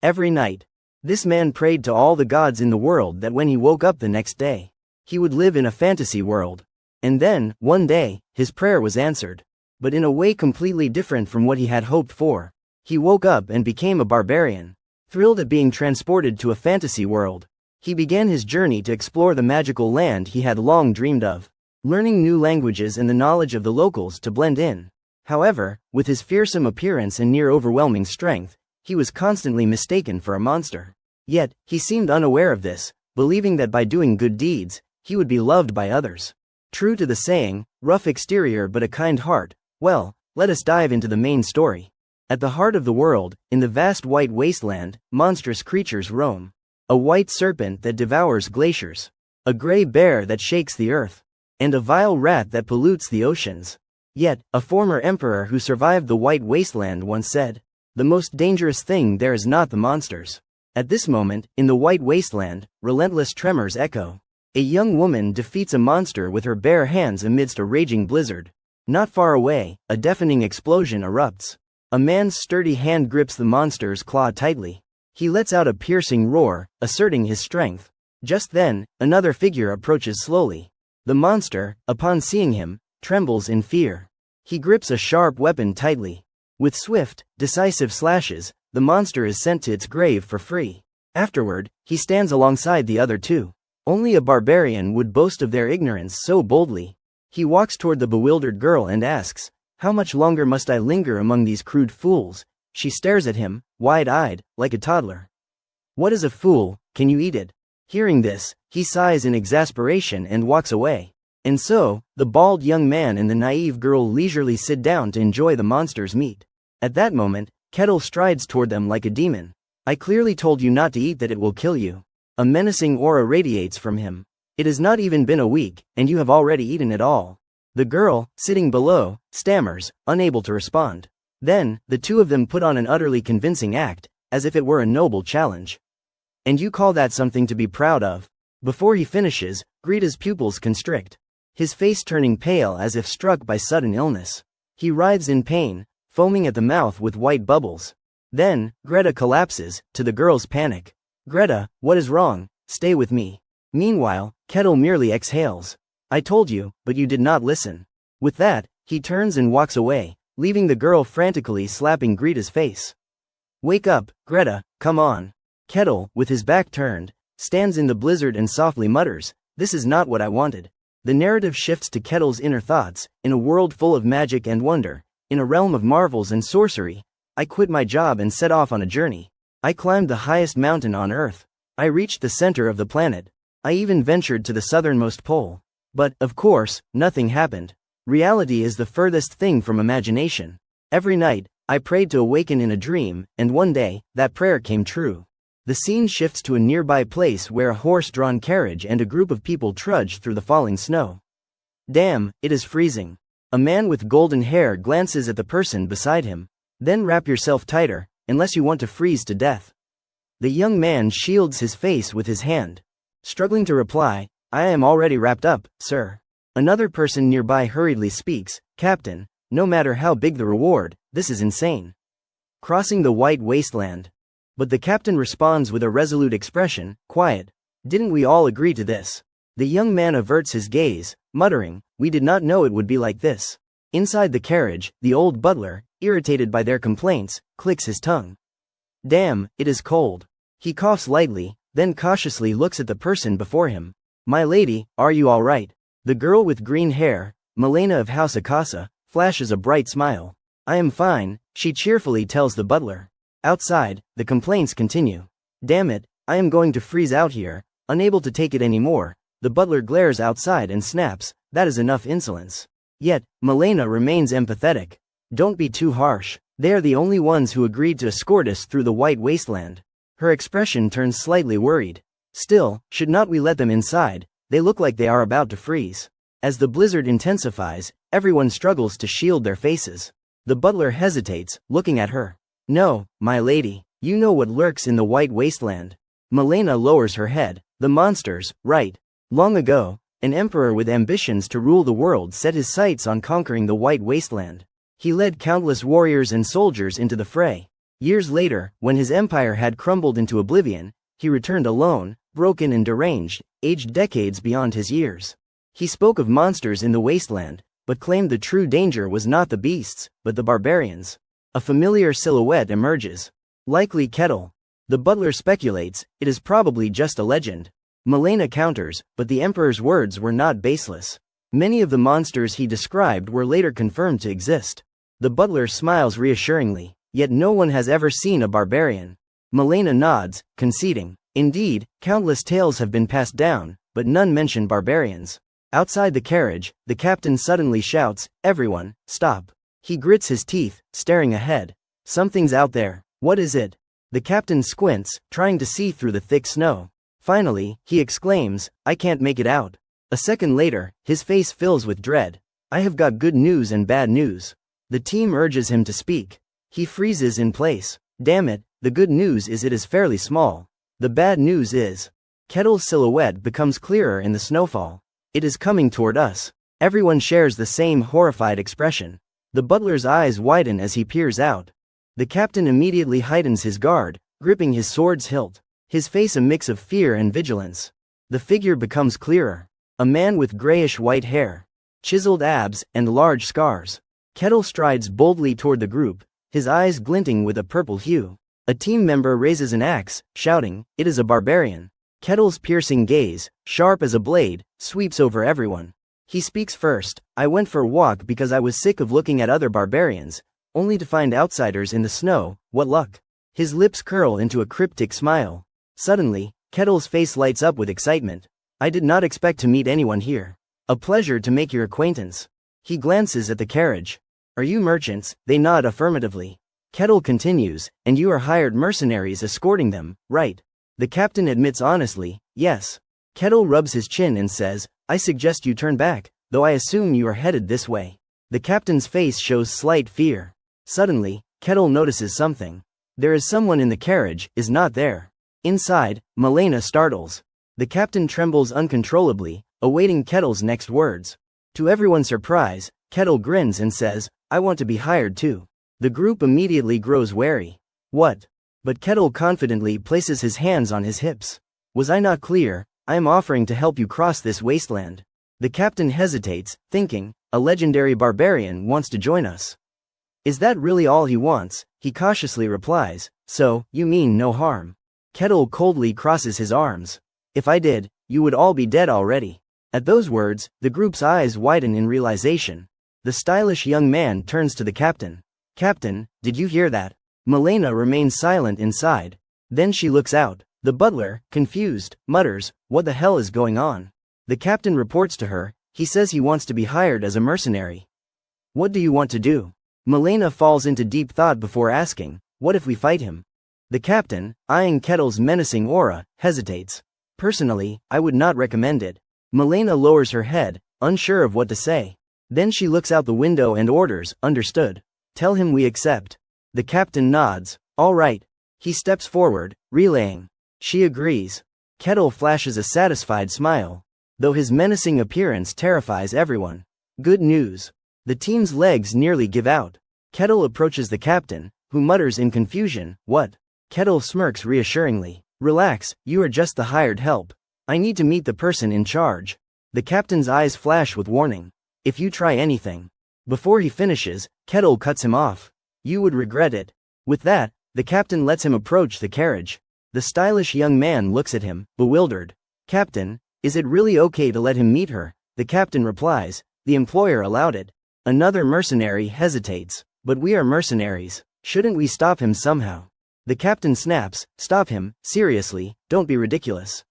every night. This man prayed to all the gods in the world that when he woke up the next day, he would live in a fantasy world. And then, one day, his prayer was answered. But in a way completely different from what he had hoped for. He woke up and became a barbarian. Thrilled at being transported to a fantasy world, he began his journey to explore the magical land he had long dreamed of, learning new languages and the knowledge of the locals to blend in. However, with his fearsome appearance and near overwhelming strength, he was constantly mistaken for a monster. Yet, he seemed unaware of this, believing that by doing good deeds, he would be loved by others. True to the saying, rough exterior but a kind heart, well, let us dive into the main story. At the heart of the world, in the vast white wasteland, monstrous creatures roam. A white serpent that devours glaciers. A gray bear that shakes the earth. And a vile rat that pollutes the oceans. Yet, a former emperor who survived the white wasteland once said, "The most dangerous thing there is not the monsters." At this moment, in the white wasteland, relentless tremors echo. A young woman defeats a monster with her bare hands amidst a raging blizzard. Not far away, a deafening explosion erupts. A man's sturdy hand grips the monster's claw tightly. He lets out a piercing roar, asserting his strength. Just then, another figure approaches slowly. The monster, upon seeing him, trembles in fear. He grips a sharp weapon tightly. With swift, decisive slashes, the monster is sent to its grave for free. Afterward, he stands alongside the other two. Only a barbarian would boast of their ignorance so boldly. He walks toward the bewildered girl and asks, "How much longer must I linger among these crude fools?" She stares at him, wide-eyed, like a toddler. "What is a fool? Can you eat it?" Hearing this, he sighs in exasperation and walks away. And so, the bald young man and the naive girl leisurely sit down to enjoy the monster's meat. At that moment, Kettle strides toward them like a demon. "I clearly told you not to eat that, it will kill you." A menacing aura radiates from him. "It has not even been a week, and you have already eaten it all." The girl, sitting below, stammers, unable to respond. Then, the two of them put on an utterly convincing act, as if it were a noble challenge. "And you call that something to be proud of?" Before he finishes, Greta's pupils constrict. His face turning pale as if struck by sudden illness. He writhes in pain, foaming at the mouth with white bubbles. Then, Greta collapses, to the girl's panic. "Greta, what is wrong? Stay with me." Meanwhile, Kettle merely exhales. "I told you, but you did not listen." With that, he turns and walks away, leaving the girl frantically slapping Greta's face. "Wake up, Greta, come on." Kettle, with his back turned, stands in the blizzard and softly mutters, "This is not what I wanted." The narrative shifts to Kettle's inner thoughts. In a world full of magic and wonder, in a realm of marvels and sorcery, I quit my job and set off on a journey. I climbed the highest mountain on Earth. I reached the center of the planet. I even ventured to the southernmost pole. But, of course, nothing happened. Reality is the furthest thing from imagination. Every night, I prayed to awaken in a dream, and one day, that prayer came true. The scene shifts to a nearby place where a horse-drawn carriage and a group of people trudge through the falling snow. Damn, it is freezing. A man with golden hair glances at the person beside him. Then wrap yourself tighter, unless you want to freeze to death. The young man shields his face with his hand. Struggling to reply, I am already wrapped up, sir. Another person nearby hurriedly speaks, Captain, no matter how big the reward, this is insane. Crossing the white wasteland. But the captain responds with a resolute expression, quiet. Didn't we all agree to this? The young man averts his gaze, muttering, we did not know it would be like this. Inside the carriage, the old butler, irritated by their complaints, clicks his tongue. Damn, it is cold. He coughs lightly, then cautiously looks at the person before him. My lady, are you all right? The girl with green hair, Milena of House Akasa, flashes a bright smile. I am fine, she cheerfully tells the butler. Outside, the complaints continue. Damn it, I am going to freeze out here, unable to take it anymore. The butler glares outside and snaps, that is enough insolence. Yet, Milena remains empathetic. Don't be too harsh, they are the only ones who agreed to escort us through the white wasteland. Her expression turns slightly worried. Still, should not we let them inside? They look like they are about to freeze. As the blizzard intensifies, everyone struggles to shield their faces. The butler hesitates, looking at her. No, my lady, you know what lurks in the white wasteland. Milena lowers her head. The monsters, right. Long ago, an emperor with ambitions to rule the world set his sights on conquering the white wasteland. He led countless warriors and soldiers into the fray. Years later, when his empire had crumbled into oblivion, he returned alone, broken and deranged, aged decades beyond his years. He spoke of monsters in the wasteland, but claimed the true danger was not the beasts, but the barbarians. A familiar silhouette emerges. Likely Kettle. The butler speculates, it is probably just a legend. Malena counters, but the emperor's words were not baseless. Many of the monsters he described were later confirmed to exist. The butler smiles reassuringly, yet no one has ever seen a barbarian. Malena nods, conceding. Indeed, countless tales have been passed down, but none mention barbarians. Outside the carriage, the captain suddenly shouts, "Everyone, stop." He grits his teeth, staring ahead. Something's out there. What is it? The captain squints, trying to see through the thick snow. Finally, he exclaims, "I can't make it out." A second later, his face fills with dread. "I have got good news and bad news." The team urges him to speak. He freezes in place. Damn it, the good news is it is fairly small. The bad news is. Kettle's silhouette becomes clearer in the snowfall. It is coming toward us. Everyone shares the same horrified expression. The butler's eyes widen as he peers out. The captain immediately heightens his guard, gripping his sword's hilt. His face a mix of fear and vigilance. The figure becomes clearer. A man with grayish-white hair, chiseled abs, and large scars. Kettle strides boldly toward the group, his eyes glinting with a purple hue. A team member raises an axe, shouting, "It is a barbarian." Kettle's piercing gaze, sharp as a blade, sweeps over everyone. He speaks first. "I went for a walk because I was sick of looking at other barbarians, only to find outsiders in the snow. What luck." His lips curl into a cryptic smile. Suddenly, Kettle's face lights up with excitement. "I did not expect to meet anyone here. A pleasure to make your acquaintance." He glances at the carriage. "Are you merchants?" They nod affirmatively. Kettle continues, "And you are hired mercenaries escorting them, right?" The captain admits honestly, "Yes." Kettle rubs his chin and says, "I suggest you turn back, though I assume you are headed this way." The captain's face shows slight fear. Suddenly, Kettle notices something. There is someone in the carriage, is not there. Inside, Malena startles. The captain trembles uncontrollably, awaiting Kettle's next words. To everyone's surprise, Kettle grins and says, "I want to be hired too." The group immediately grows wary. "What?" But Kettle confidently places his hands on his hips. "Was I not clear? I am offering to help you cross this wasteland." The captain hesitates, thinking, a legendary barbarian wants to join us. Is that really all he wants? He cautiously replies, "So, you mean no harm?" Kettle coldly crosses his arms. "If I did, you would all be dead already." At those words, the group's eyes widen in realization. The stylish young man turns to the captain. "Captain, did you hear that?" Malena remains silent inside. Then she looks out. The butler, confused, mutters, "What the hell is going on?" The captain reports to her. He says he wants to be hired as a mercenary. "What do you want to do?" Malena falls into deep thought before asking, "What if we fight him?" The captain, eyeing Kettle's menacing aura, hesitates. "Personally, I would not recommend it." Malena lowers her head, unsure of what to say. Then she looks out the window and orders, "Understood. Tell him we accept." The captain nods. "All right." He steps forward, relaying. She agrees. Kettle flashes a satisfied smile. Though his menacing appearance terrifies everyone. Good news. The team's legs nearly give out. Kettle approaches the captain, who mutters in confusion, "What?" Kettle smirks reassuringly. "Relax, you are just the hired help. I need to meet the person in charge." The captain's eyes flash with warning. "If you try anything." Before he finishes, Kettle cuts him off. "You would regret it." With that, the captain lets him approach the carriage. The stylish young man looks at him, bewildered. "Captain, is it really okay to let him meet her?" The captain replies, "The employer allowed it." Another mercenary hesitates. "But we are mercenaries. Shouldn't we stop him somehow?" The captain snaps, "Stop him, seriously, don't be ridiculous."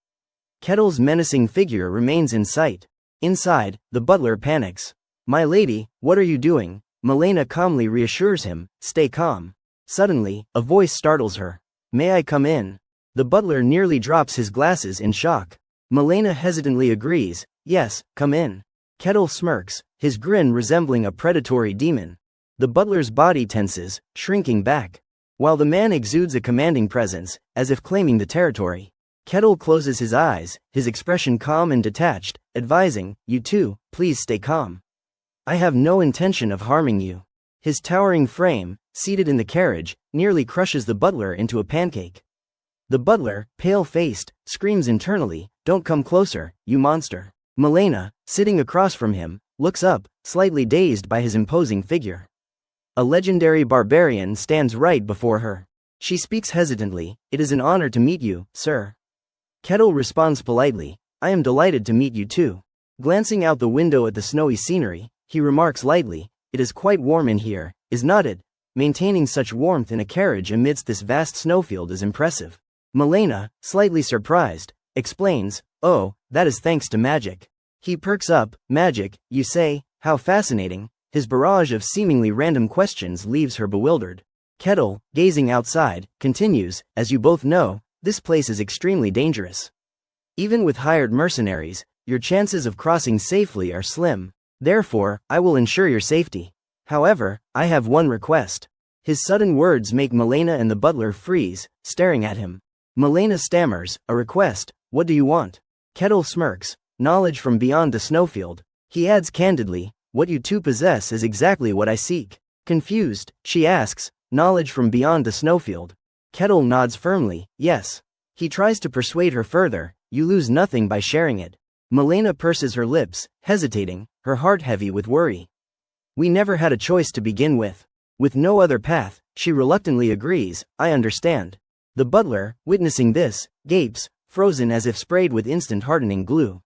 Kettle's menacing figure remains in sight. Inside, the butler panics. "My lady, what are you doing?" Malena calmly reassures him, "Stay calm." Suddenly, a voice startles her. "May I come in?" The butler nearly drops his glasses in shock. Malena hesitantly agrees, "Yes, come in." Kettle smirks, his grin resembling a predatory demon. The butler's body tenses, shrinking back. While the man exudes a commanding presence, as if claiming the territory. Kettle closes his eyes, his expression calm and detached, advising, "You too, please stay calm. I have no intention of harming you." His towering frame, seated in the carriage, nearly crushes the butler into a pancake. The butler, pale-faced, screams internally, "Don't come closer, you monster." Milena, sitting across from him, looks up, slightly dazed by his imposing figure. A legendary barbarian stands right before her. She speaks hesitantly, "It is an honor to meet you, sir." Kettle responds politely, "I am delighted to meet you too." Glancing out the window at the snowy scenery, he remarks lightly, "It is quite warm in here, is not it?" Maintaining such warmth in a carriage amidst this vast snowfield is impressive. Milena, slightly surprised, explains, "Oh, that is thanks to magic." He perks up, "Magic, you say? How fascinating." His barrage of seemingly random questions leaves her bewildered. Kettle, gazing outside, continues, "As you both know, this place is extremely dangerous. Even with hired mercenaries, your chances of crossing safely are slim. Therefore, I will ensure your safety. However, I have one request." His sudden words make Milena and the butler freeze, staring at him. Milena stammers, "A request, what do you want?" Kettle smirks, "Knowledge from beyond the snowfield." He adds candidly, "What you two possess is exactly what I seek." Confused, she asks, "Knowledge from beyond the snowfield?" Kettle nods firmly, "Yes." He tries to persuade her further, "You lose nothing by sharing it." Milena purses her lips, hesitating, her heart heavy with worry. "We never had a choice to begin with." With no other path, she reluctantly agrees, "I understand." The butler, witnessing this, gapes, frozen as if sprayed with instant hardening glue.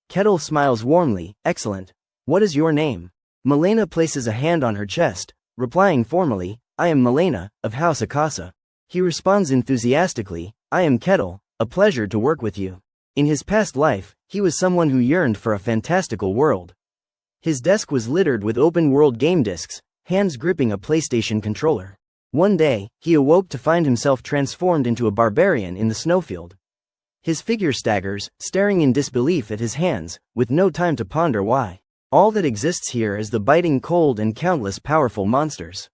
Kettle smiles warmly, "Excellent. What is your name?" Milena places a hand on her chest, replying formally, "I am Milena, of House Akasa." He responds enthusiastically, "I am Kettle, a pleasure to work with you." In his past life, he was someone who yearned for a fantastical world. His desk was littered with open-world game discs, hands gripping a PlayStation controller. One day, he awoke to find himself transformed into a barbarian in the snowfield. His figure staggers, staring in disbelief at his hands, with no time to ponder why. All that exists here is the biting cold and countless powerful monsters.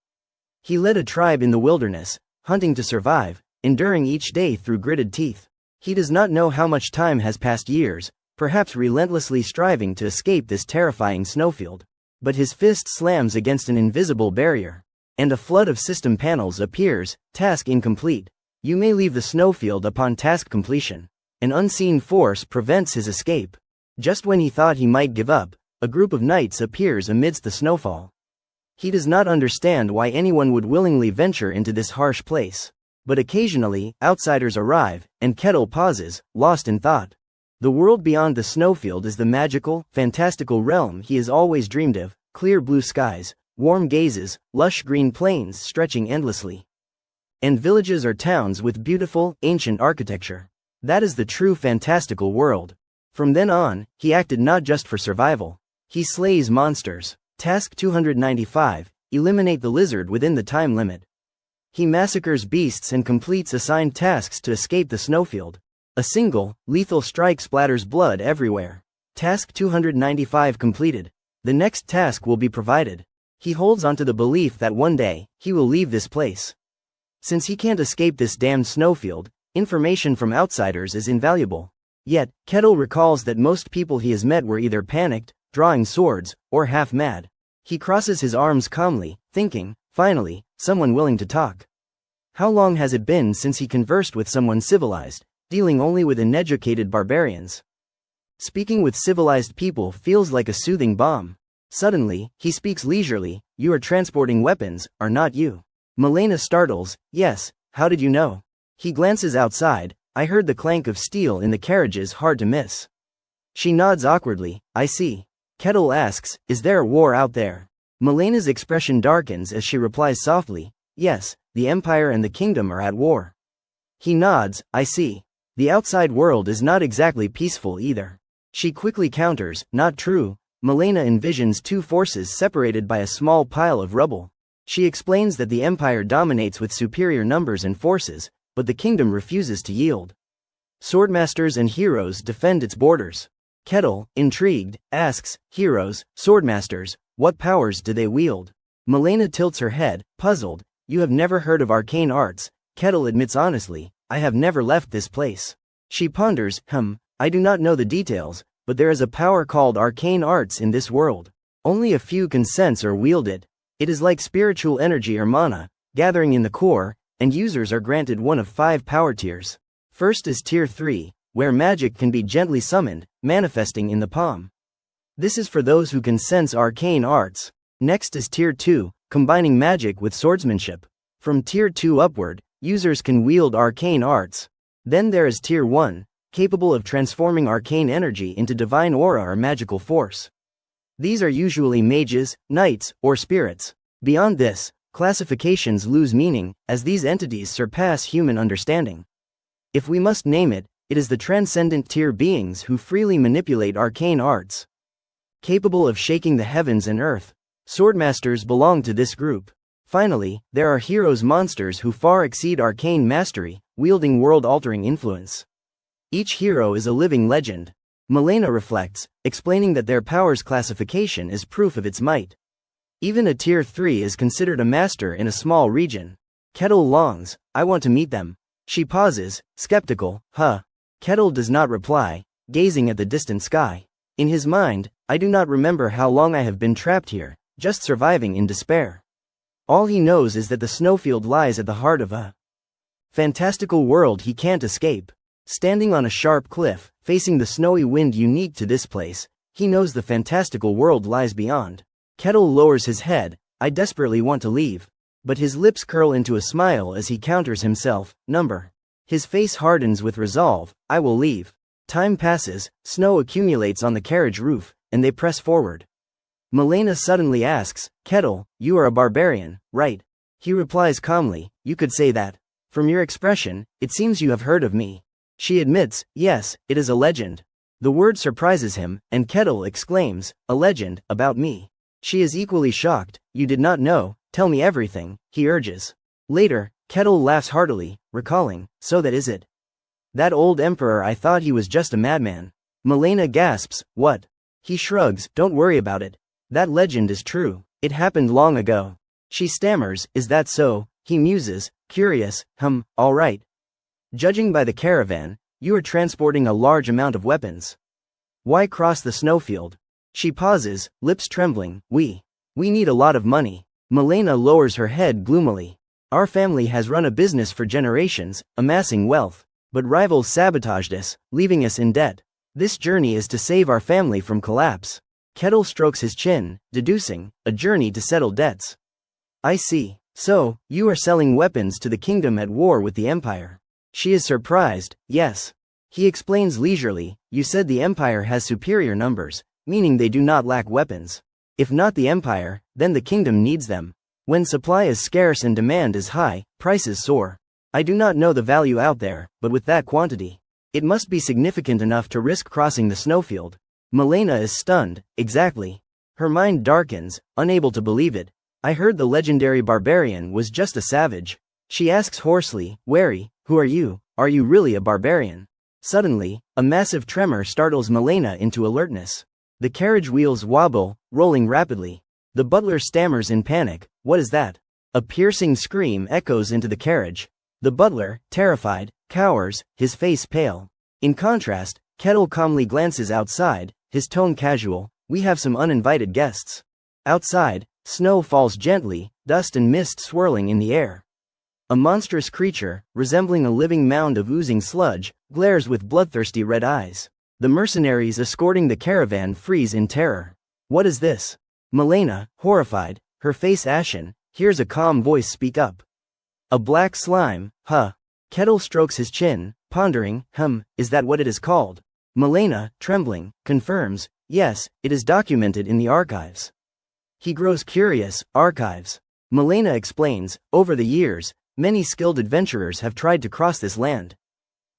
He led a tribe in the wilderness, hunting to survive, enduring each day through gritted teeth. He does not know how much time has passed, years, perhaps relentlessly striving to escape this terrifying snowfield. But his fist slams against an invisible barrier, and a flood of system panels appears, task incomplete. You may leave the snowfield upon task completion. An unseen force prevents his escape. Just when he thought he might give up, a group of knights appears amidst the snowfall. He does not understand why anyone would willingly venture into this harsh place. But occasionally, outsiders arrive, and Kettle pauses, lost in thought. The world beyond the snowfield is the magical, fantastical realm he has always dreamed of: clear blue skies, warm gazes, lush green plains stretching endlessly, and villages or towns with beautiful, ancient architecture. That is the true fantastical world. From then on, he acted not just for survival. He slays monsters. Task 295, eliminate the lizard within the time limit. He massacres beasts and completes assigned tasks to escape the snowfield. A single, lethal strike splatters blood everywhere. Task 295 completed. The next task will be provided. He holds onto the belief that one day, he will leave this place. Since he can't escape this damned snowfield, information from outsiders is invaluable. Yet, Kettle recalls that most people he has met were either panicked, drawing swords, or half mad. He crosses his arms calmly, thinking, finally, someone willing to talk. How long has it been since he conversed with someone civilized, dealing only with uneducated barbarians? Speaking with civilized people feels like a soothing balm. Suddenly, he speaks leisurely, "You are transporting weapons, are not you?" Milena startles, "Yes, how did you know?" He glances outside, "I heard the clank of steel in the carriages, hard to miss." She nods awkwardly, "I see." Kettle asks, "Is there a war out there?" Milena's expression darkens as she replies softly, "Yes, the Empire and the Kingdom are at war." He nods, "I see. The outside world is not exactly peaceful either." She quickly counters, "Not true." Milena envisions two forces separated by a small pile of rubble. She explains that the Empire dominates with superior numbers and forces, but the Kingdom refuses to yield. Swordmasters and heroes defend its borders. Kettle, intrigued, asks, "Heroes, swordmasters, what powers do they wield?" Milena tilts her head, puzzled, "You have never heard of arcane arts?" Kettle admits honestly, "I have never left this place." She ponders, I do not know the details, but there is a power called arcane arts in this world. Only a few can sense or wield it. It is like spiritual energy or mana, gathering in the core, and users are granted one of 5 power tiers. First is Tier 3, where magic can be gently summoned, manifesting in the palm. This is for those who can sense arcane arts. Next is Tier 2, combining magic with swordsmanship. From Tier 2 upward, users can wield arcane arts. Then there is Tier 1, capable of transforming arcane energy into divine aura or magical force. These are usually mages, knights, or spirits. Beyond this, classifications lose meaning, as these entities surpass human understanding. If we must name it, it is the Transcendent tier beings who freely manipulate arcane arts. Capable of shaking the heavens and earth, swordmasters belong to this group. Finally, there are heroes monsters who far exceed arcane mastery, wielding world-altering influence. Each hero is a living legend. Milena reflects, explaining that their powers classification is proof of its might. Even a Tier 3 is considered a master in a small region. Kettle longs, I want to meet them. She pauses, skeptical, huh? Kettle does not reply, gazing at the distant sky. In his mind, I do not remember how long I have been trapped here, just surviving in despair. All he knows is that the snowfield lies at the heart of a fantastical world he can't escape. Standing on a sharp cliff, facing the snowy wind unique to this place, he knows the fantastical world lies beyond. Kettle lowers his head, I desperately want to leave. But his lips curl into a smile as he counters himself, number. His face hardens with resolve, I will leave. Time passes, snow accumulates on the carriage roof, and they press forward. Milena suddenly asks, Kettle, you are a barbarian, right? He replies calmly, you could say that. From your expression, it seems you have heard of me. She admits, yes, it is a legend. The word surprises him, and Kettle exclaims, a legend, about me. She is equally shocked, you did not know, tell me everything, he urges. Later, Kettle laughs heartily, recalling, so that is it. That old emperor, I thought he was just a madman. Milena gasps, what? He shrugs, don't worry about it. That legend is true, it happened long ago. She stammers, is that so? He muses, curious, all right. Judging by the caravan, you are transporting a large amount of weapons. Why cross the snowfield? She pauses, lips trembling, we need a lot of money. Milena lowers her head gloomily. Our family has run a business for generations, amassing wealth. But rivals sabotaged us, leaving us in debt. This journey is to save our family from collapse. Kettle strokes his chin, deducing, a journey to settle debts. I see. So, you are selling weapons to the kingdom at war with the empire. She is surprised, yes. He explains leisurely, you said the empire has superior numbers, meaning they do not lack weapons. If not the empire, then the kingdom needs them. When supply is scarce and demand is high, prices soar. I do not know the value out there, but with that quantity, it must be significant enough to risk crossing the snowfield. Milena is stunned, exactly. Her mind darkens, unable to believe it. I heard the legendary barbarian was just a savage. She asks hoarsely, wary, who are you? Are you really a barbarian? Suddenly, a massive tremor startles Milena into alertness. The carriage wheels wobble, rolling rapidly. The butler stammers in panic, what is that? A piercing scream echoes into the carriage. The butler, terrified, cowers, his face pale. In contrast, Kettle calmly glances outside, his tone casual, we have some uninvited guests. Outside, snow falls gently, dust and mist swirling in the air. A monstrous creature, resembling a living mound of oozing sludge, glares with bloodthirsty red eyes. The mercenaries escorting the caravan freeze in terror. What is this? Milena, horrified, her face ashen, hears a calm voice speak up. A black slime, huh? Kettle strokes his chin, pondering, is that what it is called? Milena, trembling, confirms, yes, it is documented in the archives. He grows curious, archives. Milena explains, over the years, many skilled adventurers have tried to cross this land.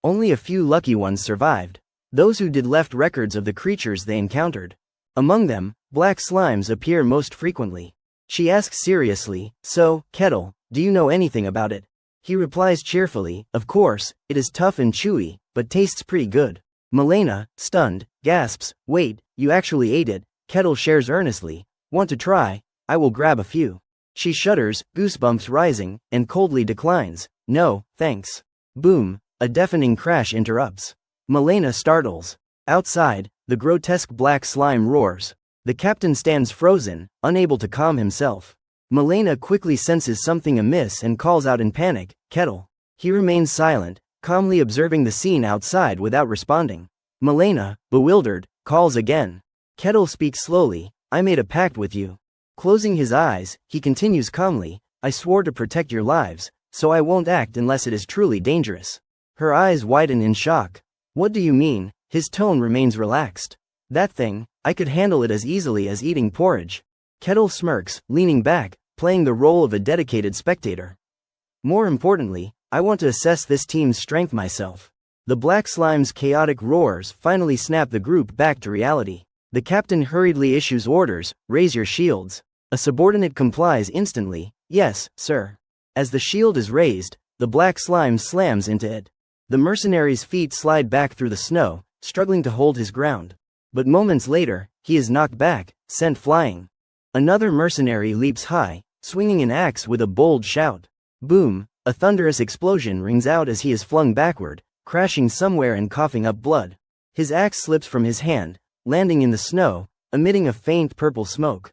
Only a few lucky ones survived. Those who did left records of the creatures they encountered. Among them, black slimes appear most frequently. She asks seriously, so, Kettle, do you know anything about it? He replies cheerfully, of course, it is tough and chewy, but tastes pretty good. Milena, stunned, gasps, wait, you actually ate it? Kettle shares earnestly, want to try? I will grab a few. She shudders, goosebumps rising, and coldly declines, no, thanks. Boom, a deafening crash interrupts. Milena startles. Outside, the grotesque black slime roars. The captain stands frozen, unable to calm himself. Milena quickly senses something amiss and calls out in panic, "Kettle." He remains silent, calmly observing the scene outside without responding. Milena, bewildered, calls again. Kettle speaks slowly, "I made a pact with you." Closing his eyes, he continues calmly, "I swore to protect your lives, so I won't act unless it is truly dangerous." Her eyes widen in shock. "What do you mean?" His tone remains relaxed. "That thing, I could handle it as easily as eating porridge." Kettle smirks, leaning back, playing the role of a dedicated spectator. "More importantly, I want to assess this team's strength myself." The black slime's chaotic roars finally snap the group back to reality. The captain hurriedly issues orders, "Raise your shields." A subordinate complies instantly, "Yes, sir." As the shield is raised, the black slime slams into it. The mercenary's feet slide back through the snow, struggling to hold his ground. But moments later, he is knocked back, sent flying. Another mercenary leaps high, swinging an axe with a bold shout. Boom! A thunderous explosion rings out as he is flung backward, crashing somewhere and coughing up blood. His axe slips from his hand, landing in the snow, emitting a faint purple smoke.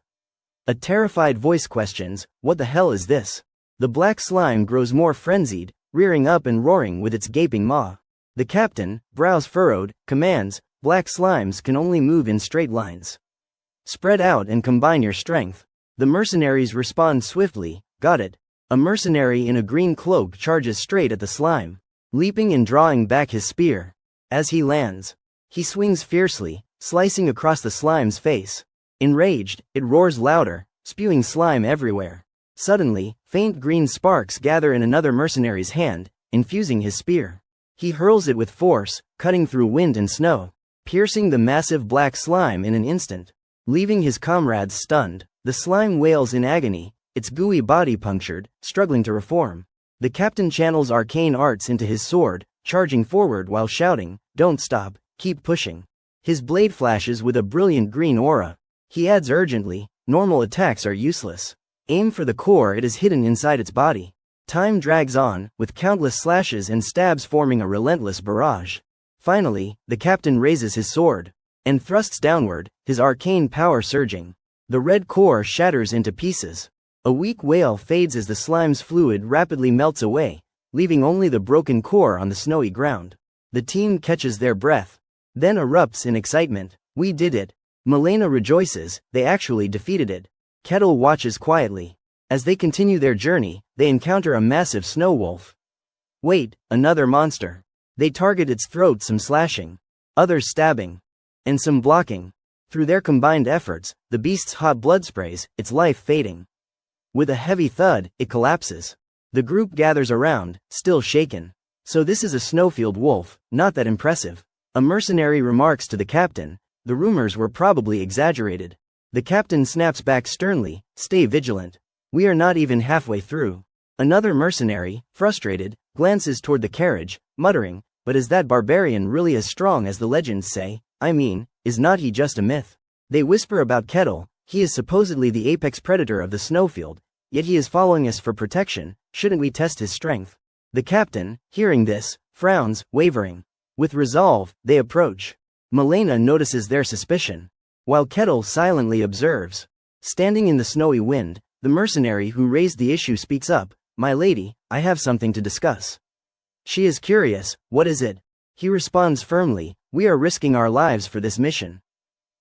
A terrified voice questions, "What the hell is this?" The black slime grows more frenzied, rearing up and roaring with its gaping maw. The captain, brows furrowed, commands, "Black slimes can only move in straight lines. Spread out and combine your strength." The mercenaries respond swiftly, "Got it." A mercenary in a green cloak charges straight at the slime, leaping and drawing back his spear. As he lands, he swings fiercely, slicing across the slime's face. Enraged, it roars louder, spewing slime everywhere. Suddenly, faint green sparks gather in another mercenary's hand, infusing his spear. He hurls it with force, cutting through wind and snow, piercing the massive black slime in an instant. Leaving his comrades stunned, the slime wails in agony, its gooey body punctured, struggling to reform. The captain channels arcane arts into his sword, charging forward while shouting, "Don't stop, keep pushing." His blade flashes with a brilliant green aura. He adds urgently, "Normal attacks are useless. Aim for the core, it is hidden inside its body." Time drags on, with countless slashes and stabs forming a relentless barrage. Finally, the captain raises his sword and thrusts downward, his arcane power surging. The red core shatters into pieces. A weak wail fades as the slime's fluid rapidly melts away, leaving only the broken core on the snowy ground. The team catches their breath, then erupts in excitement. "We did it." Milena rejoices, "They actually defeated it." Kettle watches quietly. As they continue their journey, they encounter a massive snow wolf. Wait, another monster. They target its throat, some slashing, others stabbing, and some blocking. Through their combined efforts, the beast's hot blood sprays, its life fading. With a heavy thud, it collapses. The group gathers around, still shaken. "So this is a snowfield wolf, not that impressive." A mercenary remarks to the captain, "The rumors were probably exaggerated." The captain snaps back sternly, "Stay vigilant. We are not even halfway through." Another mercenary, frustrated, glances toward the carriage, muttering, "But is that barbarian really as strong as the legends say? I mean, is not he just a myth?" They whisper about Kettle, "He is supposedly the apex predator of the snowfield, yet he is following us for protection, shouldn't we test his strength?" The captain, hearing this, frowns, wavering. With resolve, they approach. Milena notices their suspicion, while Kettle silently observes. Standing in the snowy wind, the mercenary who raised the issue speaks up, "My lady, I have something to discuss." She is curious, "What is it?" He responds firmly, "We are risking our lives for this mission.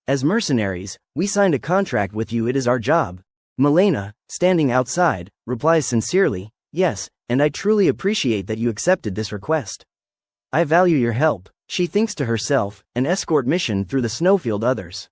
As mercenaries, we signed a contract with you, it is our job." Milena, standing outside, replies sincerely, "Yes, and I truly appreciate that you accepted this request. I value your help." She thinks to herself, an escort mission through the snowfield, others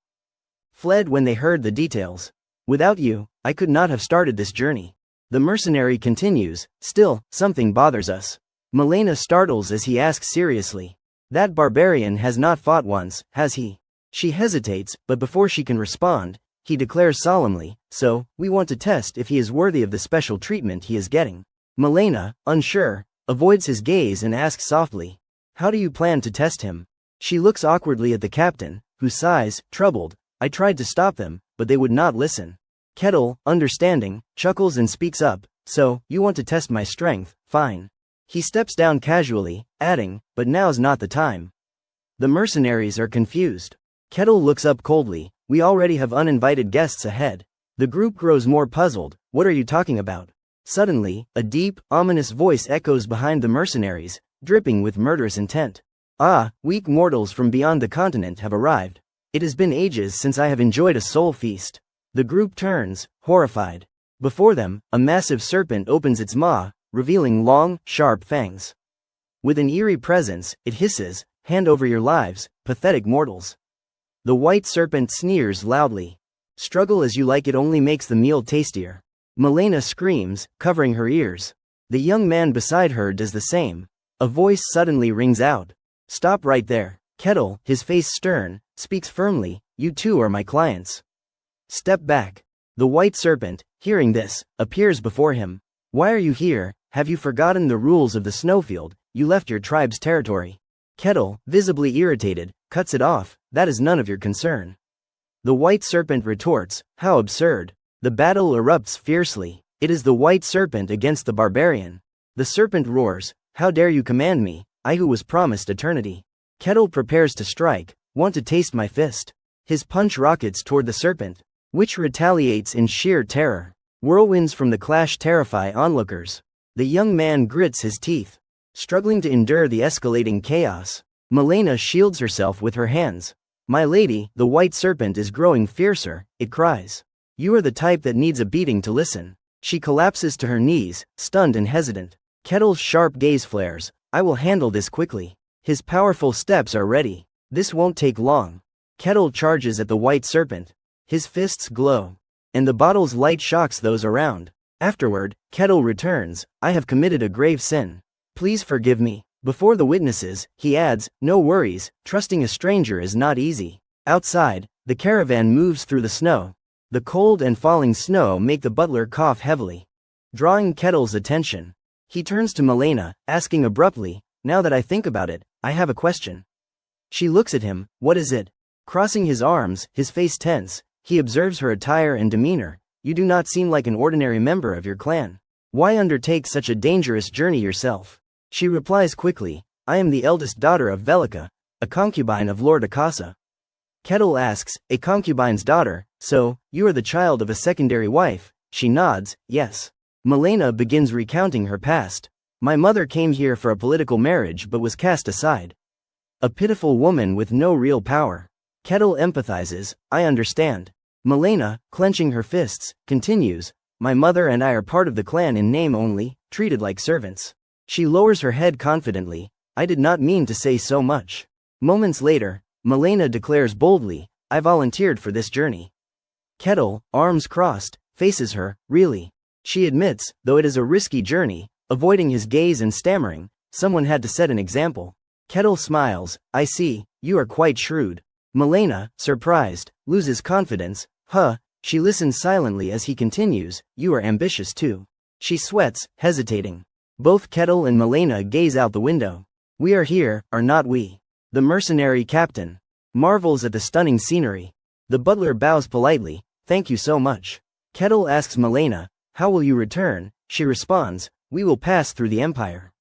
fled when they heard the details. "Without you, I could not have started this journey." The mercenary continues, "Still, something bothers us." Milena startles as he asks seriously, "That barbarian has not fought once, has he?" She hesitates, but before she can respond, he declares solemnly, "So, we want to test if he is worthy of the special treatment he is getting." Milena, unsure, avoids his gaze and asks softly, "How do you plan to test him?" She looks awkwardly at the captain, who sighs, troubled, "I tried to stop them, but they would not listen." Kettle, understanding, chuckles and speaks up, "So, you want to test my strength, fine." He steps down casually, adding, "But now's not the time." The mercenaries are confused. Kettle looks up coldly, "We already have uninvited guests ahead." The group grows more puzzled, What are you talking about? Suddenly, a deep, ominous voice echoes behind the mercenaries, dripping with murderous intent. Ah, weak mortals from beyond the continent have arrived. It has been ages since I have enjoyed a soul feast. The group turns, horrified. Before them, a massive serpent opens its maw, revealing long, sharp fangs. With an eerie presence, it hisses, "Hand over your lives, pathetic mortals." The white serpent sneers loudly. "Struggle as you like, it only makes the meal tastier." Milena screams, covering her ears. The young man beside her does the same. A voice suddenly rings out. "Stop right there." Kettle, his face stern, speaks firmly, "You two are my clients. Step back." The white serpent, hearing this, appears before him. "Why are you here? Have you forgotten the rules of the snowfield? You left your tribe's territory." Kettle, visibly irritated, cuts it off. "That is none of your concern." The white serpent retorts, "How absurd." The battle erupts fiercely. It is the white serpent against the barbarian. The serpent roars, "How dare you command me, I who was promised eternity." Kettle prepares to strike. "Want to taste my fist?" His punch rockets toward the serpent, which retaliates in sheer terror. Whirlwinds from the clash terrify onlookers. The young man grits his teeth, struggling to endure the escalating chaos. Milena shields herself with her hands. "My lady, the white serpent is growing fiercer," it cries. "You are the type that needs a beating to listen." She collapses to her knees, stunned and hesitant. Kettle's sharp gaze flares. "I will handle this quickly." His powerful steps are ready. This won't take long. Kettle charges at the white serpent. His fists glow, and the bottle's light shocks those around. Afterward, Kettle returns, "I have committed a grave sin. Please forgive me." Before the witnesses, he adds, "No worries, trusting a stranger is not easy." Outside, the caravan moves through the snow. The cold and falling snow make the butler cough heavily, drawing Kettle's attention. He turns to Milena, asking abruptly, "Now that I think about it, I have a question." She looks at him. "What is it?" Crossing his arms, his face tense, he observes her attire and demeanor. "You do not seem like an ordinary member of your clan. Why undertake such a dangerous journey yourself?" She replies quickly, "I am the eldest daughter of Velika, a concubine of Lord Akasa." Kettle asks, "A concubine's daughter, so, you are the child of a secondary wife?" She nods, "Yes." Milena begins recounting her past. "My mother came here for a political marriage but was cast aside. A pitiful woman with no real power." Kettle empathizes, "I understand." Milena, clenching her fists, continues, "My mother and I are part of the clan in name only, treated like servants." She lowers her head confidently, "I did not mean to say so much." Moments later, Milena declares boldly, "I volunteered for this journey." Kettle, arms crossed, faces her, "Really?" She admits, though it is a risky journey, avoiding his gaze and stammering, "Someone had to set an example." Kettle smiles, "I see, you are quite shrewd." Milena, surprised, loses confidence. She listens silently as he continues, "You are ambitious too." She sweats, hesitating. Both Kettle and Milena gaze out the window. "We are here, are not we?" The mercenary captain marvels at the stunning scenery. The butler bows politely, "Thank you so much." Kettle asks Milena, "How will you return?" She responds, "We will pass through the empire."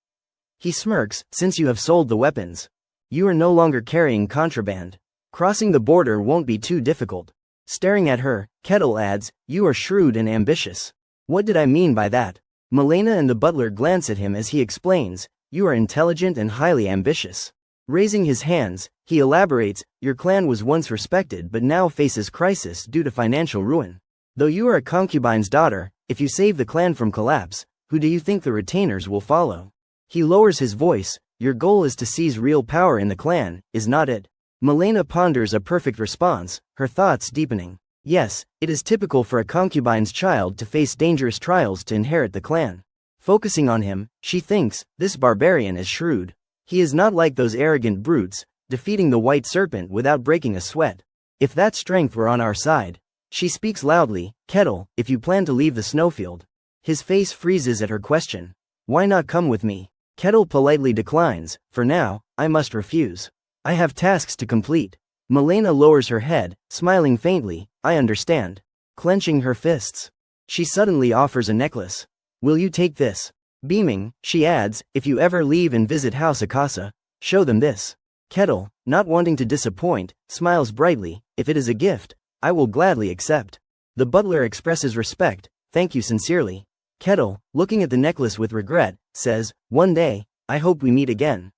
He smirks, "Since you have sold the weapons, you are no longer carrying contraband. Crossing the border won't be too difficult." Staring at her, Kettle adds, "You are shrewd and ambitious." "What did I mean by that?" Milena and the butler glance at him as he explains, "You are intelligent and highly ambitious." Raising his hands, he elaborates, "Your clan was once respected but now faces crisis due to financial ruin. Though you are a concubine's daughter, if you save the clan from collapse, who do you think the retainers will follow?" He lowers his voice, "Your goal is to seize real power in the clan, is not it?" Milena ponders a perfect response, her thoughts deepening. Yes, it is typical for a concubine's child to face dangerous trials to inherit the clan. Focusing on him, she thinks, "This barbarian is shrewd. He is not like those arrogant brutes, defeating the white serpent without breaking a sweat. If that strength were on our side." She speaks loudly, "Kettle, if you plan to leave the snowfield." His face freezes at her question. "Why not come with me?" Kettle politely declines, "For now, I must refuse. I have tasks to complete." Milena lowers her head, smiling faintly, "I understand." Clenching her fists, she suddenly offers a necklace. "Will you take this?" Beaming, she adds, "If you ever leave and visit House Akasa, show them this." Kettle, not wanting to disappoint, smiles brightly, "If it is a gift, I will gladly accept." The butler expresses respect, thank you sincerely. Kettle, looking at the necklace with regret, says, one day, I hope we meet again.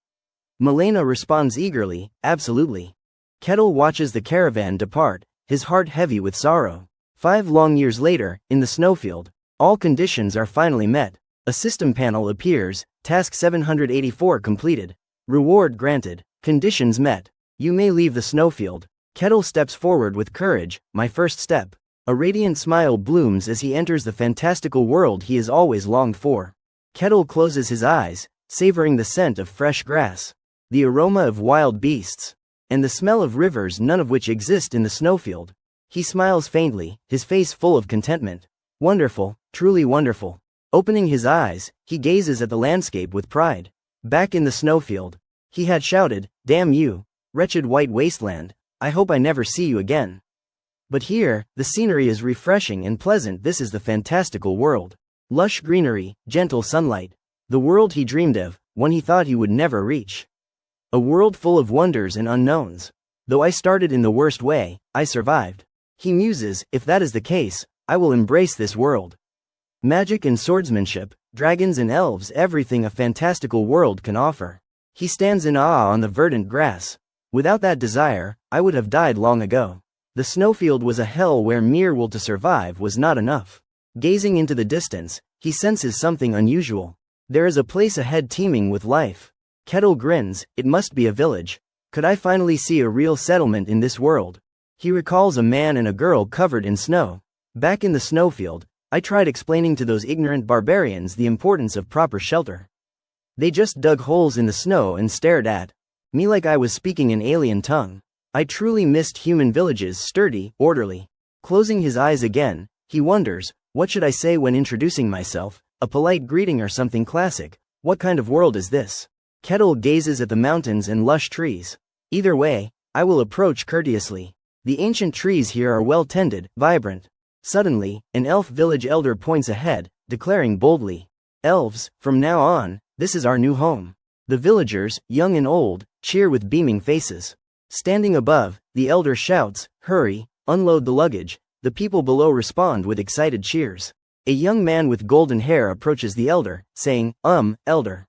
Milena responds eagerly, absolutely. Kettle watches the caravan depart, his heart heavy with sorrow. 5 long years later, in the snowfield, all conditions are finally met. A system panel appears, task 784 completed. Reward granted, conditions met. You may leave the snowfield. Kettle steps forward with courage, my first step. A radiant smile blooms as he enters the fantastical world he has always longed for. Kettle closes his eyes, savoring the scent of fresh grass, the aroma of wild beasts, and the smell of rivers, none of which exist in the snowfield. He smiles faintly, his face full of contentment. Wonderful, truly wonderful. Opening his eyes, he gazes at the landscape with pride. Back in the snowfield, he had shouted, damn you, wretched white wasteland, I hope I never see you again. But here, the scenery is refreshing and pleasant. This is the fantastical world. Lush greenery, gentle sunlight. The world he dreamed of, one he thought he would never reach. A world full of wonders and unknowns. Though I started in the worst way, I survived. He muses, if that is the case, I will embrace this world. Magic and swordsmanship, dragons and elves, everything a fantastical world can offer. He stands in awe on the verdant grass. Without that desire, I would have died long ago. The snowfield was a hell where mere will to survive was not enough. Gazing into the distance, he senses something unusual. There is a place ahead teeming with life. Kettle grins, it must be a village. Could I finally see a real settlement in this world? He recalls a man and a girl covered in snow. Back in the snowfield, I tried explaining to those ignorant barbarians the importance of proper shelter. They just dug holes in the snow and stared at me like I was speaking an alien tongue. I truly missed human villages, sturdy, orderly. Closing his eyes again, he wonders, what should I say when introducing myself? A polite greeting or something classic? What kind of world is this? Kettle gazes at the mountains and lush trees. Either way, I will approach courteously. The ancient trees here are well tended, vibrant. Suddenly, an elf village elder points ahead, declaring boldly, elves, from now on, this is our new home. The villagers, young and old, cheer with beaming faces. Standing above, the elder shouts, hurry, unload the luggage. The people below respond with excited cheers. A young man with golden hair approaches the elder, saying, elder.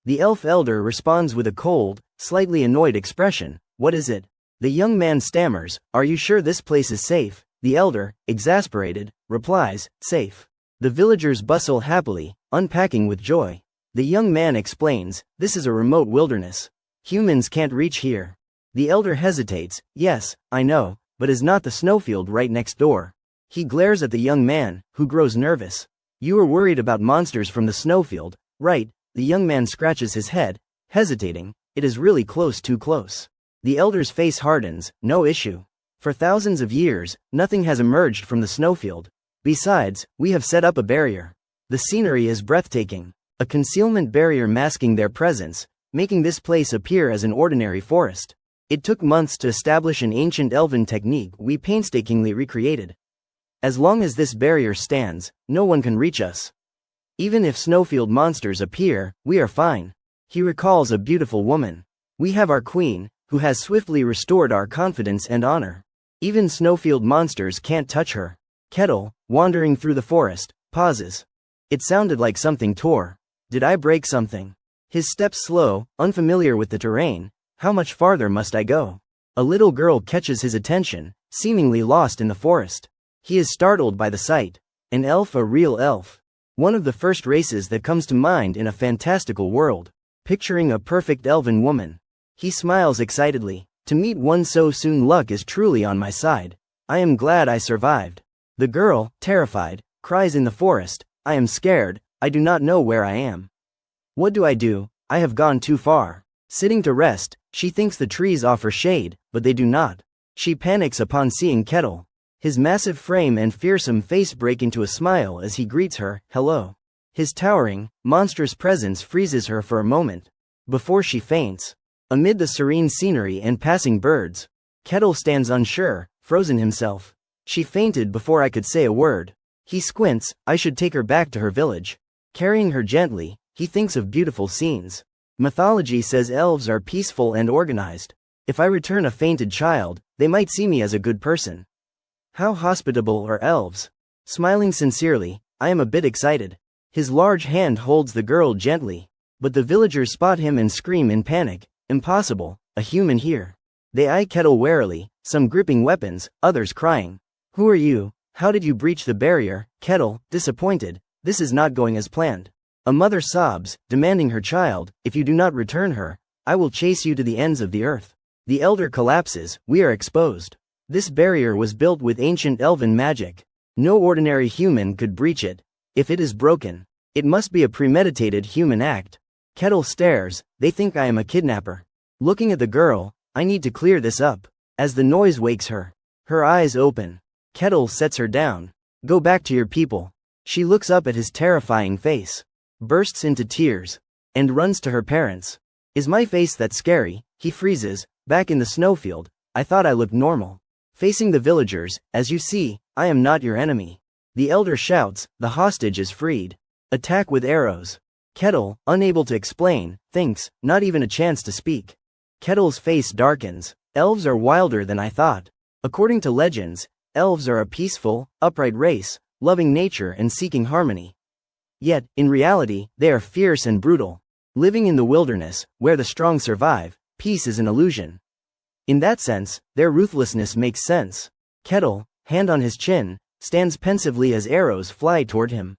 The elf elder responds with a cold, slightly annoyed expression, what is it? The young man stammers, are you sure this place is safe? The elder, exasperated, replies, safe. The villagers bustle happily, unpacking with joy. The young man explains, this is a remote wilderness. Humans can't reach here. The elder hesitates, yes, I know, but is not the snowfield right next door? He glares at the young man, who grows nervous. You are worried about monsters from the snowfield, right? The young man scratches his head, hesitating, it is really close, too close. The elder's face hardens, no issue. For thousands of years, nothing has emerged from the snowfield. Besides, we have set up a barrier. The scenery is breathtaking. A concealment barrier masking their presence, making this place appear as an ordinary forest. It took months to establish an ancient elven technique we painstakingly recreated. As long as this barrier stands, no one can reach us. Even if snowfield monsters appear, we are fine. He recalls a beautiful woman. We have our queen, who has swiftly restored our confidence and honor. Even snowfield monsters can't touch her. Kettle, wandering through the forest, pauses. It sounded like something tore. Did I break something? His steps slow, unfamiliar with the terrain. How much farther must I go? A little girl catches his attention, seemingly lost in the forest. He is startled by the sight. An elf, a real elf. One of the first races that comes to mind in a fantastical world. Picturing a perfect elven woman. He smiles excitedly. To meet one so soon, luck is truly on my side. I am glad I survived. The girl, terrified, cries in the forest, I am scared, I do not know where I am. What do? I have gone too far. Sitting to rest, she thinks the trees offer shade, but they do not. She panics upon seeing Kettle. His massive frame and fearsome face break into a smile as he greets her, hello. His towering, monstrous presence freezes her for a moment, before she faints. Amid the serene scenery and passing birds, Kettle stands unsure, frozen himself. She fainted before I could say a word. He squints, I should take her back to her village. Carrying her gently, he thinks of beautiful scenes. Mythology says elves are peaceful and organized. If I return a fainted child, they might see me as a good person. How hospitable are elves? Smiling sincerely, I am a bit excited. His large hand holds the girl gently. But the villagers spot him and scream in panic. Impossible, a human here. They eye Kettle warily, some gripping weapons, others crying. Who are you? How did you breach the barrier? Kettle, disappointed, this is not going as planned. A mother sobs, demanding her child, if you do not return her, I will chase you to the ends of the earth. The elder collapses, we are exposed. This barrier was built with ancient elven magic. No ordinary human could breach it. If it is broken, it must be a premeditated human act. Kettle stares, they think I am a kidnapper. Looking at the girl, I need to clear this up. As the noise wakes her, her eyes open. Kettle sets her down. Go back to your people. She looks up at his terrifying face, bursts into tears, and runs to her parents. Is my face that scary? He freezes, back in the snowfield. I thought I looked normal. Facing the villagers, as you see, I am not your enemy. The elder shouts, the hostage is freed. Attack with arrows. Kettle, unable to explain, thinks, not even a chance to speak. Kettle's face darkens. Elves are wilder than I thought. According to legends, elves are a peaceful, upright race, loving nature and seeking harmony. Yet, in reality, they are fierce and brutal. Living in the wilderness, where the strong survive, peace is an illusion. In that sense, their ruthlessness makes sense. Kettle, hand on his chin, stands pensively as arrows fly toward him.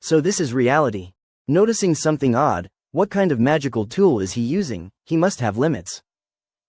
So this is reality. Noticing something odd, what kind of magical tool is he using? He must have limits.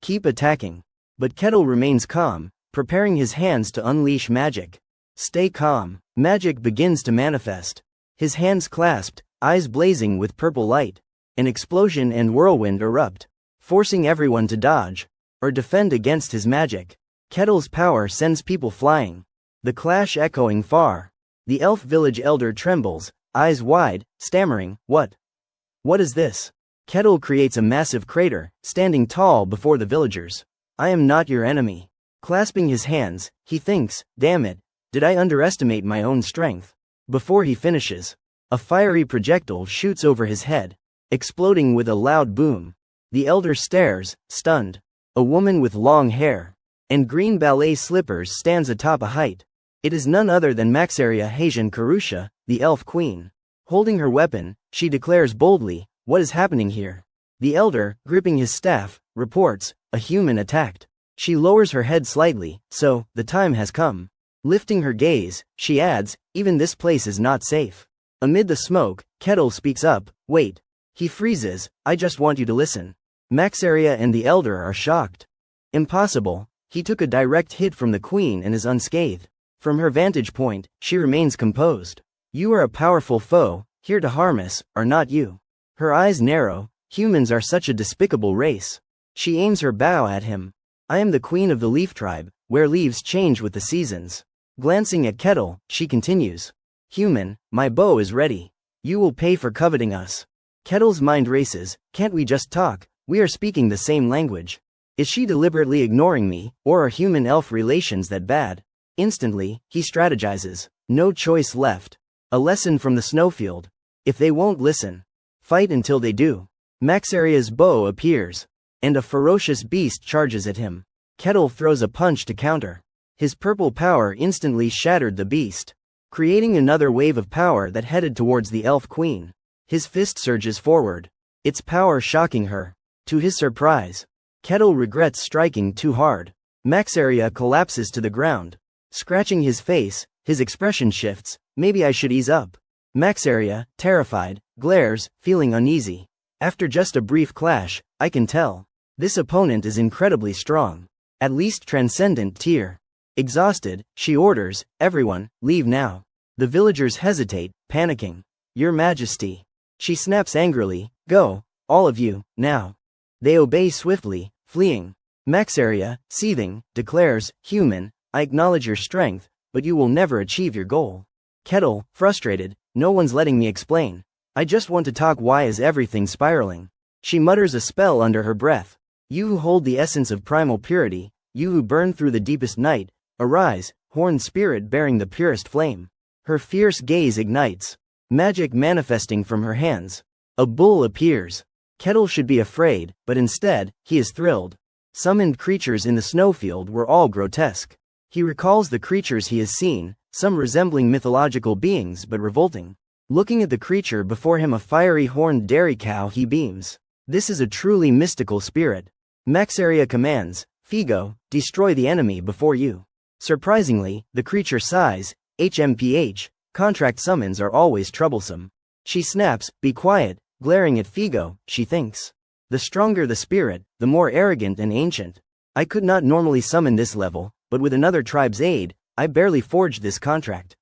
Keep attacking. But Kettle remains calm, preparing his hands to unleash magic. Stay calm. Magic begins to manifest. His hands clasped, eyes blazing with purple light. An explosion and whirlwind erupt, forcing everyone to dodge or defend against his magic. Kettle's power sends people flying, the clash echoing far. The elf village elder trembles, eyes wide, stammering, What is this? Kettle creates a massive crater, standing tall before the villagers. I am not your enemy. Clasping his hands, he thinks, damn it, did I underestimate my own strength? Before he finishes, a fiery projectile shoots over his head, exploding with a loud boom. The elder stares, stunned. A woman with long hair and green ballet slippers stands atop a height. It is none other than Maxaria Hajan Karusha, the elf queen. Holding her weapon, she declares boldly, what is happening here? The elder, gripping his staff, reports, a human attacked. She lowers her head slightly, so, the time has come. Lifting her gaze, she adds, even this place is not safe. Amid the smoke, Kettle speaks up, wait. He freezes, I just want you to listen. Maxaria and the elder are shocked. Impossible, he took a direct hit from the queen and is unscathed. From her vantage point, she remains composed. You are a powerful foe, here to harm us, are not you. Her eyes narrow, humans are such a despicable race. She aims her bow at him. I am the queen of the leaf tribe, where leaves change with the seasons. Glancing at Kettle, she continues. Human, my bow is ready. You will pay for coveting us. Kettle's mind races, can't we just talk? We are speaking the same language. Is she deliberately ignoring me, or are human-elf relations that bad? Instantly, he strategizes. No choice left. A lesson from the snowfield. If they won't listen, fight until they do. Maxaria's bow appears, and a ferocious beast charges at him. Kettle throws a punch to counter. His purple power instantly shattered the beast, creating another wave of power that headed towards the elf queen. His fist surges forward, its power shocking her. To his surprise, Kettle regrets striking too hard. Maxaria collapses to the ground. Scratching his face, his expression shifts, maybe I should ease up. Maxaria, terrified, glares, feeling uneasy. After just a brief clash, I can tell. This opponent is incredibly strong. At least transcendent tier. Exhausted, she orders, everyone, leave now. The villagers hesitate, panicking. Your Majesty. She snaps angrily, go, all of you, now. They obey swiftly, fleeing. Maxaria, seething, declares, human, I acknowledge your strength, but you will never achieve your goal. Kettle, frustrated, no one's letting me explain. I just want to talk. Why is everything spiraling? She mutters a spell under her breath. You who hold the essence of primal purity, you who burn through the deepest night, arise, horned spirit bearing the purest flame. Her fierce gaze ignites. Magic manifesting from her hands. A bull appears. Kettle should be afraid, but instead, he is thrilled. Summoned creatures in the snowfield were all grotesque. He recalls the creatures he has seen, some resembling mythological beings but revolting. Looking at the creature before him, a fiery horned dairy cow, he beams. This is a truly mystical spirit. Maxaria commands, Figo, destroy the enemy before you. Surprisingly, the creature sighs, HMPH, contract summons are always troublesome. She snaps, be quiet, glaring at Figo, she thinks. The stronger the spirit, the more arrogant and ancient. I could not normally summon this level, but with another tribe's aid, I barely forged this contract.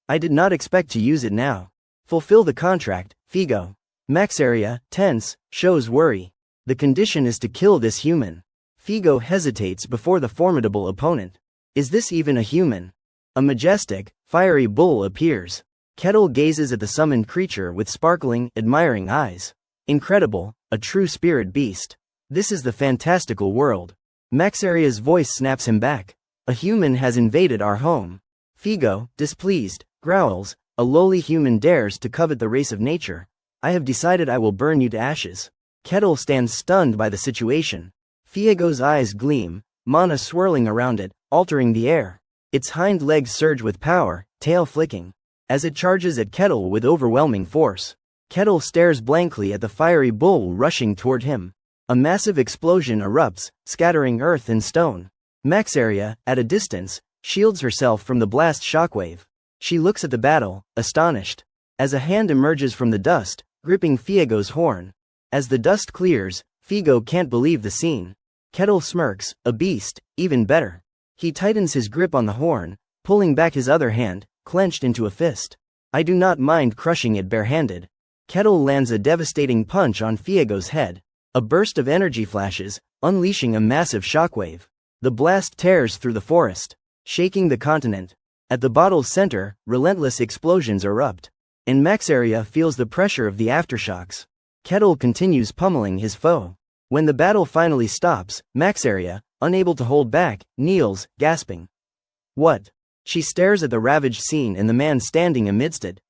I did not expect to use it now. Fulfill the contract, Figo. Maxaria, tense, shows worry. The condition is to kill this human. Figo hesitates before the formidable opponent. Is this even a human? A majestic, fiery bull appears. Kettle gazes at the summoned creature with sparkling, admiring eyes. Incredible, a true spirit beast. This is the fantastical world. Maxaria's voice snaps him back. A human has invaded our home. Figo, displeased, growls, a lowly human dares to covet the race of nature. I have decided I will burn you to ashes. Kettle stands stunned by the situation. Figo's eyes gleam, mana swirling around it, altering the air. Its hind legs surge with power, tail flicking. As it charges at Kettle with overwhelming force. Kettle stares blankly at the fiery bull rushing toward him. A massive explosion erupts, scattering earth and stone. Maxaria, at a distance, shields herself from the blast shockwave. She looks at the battle, astonished. As a hand emerges from the dust, gripping Figo's horn. As the dust clears, Figo can't believe the scene. Kettle smirks, a beast, even better. He tightens his grip on the horn, pulling back his other hand, clenched into a fist. I do not mind crushing it barehanded. Kettle lands a devastating punch on Figo's head. A burst of energy flashes, unleashing a massive shockwave. The blast tears through the forest, shaking the continent. At the bottle's center, relentless explosions erupt. And Maxaria feels the pressure of the aftershocks. Kettle continues pummeling his foe. When the battle finally stops, Maxaria, unable to hold back, kneels, gasping. What? She stares at the ravaged scene and the man standing amidst it.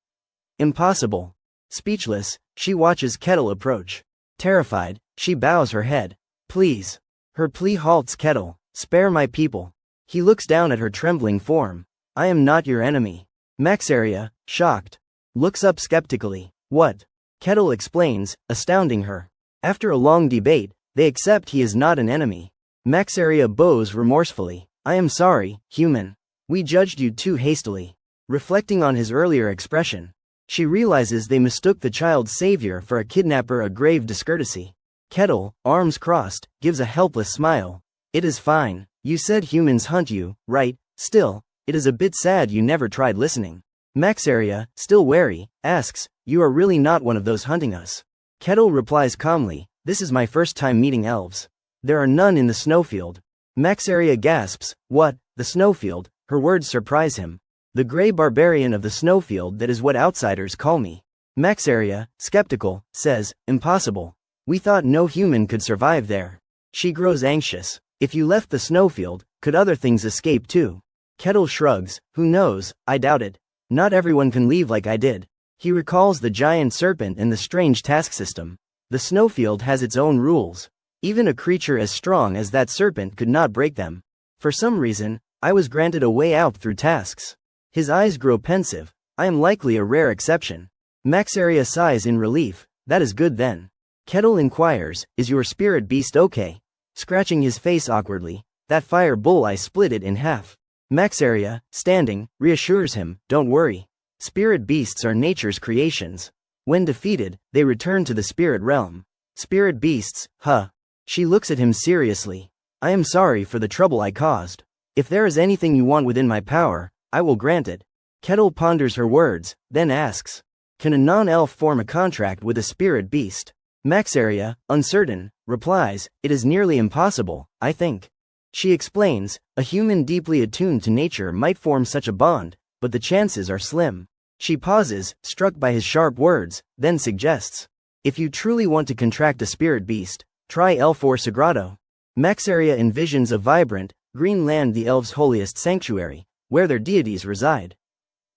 Impossible. Speechless, she watches Kettle approach. Terrified, she bows her head. Please. Her plea halts Kettle. Spare my people. He looks down at her trembling form. I am not your enemy. Maxaria, shocked, looks up skeptically. What? Kettle explains, astounding her. After a long debate, they accept he is not an enemy. Maxaria bows remorsefully. I am sorry, human. We judged you too hastily. Reflecting on his earlier expression, she realizes they mistook the child's savior for a kidnapper, a grave discourtesy. Kettle, arms crossed, gives a helpless smile. It is fine. You said humans hunt you, right? Still, it is a bit sad you never tried listening. Maxaria, still wary, asks, you are really not one of those hunting us? Kettle replies calmly, this is my first time meeting elves. There are none in the snowfield. Maxaria gasps, what, the snowfield? Her words surprise him. The gray barbarian of the snowfield, that is what outsiders call me. Maxaria, skeptical, says, impossible. We thought no human could survive there. She grows anxious. If you left the snowfield, could other things escape too? Kettle shrugs, who knows, I doubt it. Not everyone can leave like I did. He recalls the giant serpent and the strange task system. The snowfield has its own rules. Even a creature as strong as that serpent could not break them. For some reason, I was granted a way out through tasks. His eyes grow pensive. I am likely a rare exception. Maxaria sighs in relief. That is good then. Kettle inquires, is your spirit beast okay? Scratching his face awkwardly, that fire bull, I split it in half. Maxaria, standing, reassures him, don't worry. Spirit beasts are nature's creations. When defeated, they return to the spirit realm. Spirit beasts, huh? She looks at him seriously. I am sorry for the trouble I caused. If there is anything you want within my power, I will grant it. Kettle ponders her words, then asks, can a non-elf form a contract with a spirit beast? Maxaria, uncertain, replies, it is nearly impossible, I think. She explains, a human deeply attuned to nature might form such a bond, but the chances are slim. She pauses, struck by his sharp words, then suggests, if you truly want to contract a spirit beast, try elf or sagrado. Maxaria envisions a vibrant, green land, the elves' holiest sanctuary, where their deities reside.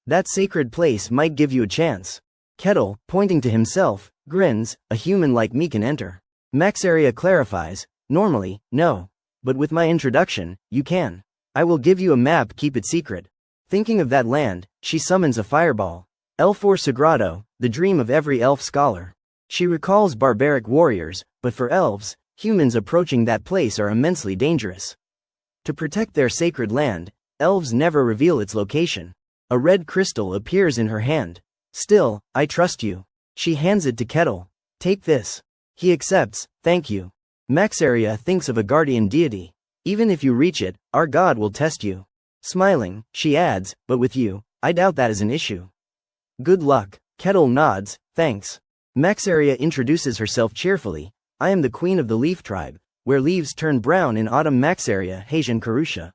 That sacred place might give you a chance. Kettle, pointing to himself, grins, a human like me can enter. Maxaria clarifies, normally, no. But with my introduction, you can. I will give you a map, keep it secret. Thinking of that land, she summons a fireball. Elfor Sagrado, the dream of every elf scholar. She recalls barbaric warriors, but for elves, humans approaching that place are immensely dangerous. To protect their sacred land, elves never reveal its location. A red crystal appears in her hand. Still, I trust you. She hands it to Kettle. Take this. He accepts, thank you. Maxaria thinks of a guardian deity. Even if you reach it, our god will test you. Smiling, she adds, but with you, I doubt that is an issue. Good luck. Kettle nods, thanks. Maxaria introduces herself cheerfully. I am the queen of the leaf tribe, where leaves turn brown in autumn. Maxaria Haitian Karusha.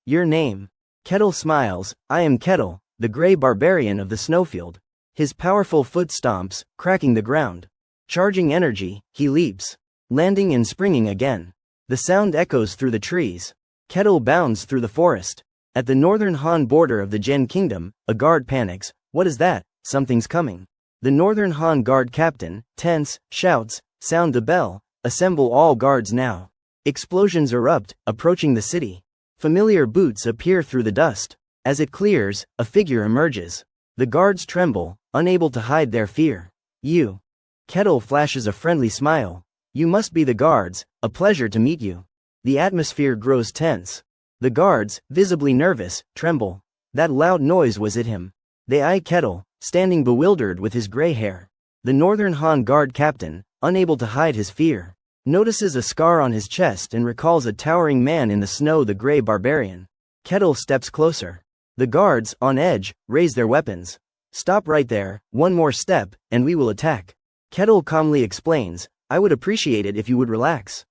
Your name? Kettle smiles. I am Kettle, the gray barbarian of the snowfield. His powerful foot stomps, cracking the ground. Charging energy, he leaps. Landing and springing again. The sound echoes through the trees. Kettle bounds through the forest. At the northern Han border of the Gen Kingdom, a guard panics. What is that? Something's coming. The northern Han guard captain, tense, shouts, sound the bell, assemble all guards now. Explosions erupt, approaching the city. Familiar boots appear through the dust. As it clears, a figure emerges. The guards tremble, unable to hide their fear. You. Kettle flashes a friendly smile. You must be the guards, a pleasure to meet you. The atmosphere grows tense. The guards, visibly nervous, tremble. That loud noise was it him. They eye Kettle, standing bewildered with his gray hair. The northern Han guard captain, unable to hide his fear, notices a scar on his chest and recalls a towering man in the snow, the gray barbarian. Kettle steps closer. The guards, on edge, raise their weapons. Stop right there, one more step, and we will attack. Kettle calmly explains, I would appreciate it if you would relax.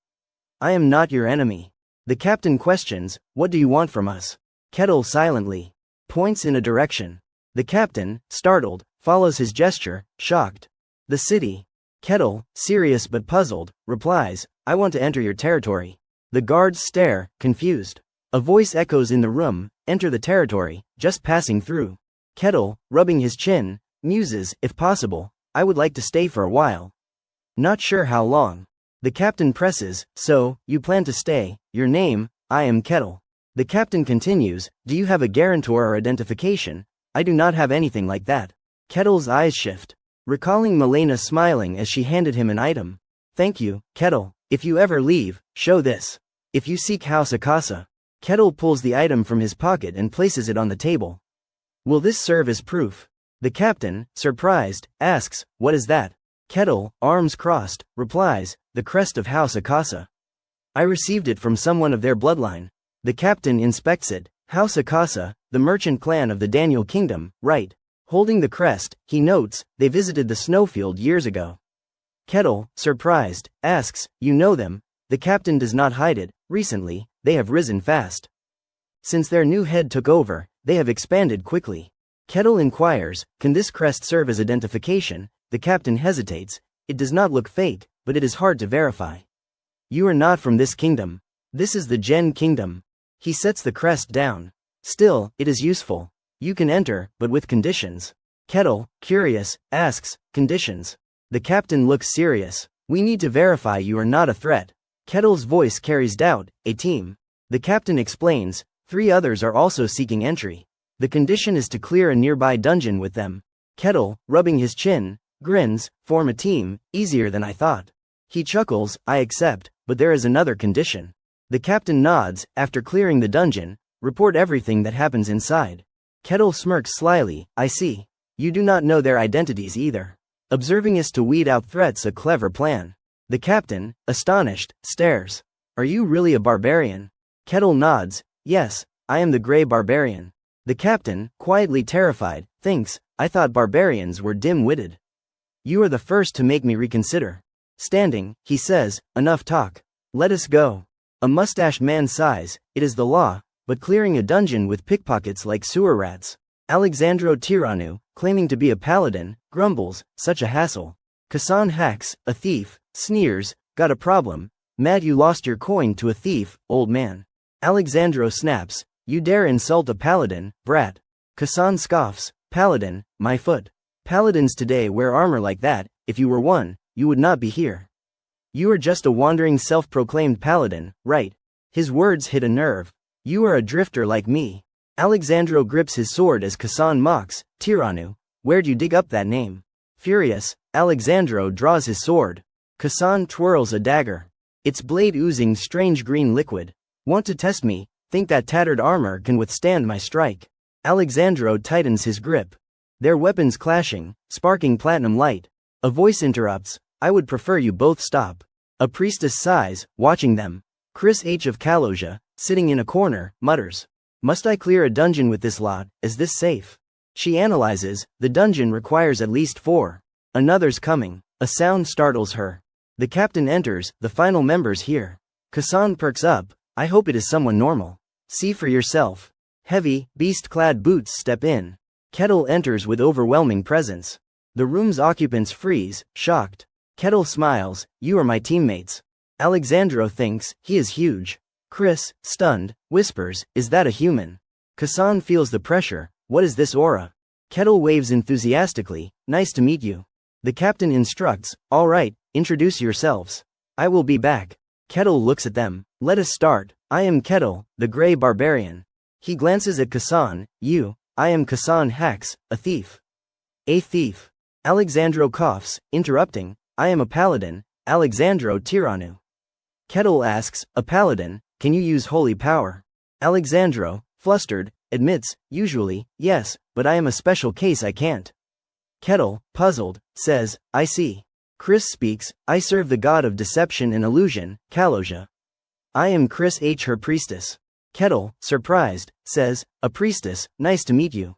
I am not your enemy. The captain questions, what do you want from us? Kettle silently points in a direction. The captain, startled, follows his gesture, shocked. The city. Kettle, serious but puzzled, replies, I want to enter your territory. The guards stare, confused. A voice echoes in the room, enter the territory, just passing through. Kettle, rubbing his chin, muses, if possible, I would like to stay for a while. Not sure how long. The captain presses, so, you plan to stay, your name, I am Kettle. The captain continues, do you have a guarantor or identification? I do not have anything like that. Kettle's eyes shift. Recalling Milena smiling as she handed him an item. Thank you, Kettle. If you ever leave, show this. If you seek House Akasa. Kettle pulls the item from his pocket and places it on the table. Will this serve as proof? The captain, surprised, asks, what is that? Kettle, arms crossed, replies, the crest of House Akasa. I received it from someone of their bloodline. The captain inspects it. House Akasa, the merchant clan of the Daniel Kingdom, right. Holding the crest, he notes, they visited the snowfield years ago. Kettle, surprised, asks, you know them? The captain does not hide it. Recently, they have risen fast. Since their new head took over, they have expanded quickly. Kettle inquires, can this crest serve as identification? The captain hesitates. It does not look fake, but it is hard to verify. You are not from this kingdom. This is the Gen Kingdom. He sets the crest down. Still, it is useful. You can enter, but with conditions. Kettle, curious, asks, conditions? The captain looks serious. We need to verify you are not a threat. Kettle's voice carries doubt, a team. The captain explains, 3 others are also seeking entry. The condition is to clear a nearby dungeon with them. Kettle, rubbing his chin, grins, form a team, easier than I thought. He chuckles, I accept, but there is another condition. The captain nods, after clearing the dungeon, report everything that happens inside. Kettle smirks slyly, I see. You do not know their identities either. Observing is to weed out threats, a clever plan. The captain, astonished, stares. Are you really a barbarian? Kettle nods, yes, I am the gray barbarian. The captain, quietly terrified, thinks, I thought barbarians were dim-witted. You are the first to make me reconsider. Standing, he says, enough talk. Let us go. A mustached man sighs, it is the law, but clearing a dungeon with pickpockets like sewer rats. Alexandro Tiranu, claiming to be a paladin, grumbles, such a hassle. Kasan hacks, a thief, sneers, got a problem. Mad you lost your coin to a thief, old man. Alexandro snaps, you dare insult a paladin, brat. Kasan scoffs, paladin, my foot. Paladins today wear armor like that, if you were one, you would not be here. You are just a wandering self-proclaimed paladin, right? His words hit a nerve. You are a drifter like me. Alexandro grips his sword as Kasan mocks, Tiranu, where'd you dig up that name? Furious, Alexandro draws his sword. Kasan twirls a dagger. Its blade oozing strange green liquid. Want to test me? Think that tattered armor can withstand my strike? Alexandro tightens his grip. Their weapons clashing, sparking platinum light. A voice interrupts, I would prefer you both stop. A priestess sighs, watching them. Chris H. of Kaloja, sitting in a corner, mutters. Must I clear a dungeon with this lot? Is this safe? She analyzes, the dungeon requires at least 4. Another's coming. A sound startles her. The captain enters, the final members here. Kasan perks up, I hope it is someone normal. See for yourself. Heavy, beast-clad boots step in. Kettle enters with overwhelming presence. The room's occupants freeze, shocked. Kettle smiles, you are my teammates. Alexandro thinks, he is huge. Chris, stunned, whispers, is that a human? Kasan feels the pressure, what is this aura? Kettle waves enthusiastically, nice to meet you. The captain instructs, all right, introduce yourselves. I will be back. Kettle looks at them, let us start. I am Kettle, the Grey Barbarian. He glances at Kasan, I am Kasan Hax, a thief. A thief. Alexandro coughs, interrupting, I am a paladin, Alexandro Tiranu. Kettle asks, a paladin, can you use holy power? Alexandro, flustered, admits, usually, yes, but I am a special case I can't. Kettle, puzzled, says, I see. Chris speaks, I serve the god of deception and illusion, Kaloja. I am Chris H. her priestess. Kettle, surprised, says, a priestess, nice to meet you.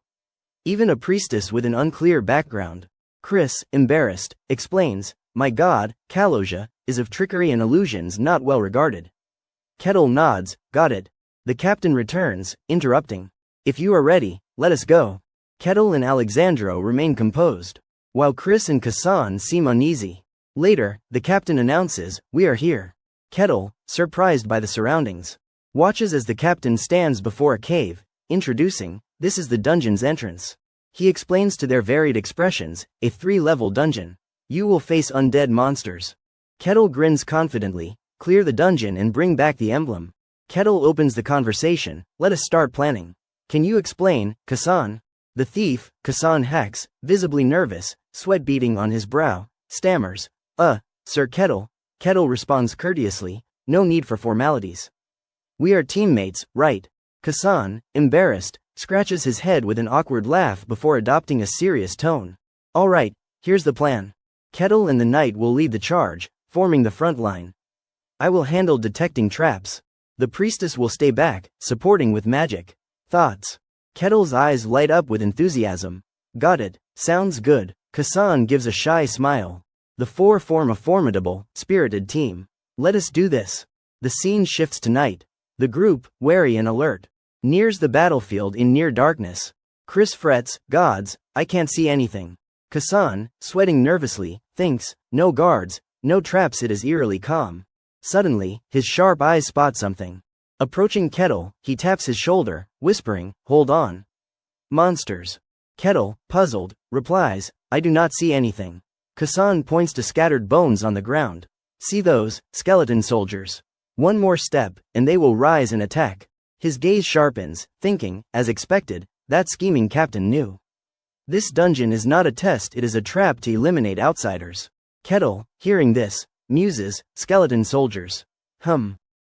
Even a priestess with an unclear background. Chris, embarrassed, explains, my god, Kaloja, is of trickery and illusions not well regarded. Kettle nods, got it. The captain returns, interrupting. If you are ready, let us go. Kettle and Alexandro remain composed, while Chris and Kasan seem uneasy. Later, the captain announces, we are here. Kettle, surprised by the surroundings, watches as the captain stands before a cave, introducing, this is the dungeon's entrance. He explains to their varied expressions, a 3-level dungeon. You will face undead monsters. Kettle grins confidently, clear the dungeon and bring back the emblem. Kettle opens the conversation, let us start planning. Can you explain, Kasan? The thief, Kasan Hax, visibly nervous, sweat beading on his brow, stammers, Sir Kettle. Kettle responds courteously, no need for formalities. We are teammates, right? Kasan, embarrassed, scratches his head with an awkward laugh before adopting a serious tone. All right, here's the plan. Kettle and the knight will lead the charge, forming the front line. I will handle detecting traps. The priestess will stay back, supporting with magic. Thoughts? Kettle's eyes light up with enthusiasm. Got it, sounds good. Kasan gives a shy smile. The 4 form a formidable, spirited team. Let us do this. The scene shifts to night. The group, wary and alert, nears the battlefield in near darkness. Chris frets, gods, I can't see anything. Kasan, sweating nervously, thinks, no guards, no traps. It is eerily calm. Suddenly, his sharp eyes spot something. Approaching Kettle, he taps his shoulder, whispering, hold on. Monsters. Kettle, puzzled, replies, I do not see anything. Kasan points to scattered bones on the ground. See those, skeleton soldiers. One more step, and they will rise and attack. His gaze sharpens, thinking, as expected, that scheming captain knew. This dungeon is not a test, it is a trap to eliminate outsiders. Kettle, hearing this, muses, skeleton soldiers.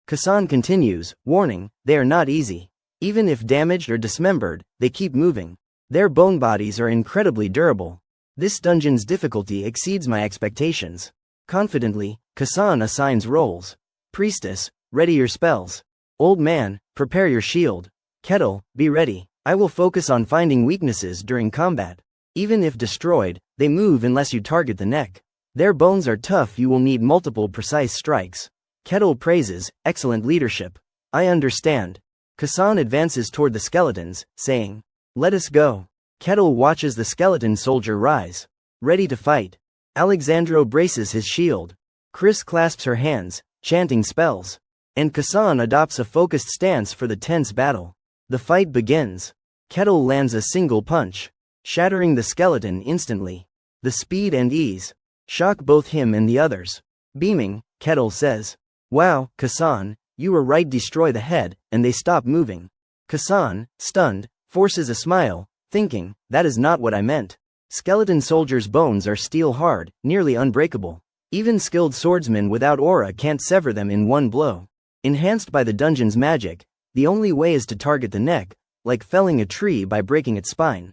Kasan continues, warning, they are not easy. Even if damaged or dismembered, they keep moving. Their bone bodies are incredibly durable. This dungeon's difficulty exceeds my expectations. Confidently, Kasan assigns roles. Priestess, ready your spells. Old man, prepare your shield. Kettle, be ready. I will focus on finding weaknesses during combat. Even if destroyed, they move unless you target the neck. Their bones are tough, you will need multiple precise strikes. Kettle praises, excellent leadership. I understand. Kasan advances toward the skeletons, saying, let us go. Kettle watches the skeleton soldier rise. Ready to fight. Alexandro braces his shield. Chris clasps her hands, chanting spells. And Kasan adopts a focused stance for the tense battle. The fight begins. Kettle lands a single punch, shattering the skeleton instantly. The speed and ease shock both him and the others. Beaming, Kettle says, wow, Kasan, you were right, destroy the head, and they stop moving. Kasan, stunned, forces a smile, thinking, that is not what I meant. Skeleton soldiers' bones are steel hard, nearly unbreakable. Even skilled swordsmen without aura can't sever them in one blow. Enhanced by the dungeon's magic, the only way is to target the neck, like felling a tree by breaking its spine.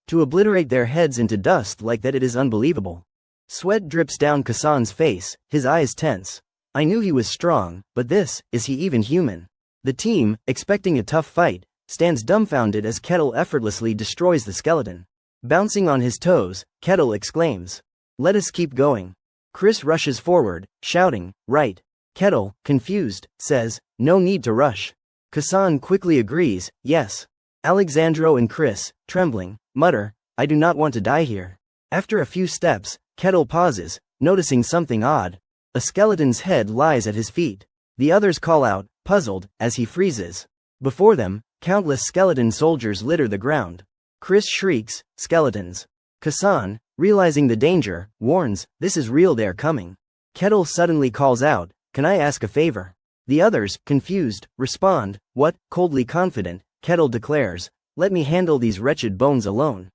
To obliterate their heads into dust like that, it is unbelievable. Sweat drips down Kasan's face, his eyes tense. I knew he was strong, but is he even human? The team, expecting a tough fight, stands dumbfounded as Kettle effortlessly destroys the skeleton. Bouncing on his toes, Kettle exclaims, "Let us keep going." Chris rushes forward, shouting, "Right." Kettle, confused, says, "No need to rush." Kasan quickly agrees, "Yes." Alexandro and Chris, trembling, mutter, "I do not want to die here." After a few steps, Kettle pauses, noticing something odd. A skeleton's head lies at his feet. The others call out, puzzled, as he freezes. Before them, countless skeleton soldiers litter the ground. Chris shrieks, "Skeletons." Kasan, realizing the danger, warns, "This is real, they're coming." Kettle suddenly calls out, "Can I ask a favor?" The others, confused, respond, "What?" Coldly confident, Kettle declares, "Let me handle these wretched bones alone.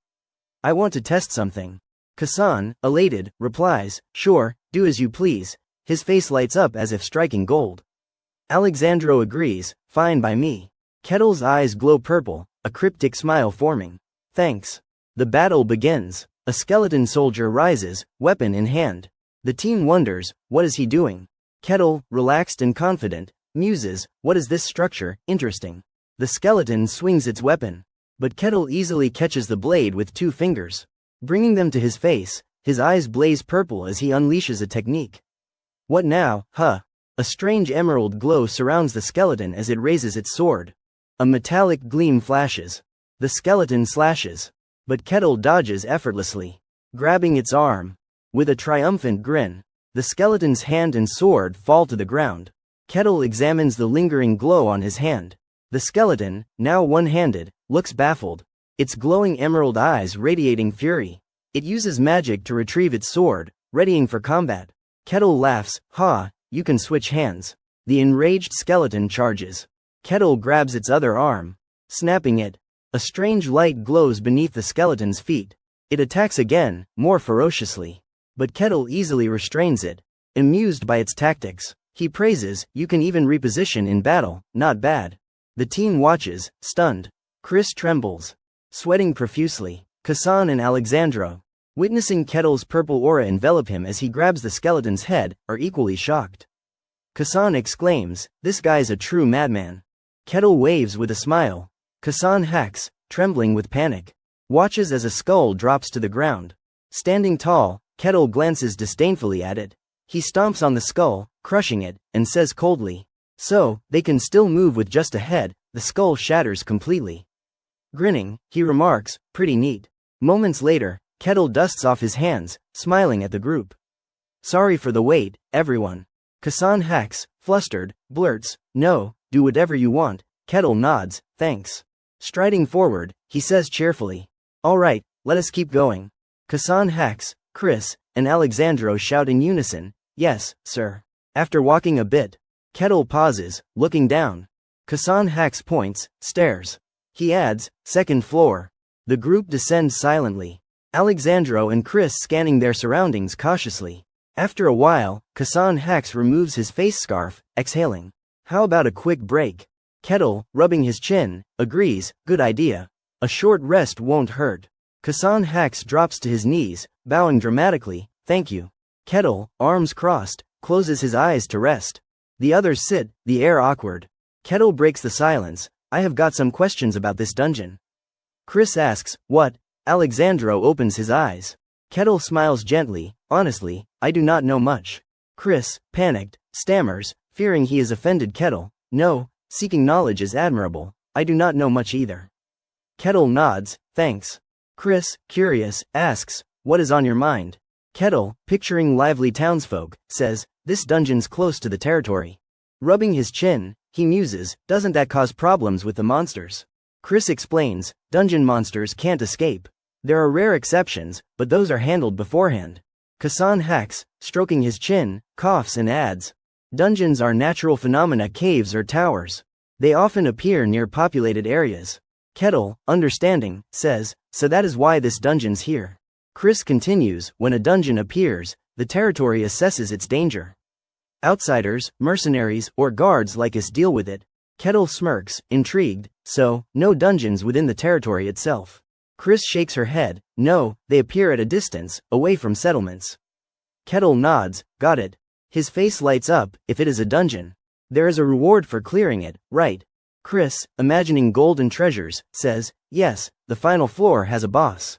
I want to test something." Kasan, elated, replies, "Sure, do as you please." His face lights up as if striking gold. Alexandro agrees, "Fine by me." Kettle's eyes glow purple, a cryptic smile forming. "Thanks." The battle begins. A skeleton soldier rises, weapon in hand. The team wonders, what is he doing? Kettle, relaxed and confident, muses, what is this structure, interesting. The skeleton swings its weapon. But Kettle easily catches the blade with 2 fingers. Bringing them to his face, his eyes blaze purple as he unleashes a technique. What now, huh? A strange emerald glow surrounds the skeleton as it raises its sword. A metallic gleam flashes. The skeleton slashes. But Kettle dodges effortlessly, grabbing its arm. With a triumphant grin, the skeleton's hand and sword fall to the ground. Kettle examines the lingering glow on his hand. The skeleton, now one-handed, looks baffled, its glowing emerald eyes radiating fury. It uses magic to retrieve its sword, readying for combat. Kettle laughs, "Ha, you can switch hands." The enraged skeleton charges. Kettle grabs its other arm, snapping it. A strange light glows beneath the skeleton's feet. It attacks again, more ferociously. But Kettle easily restrains it. Amused by its tactics, he praises, "You can even reposition in battle, not bad." The team watches, stunned. Chris trembles, sweating profusely. Kasan and Alexandro, witnessing Kettle's purple aura envelop him as he grabs the skeleton's head, are equally shocked. Kasan exclaims, "This guy's a true madman." Kettle waves with a smile. Kasan hacks, trembling with panic. Watches as a skull drops to the ground. Standing tall, Kettle glances disdainfully at it. He stomps on the skull, crushing it, and says coldly, "So, they can still move with just a head." The skull shatters completely. Grinning, he remarks, "Pretty neat." Moments later, Kettle dusts off his hands, smiling at the group. "Sorry for the wait, everyone." Kasan hacks, flustered, blurts, "No, do whatever you want." Kettle nods, "Thanks." Striding forward, he says cheerfully, "All right, let us keep going." Kasan hacks, Chris, and Alexandro shout in unison, "Yes, sir." After walking a bit, Kettle pauses, looking down. Kasan hacks points, stares. He adds, "Second floor." The group descends silently. Alexandro and Chris scanning their surroundings cautiously. After a while, Kasan hacks removes his face scarf, exhaling, "How about a quick break?" Kettle, rubbing his chin, agrees, "Good idea. A short rest won't hurt." Kasan hacks drops to his knees, bowing dramatically, "Thank you." Kettle, arms crossed, closes his eyes to rest. The others sit, the air awkward. Kettle breaks the silence, "I have got some questions about this dungeon." Chris asks, "What?" Alexandro opens his eyes. Kettle smiles gently, "Honestly, I do not know much." Chris, panicked, stammers, fearing he has offended Kettle, "No, seeking knowledge is admirable. I do not know much either." Kettle nods, "Thanks." Chris, curious, asks, "What is on your mind?" Kettle, picturing lively townsfolk, says, "This dungeon's close to the territory." Rubbing his chin, he muses, "Doesn't that cause problems with the monsters?" Chris explains, "Dungeon monsters can't escape. There are rare exceptions, but those are handled beforehand." Kasan hacks, stroking his chin, coughs and adds, "Dungeons are natural phenomena, caves or towers. They often appear near populated areas. Kettle, understanding, says, so that is why this dungeon's here. Chris continues, when a dungeon appears, the territory assesses its danger. Outsiders, mercenaries, or guards like us deal with it. Kettle smirks, intrigued, so, no dungeons within the territory itself. Chris shakes her head, no, they appear at a distance, away from settlements. Kettle nods, got it. His face lights up, if it is a dungeon. There is a reward for clearing it, right? Chris, imagining golden treasures, says, yes, the final floor has a boss.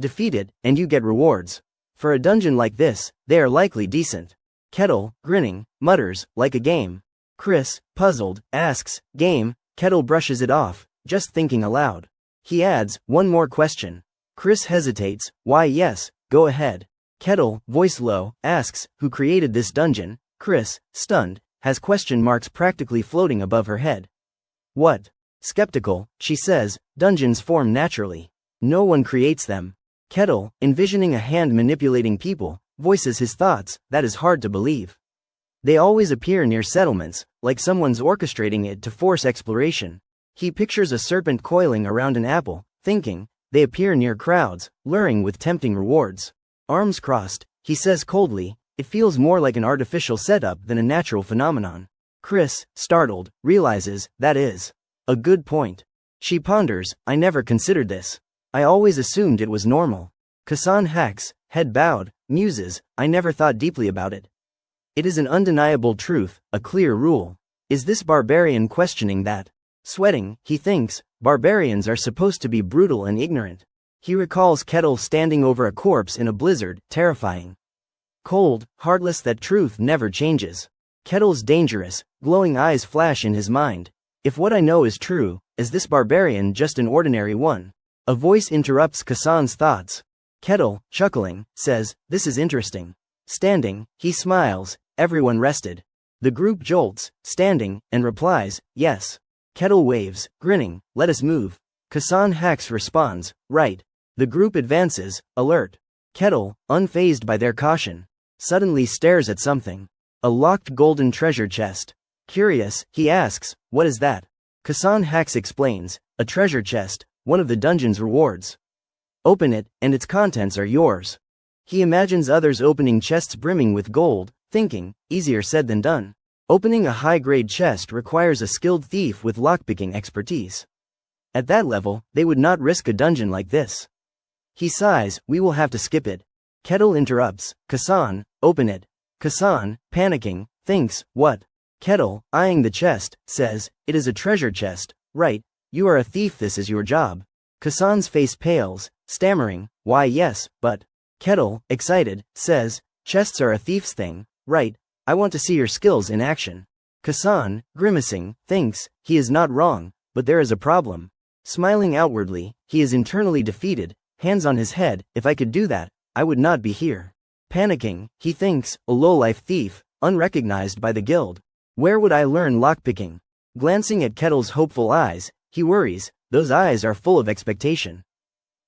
Defeat it, and you get rewards. For a dungeon like this, they are likely decent. Kettle, grinning, mutters, like a game. Chris, puzzled, asks, game? Kettle brushes it off, just thinking aloud. He adds, one more question. Chris hesitates, why yes, go ahead. Kettle, voice low, asks, who created this dungeon? Chris, stunned, has question marks practically floating above her head. What? Skeptical, she says, dungeons form naturally. No one creates them. Kettle, envisioning a hand manipulating people, voices his thoughts, that is hard to believe. They always appear near settlements, like someone's orchestrating it to force exploration. He pictures a serpent coiling around an apple, thinking, they appear near crowds, luring with tempting rewards. Arms crossed, he says coldly, it feels more like an artificial setup than a natural phenomenon. Chris, startled, realizes, that is a good point. She ponders, I never considered this. I always assumed it was normal. Kasan hacks, head bowed, muses, I never thought deeply about it. It is an undeniable truth, a clear rule. Is this barbarian questioning that? Sweating, he thinks, barbarians are supposed to be brutal and ignorant. He recalls Kettle standing over a corpse in a blizzard, terrifying. Cold, heartless, that truth never changes. Kettle's dangerous, glowing eyes flash in his mind. If what I know is true, is this barbarian just an ordinary one? A voice interrupts Kasan's thoughts. Kettle, chuckling, says, this is interesting. Standing, he smiles, everyone rested. The group jolts, standing, and replies, yes. Kettle waves, grinning, let us move. Kasan hacks responds, right. The group advances, alert. Kettle, unfazed by their caution, suddenly stares at something. A locked golden treasure chest. Curious, he asks, what is that? Kasan hacks explains, a treasure chest, one of the dungeon's rewards. Open it, and its contents are yours. He imagines others opening chests brimming with gold, thinking, easier said than done. Opening a high-grade chest requires a skilled thief with lockpicking expertise. At that level, they would not risk a dungeon like this. He sighs, we will have to skip it. Kettle interrupts, Kasan, open it. Kasan, panicking, thinks, what? Kettle, eyeing the chest, says, it is a treasure chest, right? You are a thief, this is your job. Kasan's face pales, stammering, why yes, but. Kettle, excited, says, chests are a thief's thing, right? I want to see your skills in action. Kasan, grimacing, thinks, he is not wrong, but there is a problem. Smiling outwardly, he is internally defeated, hands on his head, if I could do that, I would not be here. Panicking, he thinks, a low-life thief, unrecognized by the guild. Where would I learn lockpicking? Glancing at Kettle's hopeful eyes, he worries, those eyes are full of expectation.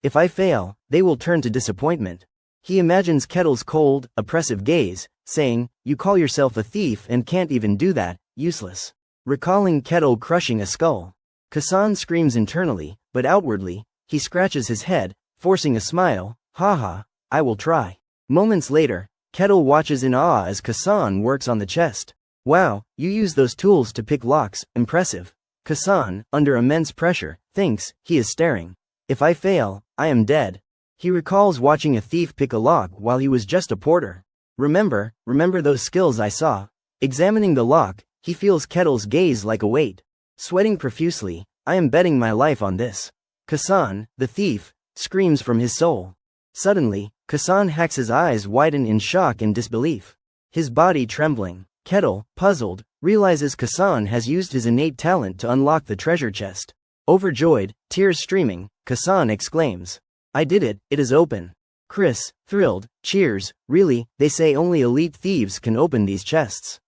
If I fail, they will turn to disappointment. He imagines Kettle's cold, oppressive gaze, saying, you call yourself a thief and can't even do that, useless. Recalling Kettle crushing a skull. Kasan screams internally, but outwardly, he scratches his head, forcing a smile, haha, I will try. Moments later, Kettle watches in awe as Kasan works on the chest. Wow, you use those tools to pick locks, impressive. Kasan, under immense pressure, thinks, he is staring. If I fail, I am dead. He recalls watching a thief pick a lock while he was just a porter. Remember those skills I saw. Examining the lock, he feels Kettle's gaze like a weight. Sweating profusely, I am betting my life on this. Kasan, the thief, screams from his soul. Suddenly, Kasan hacks' eyes widen in shock and disbelief. His body trembling. Kettle, puzzled, realizes Kasan has used his innate talent to unlock the treasure chest. Overjoyed, tears streaming, Kasan exclaims, I did it, it is open. Chris, thrilled, cheers, really, they say only elite thieves can open these chests.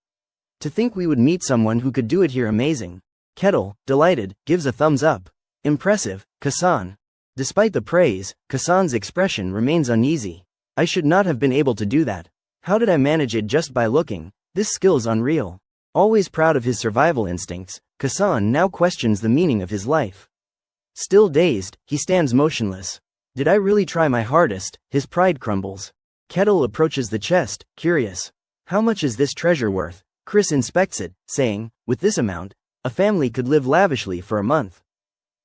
To think we would meet someone who could do it here, amazing. Kettle, delighted, gives a thumbs up. Impressive, Kasan. Despite the praise, Kasan's expression remains uneasy. I should not have been able to do that. How did I manage it just by looking? This skill's unreal. Always proud of his survival instincts, Kasan now questions the meaning of his life. Still dazed, he stands motionless. Did I really try my hardest? His pride crumbles. Kettle approaches the chest, curious. How much is this treasure worth? Chris inspects it, saying, with this amount, a family could live lavishly for a month.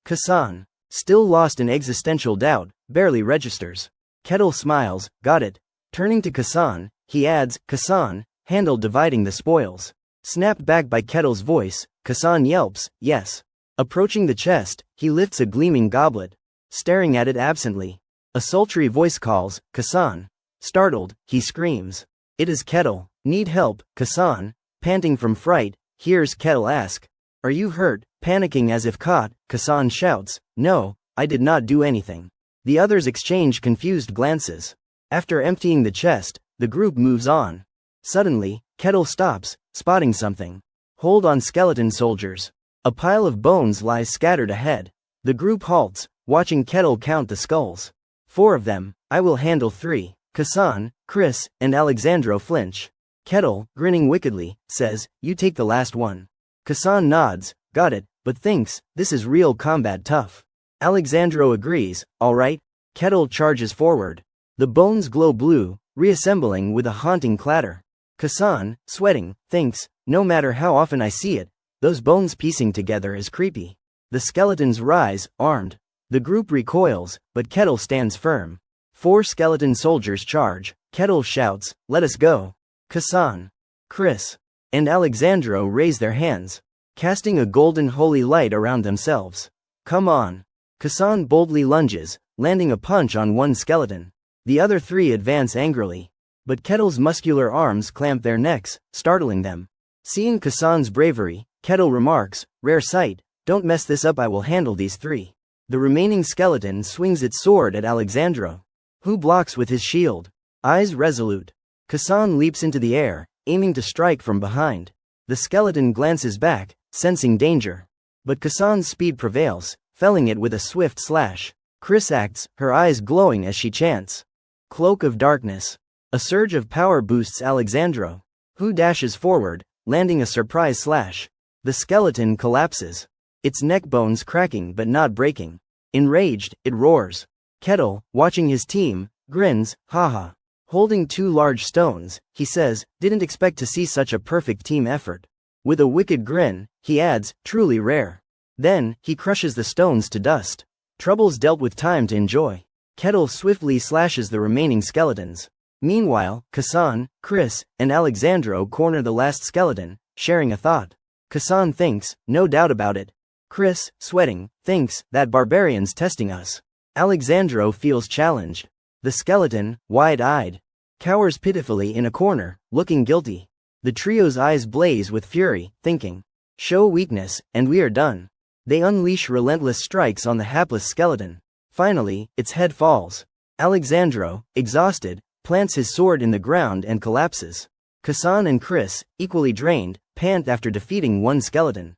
Kasan, still lost in existential doubt, barely registers. Kettle smiles, got it. Turning to Kasan, he adds, Kasan, handle dividing the spoils. Snapped back by Kettle's voice, Kasan yelps, yes. Approaching the chest, he lifts a gleaming goblet. Staring at it absently. A sultry voice calls, Kasan. Startled, he screams. It is Kettle. Need help, Kasan, panting from fright, hears Kettle ask. Are you hurt? Panicking as if caught, Kasan shouts, no, I did not do anything. The others exchange confused glances. After emptying the chest, the group moves on. Suddenly, Kettle stops, spotting something. Hold on, skeleton soldiers. A pile of bones lies scattered ahead. The group halts, watching Kettle count the skulls. 4 of them, I will handle 3. Kasan, Chris, and Alexandro flinch. Kettle, grinning wickedly, says, you take the last one. Kasan nods, got it, but thinks, this is real combat tough. Alexandro agrees, alright. Kettle charges forward. The bones glow blue, reassembling with a haunting clatter. Kasan, sweating, thinks, no matter how often I see it, those bones piecing together is creepy. The skeletons rise, armed. The group recoils, but Kettle stands firm. 4 skeleton soldiers charge. Kettle shouts, let us go. Kasan, Chris, and Alexandro raise their hands, casting a golden holy light around themselves. Come on. Kasan boldly lunges, landing a punch on one skeleton. The other 3 advance angrily. But Kettle's muscular arms clamp their necks, startling them. Seeing Kasan's bravery, Kettle remarks, rare sight, don't mess this up, I will handle these 3. The remaining skeleton swings its sword at Alexandro, who blocks with his shield. Eyes resolute. Kasan leaps into the air, aiming to strike from behind. The skeleton glances back, sensing danger. But Kasan's speed prevails, felling it with a swift slash. Chris acts, her eyes glowing as she chants. Cloak of Darkness. A surge of power boosts Alexandro, who dashes forward, landing a surprise slash. The skeleton collapses, its neck bones cracking but not breaking. Enraged, it roars. Kettle, watching his team, grins, haha. Holding 2 large stones, he says, didn't expect to see such a perfect team effort. With a wicked grin, he adds, truly rare. Then, he crushes the stones to dust. Troubles dealt with, time to enjoy. Kettle swiftly slashes the remaining skeletons. Meanwhile, Kasan, Chris, and Alexandro corner the last skeleton, sharing a thought. Kasan thinks, no doubt about it. Chris, sweating, thinks, that Barbarian's testing us. Alexandro feels challenged. The skeleton, wide-eyed, cowers pitifully in a corner, looking guilty. The trio's eyes blaze with fury, thinking, show weakness, and we are done. They unleash relentless strikes on the hapless skeleton. Finally, its head falls. Alexandro, exhausted, plants his sword in the ground and collapses. Kasan and Chris, equally drained, pant after defeating 1 skeleton.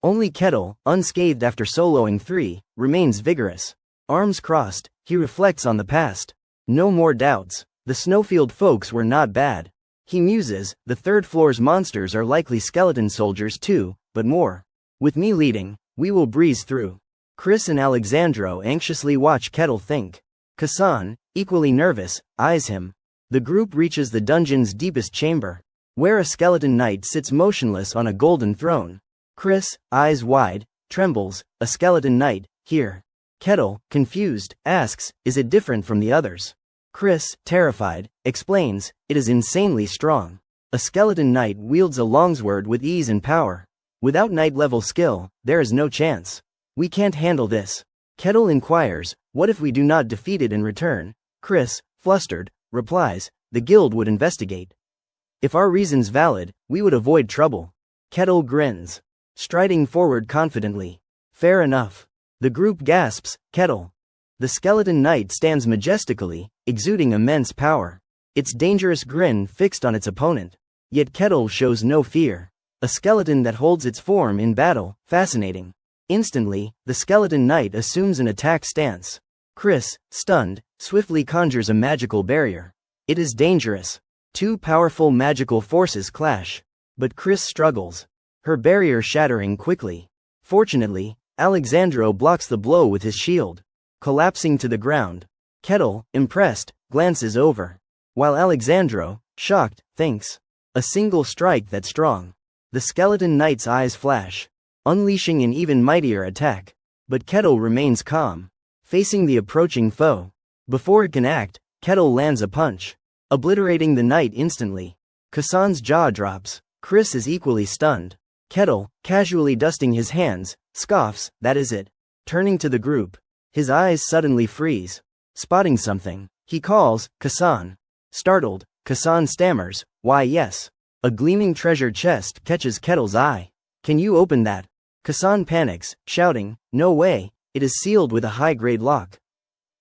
Only Kettle, unscathed after soloing 3, remains vigorous. Arms crossed, he reflects on the past. No more doubts. The Snowfield folks were not bad. He muses, the 3rd floor's monsters are likely skeleton soldiers too, but more. With me leading, we will breeze through. Chris and Alexandro anxiously watch Kettle think. Kasan, equally nervous, eyes him. The group reaches the dungeon's deepest chamber, where a skeleton knight sits motionless on a golden throne. Chris, eyes wide, trembles, a skeleton knight, here. Kettle, confused, asks, is it different from the others? Chris, terrified, explains, it is insanely strong. A skeleton knight wields a longsword with ease and power. Without knight-level skill, there is no chance. We can't handle this. Kettle inquires, what if we do not defeat it in return? Chris, flustered, replies, the guild would investigate. If our reason's valid, we would avoid trouble. Kettle grins, striding forward confidently. Fair enough. The group gasps, Kettle. The skeleton knight stands majestically, exuding immense power. Its dangerous grin fixed on its opponent. Yet Kettle shows no fear. A skeleton that holds its form in battle, fascinating. Instantly, the skeleton knight assumes an attack stance. Chris, stunned, swiftly conjures a magical barrier. It is dangerous. 2 powerful magical forces clash. But Chris struggles. her barrier shattering quickly. Fortunately, Alexandro blocks the blow with his shield, collapsing to the ground. Kettle, impressed, glances over, while Alexandro, shocked, thinks, a single strike that strong. The skeleton knight's eyes flash, unleashing an even mightier attack. But Kettle remains calm, facing the approaching foe. Before it can act, Kettle lands a punch, obliterating the knight instantly. Kassan's jaw drops. Chris is equally stunned. Kettle, casually dusting his hands, scoffs, "That is it." Turning to the group, his eyes suddenly freeze. Spotting something, he calls, "Kassan." Startled, Kassan stammers, "Why yes." A gleaming treasure chest catches Kettle's eye. "Can you open that?" Kassan panics, shouting, "No way, it is sealed with a high-grade lock.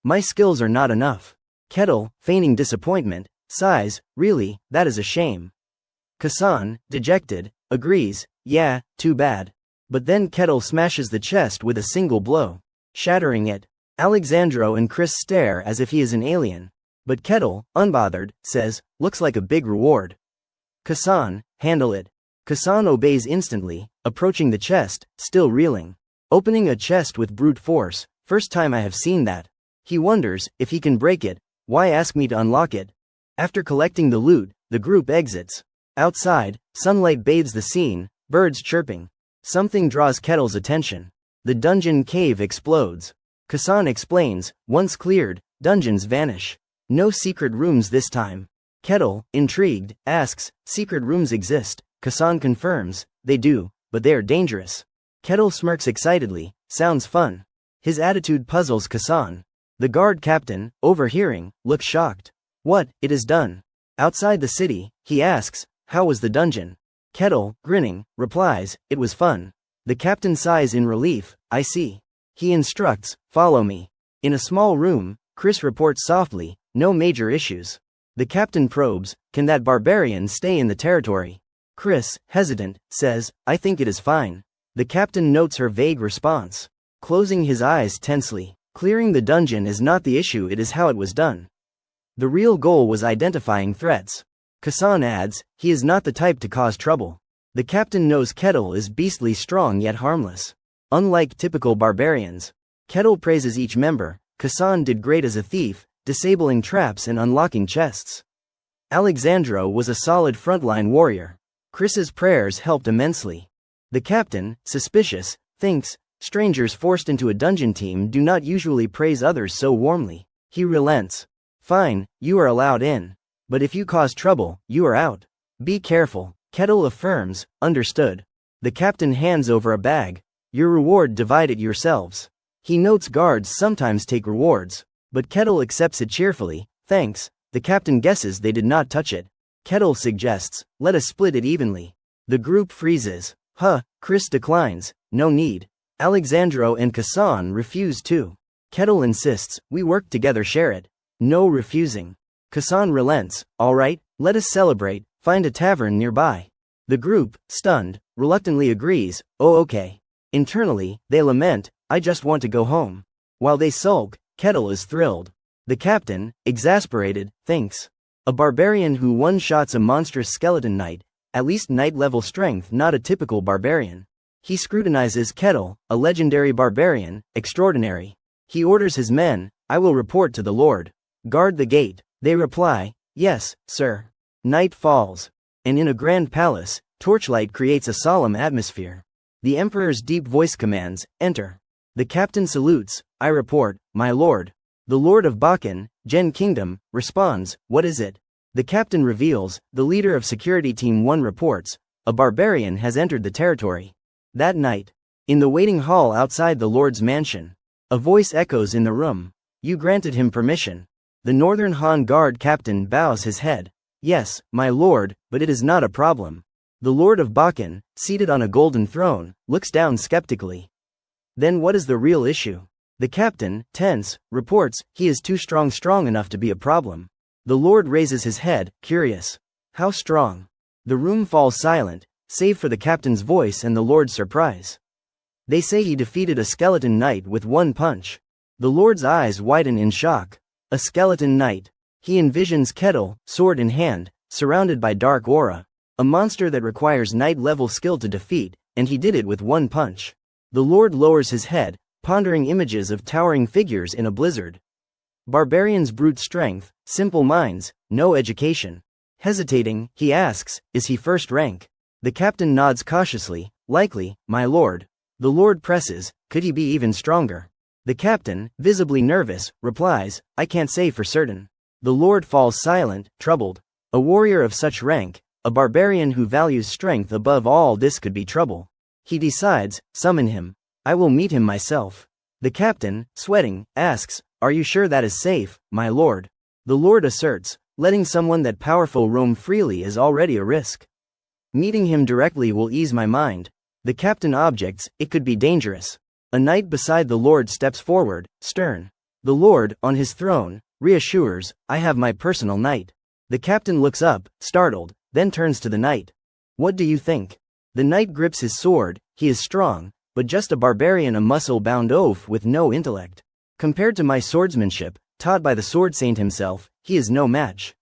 My skills are not enough." Kettle, feigning disappointment, sighs, "Really, that is a shame." Kassan, dejected, agrees, "Yeah, too bad." But then Kettle smashes the chest with a single blow, shattering it. Alexandro and Chris stare as if he is an alien. But Kettle, unbothered, says, "Looks like a big reward." Kassan, "Handle it." Kassan obeys instantly, approaching the chest, still reeling. Opening a chest with brute force, first time I have seen that. He wonders, if he can break it, why ask me to unlock it? After collecting the loot, the group exits. Outside, sunlight bathes the scene, birds chirping. Something draws Kettle's attention. The dungeon cave explodes. Kassan explains, once cleared, dungeons vanish. No secret rooms this time. Kettle, intrigued, asks, "Secret rooms exist?" Kassan confirms, "They do, but they are dangerous." Kettle smirks excitedly, "Sounds fun." His attitude puzzles Kassan. The guard captain, overhearing, looks shocked. "What, it is done?" Outside the city, he asks, "How was the dungeon?" Kettle, grinning, replies, "It was fun." The captain sighs in relief, "I see." He instructs, "Follow me." In a small room, Chris reports softly, "No major issues." The captain probes, "Can that barbarian stay in the territory?" Chris, hesitant, says, "I think it is fine." The captain notes her vague response, closing his eyes tensely. Clearing the dungeon is not the issue, it is how it was done. The real goal was identifying threats. Kassan adds, "He is not the type to cause trouble." The captain knows Kettle is beastly strong yet harmless. Unlike typical barbarians, Kettle praises each member. Kassan did great as a thief, disabling traps and unlocking chests. Alexandro was a solid frontline warrior. Chris's prayers helped immensely. The captain, suspicious, thinks, strangers forced into a dungeon team do not usually praise others so warmly. He relents. "Fine, you are allowed in. But if you cause trouble, you are out. Be careful." Kettle affirms, "Understood." The captain hands over a bag. "Your reward, divide it yourselves." He notes guards sometimes take rewards, but Kettle accepts it cheerfully, "Thanks." The captain guesses they did not touch it. Kettle suggests, "Let us split it evenly." The group freezes. Chris declines, "No need." Alexandro and Kassan refuse too. Kettle insists, "We work together, share it." No refusing. Kassan relents, "All right, let us celebrate, find a tavern nearby." The group, stunned, reluctantly agrees, "Oh okay." Internally, they lament, "I just want to go home." While they sulk, Kettle is thrilled. The captain, exasperated, thinks, "A barbarian who one-shots a monstrous skeleton knight, at least knight-level strength, not a typical barbarian." He scrutinizes Kettle, a legendary barbarian, extraordinary. He orders his men, "I will report to the Lord. Guard the gate." They reply, "Yes, sir." Night falls, and in a grand palace, torchlight creates a solemn atmosphere. The emperor's deep voice commands, "Enter." The captain salutes, "I report, my lord." The lord of Bakken, Gen Kingdom, responds, "What is it?" The captain reveals, the leader of Security Team 1 reports, "A barbarian has entered the territory." That night, in the waiting hall outside the lord's mansion, a voice echoes in the room, "You granted him permission." The Northern Han guard captain bows his head, "Yes, my lord, but it is not a problem." The lord of Bakken, seated on a golden throne, looks down skeptically. "Then what is the real issue?" The captain, tense, reports, "He is too strong enough to be a problem." The lord raises his head, curious. "How strong?" The room falls silent, save for the captain's voice and the lord's surprise. "They say he defeated a skeleton knight with one punch." The lord's eyes widen in shock. A skeleton knight. He envisions Kettle, sword in hand, surrounded by dark aura. A monster that requires knight-level skill to defeat, and he did it with one punch. The Lord lowers his head, pondering images of towering figures in a blizzard. Barbarian's brute strength, simple minds, no education. Hesitating, he asks, is he first rank? The captain nods cautiously, likely, my lord. The Lord presses, could he be even stronger? The captain, visibly nervous, replies, I can't say for certain. The Lord falls silent, troubled. A warrior of such rank, a barbarian who values strength above all, this could be trouble. He decides, summon him. I will meet him myself. The captain, sweating, asks, are you sure that is safe, my lord? The Lord asserts, letting someone that powerful roam freely is already a risk. Meeting him directly will ease my mind. The captain objects, it could be dangerous. A knight beside the Lord steps forward, stern. The Lord, on his throne, reassures, I have my personal knight. The captain looks up, startled, then turns to the knight. What do you think? The knight grips his sword, he is strong, but just a barbarian, a muscle-bound oaf with no intellect. Compared to my swordsmanship, taught by the sword saint himself, he is no match.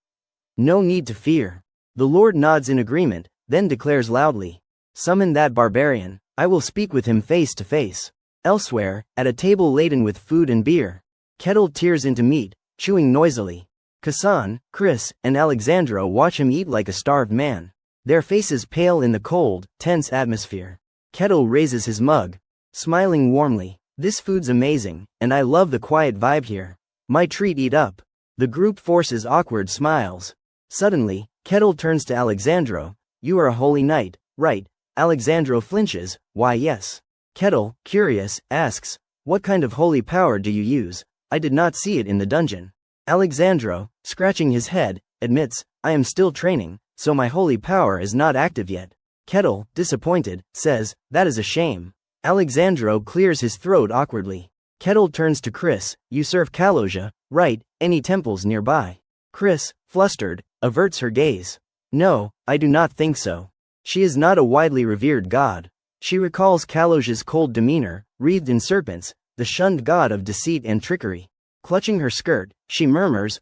No need to fear. The Lord nods in agreement, then declares loudly, summon that barbarian, I will speak with him face to face. Elsewhere, at a table laden with food and beer, Kettle tears into meat, chewing noisily. Kassan, Chris, and Alexandra watch him eat like a starved man. Their faces pale in the cold, tense atmosphere. Kettle raises his mug, smiling warmly. This food's amazing, and I love the quiet vibe here. My treat, eat up. The group forces awkward smiles. Suddenly, Kettle turns to Alexandro. You are a holy knight, right? Alexandro flinches. Why yes. Kettle, curious, asks, what kind of holy power do you use? I did not see it in the dungeon. Alexandro, scratching his head, admits, I am still training, so my holy power is not active yet. Kettle, disappointed, says, that is a shame. Alexandro clears his throat awkwardly. Kettle turns to Chris, you serve Kaloja, right? Any temples nearby? Chris, flustered, averts her gaze. No, I do not think so. She is not a widely revered god. She recalls Kaloja's cold demeanor, wreathed in serpents, the shunned god of deceit and trickery. Clutching her skirt, she murmurs,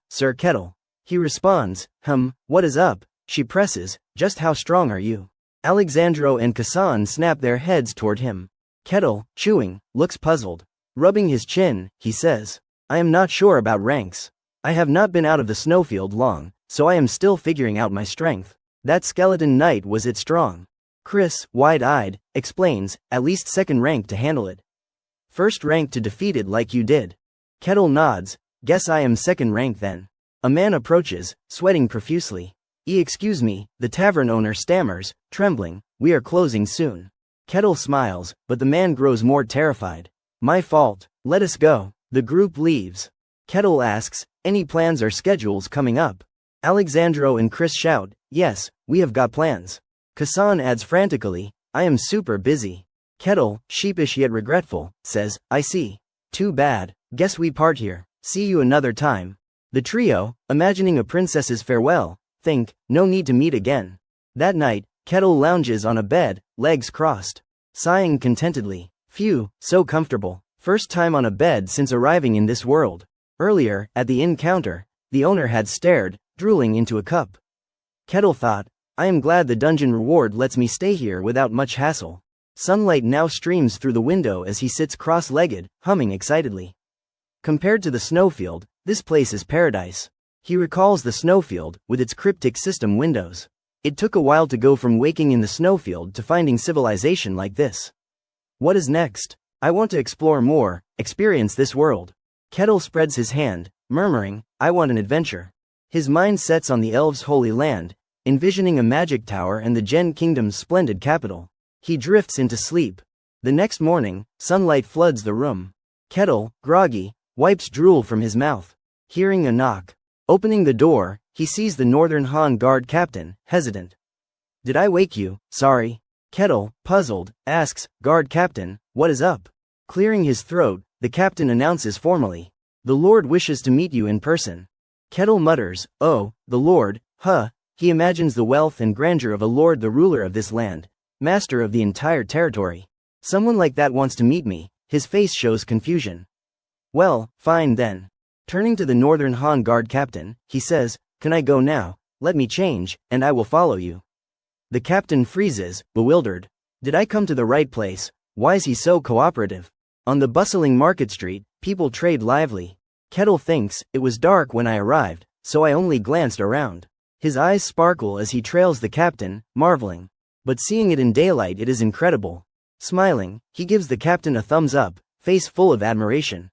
Sir Kettle. He responds, what is up? She presses, just how strong are you? Alexandro and Kassan snap their heads toward him. Kettle, chewing, looks puzzled. Rubbing his chin, he says, I am not sure about ranks. I have not been out of the snowfield long, so I am still figuring out my strength. That skeleton knight, was it strong? Chris, wide-eyed, explains, at least second rank to handle it. First rank to defeat it like you did. Kettle nods, guess I am second rank then. A man approaches, sweating profusely. Excuse me, the tavern owner stammers, trembling, we are closing soon. Kettle smiles, but the man grows more terrified. My fault, let us go. The group leaves. Kettle asks, any plans or schedules coming up? Alexandro and Chris shout, yes, we have got plans. Kassan adds frantically, I am super busy. Kettle, sheepish yet regretful, says, I see. Too bad, guess we part here, see you another time. The trio, imagining a princess's farewell, think, no need to meet again. That night, Kettle lounges on a bed, legs crossed. Sighing contentedly, phew, so comfortable. First time on a bed since arriving in this world. Earlier, at the inn counter, the owner had stared, drooling into a cup. Kettle thought, I am glad the dungeon reward lets me stay here without much hassle. Sunlight now streams through the window as he sits cross-legged, humming excitedly. Compared to the snowfield, this place is paradise. He recalls the snowfield, with its cryptic system windows. It took a while to go from waking in the snowfield to finding civilization like this. What is next? I want to explore more, experience this world. Kettle spreads his hand, murmuring, I want an adventure. His mind sets on the elves' holy land, envisioning a magic tower and the Gen Kingdom's splendid capital. He drifts into sleep. The next morning, sunlight floods the room. Kettle, groggy, wipes drool from his mouth. Hearing a knock. Opening the door, he sees the Northern Han Guard captain, hesitant. Did I wake you? Sorry. Kettle, puzzled, asks, Guard captain, what is up? Clearing his throat, the captain announces formally. The Lord wishes to meet you in person. Kettle mutters, oh, the Lord, huh? He imagines the wealth and grandeur of a lord, the ruler of this land, master of the entire territory. Someone like that wants to meet me. His face shows confusion. Well, fine then. Turning to the Northern Han Guard captain, he says, can I go now? Let me change, and I will follow you. The captain freezes, bewildered. Did I come to the right place? Why is he so cooperative? On the bustling market street, people trade lively. Kettle thinks, it was dark when I arrived, so I only glanced around. His eyes sparkle as he trails the captain, marveling. But seeing it in daylight, it is incredible. Smiling, he gives the captain a thumbs up, face full of admiration.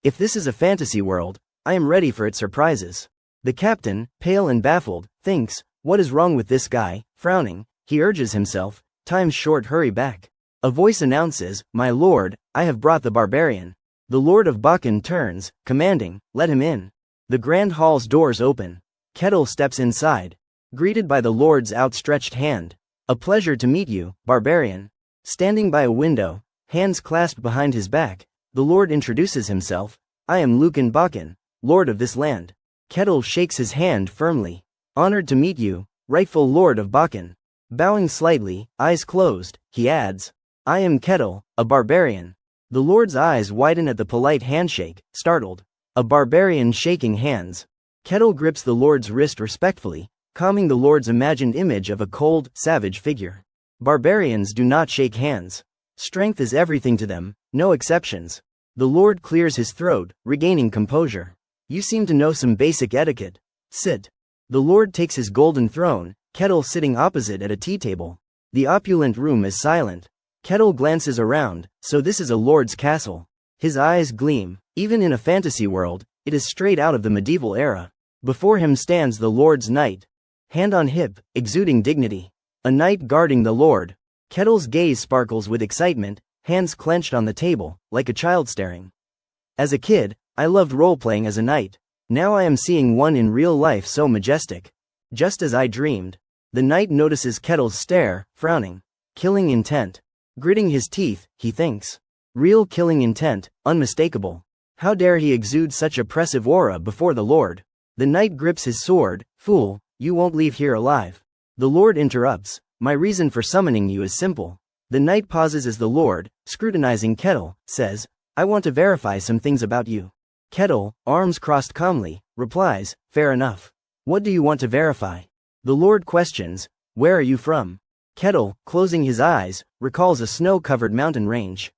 If this is a fantasy world, I am ready for its surprises. The captain, pale and baffled, thinks, what is wrong with this guy? Frowning, he urges himself, time's short, hurry back. A voice announces, my lord, I have brought the barbarian. The lord of Bakken turns, commanding, let him in. The grand hall's doors open. Kettle steps inside. Greeted by the lord's outstretched hand. A pleasure to meet you, barbarian. Standing by a window, hands clasped behind his back, the lord introduces himself. I am Lucan Bakken, lord of this land. Kettle shakes his hand firmly. Honored to meet you, rightful lord of Bakken. Bowing slightly, eyes closed, he adds, I am Kettle, a barbarian. The lord's eyes widen at the polite handshake, startled. A barbarian shaking hands. Kettle grips the lord's wrist respectfully, calming the lord's imagined image of a cold, savage figure. Barbarians do not shake hands. Strength is everything to them, no exceptions. The lord clears his throat, regaining composure. You seem to know some basic etiquette. Sit. The lord takes his golden throne, Kettle sitting opposite at a tea table. The opulent room is silent. Kettle glances around, so this is a lord's castle. His eyes gleam. Even in a fantasy world, it is straight out of the medieval era. Before him stands the lord's knight. Hand on hip, exuding dignity. A knight guarding the lord. Kettle's gaze sparkles with excitement, hands clenched on the table, like a child staring. As a kid, I loved role-playing as a knight. Now I am seeing one in real life so majestic. Just as I dreamed. The knight notices Kettle's stare, frowning. Killing intent. Gritting his teeth, he thinks. Real killing intent, unmistakable. How dare he exude such oppressive aura before the lord? The knight grips his sword. Fool, you won't leave here alive. The lord interrupts. My reason for summoning you is simple. The knight pauses as the lord, scrutinizing Kettle, says, I want to verify some things about you. Kettle, arms crossed calmly, replies, fair enough. What do you want to verify? The lord questions, where are you from? Kettle, closing his eyes, recalls a snow-covered mountain range.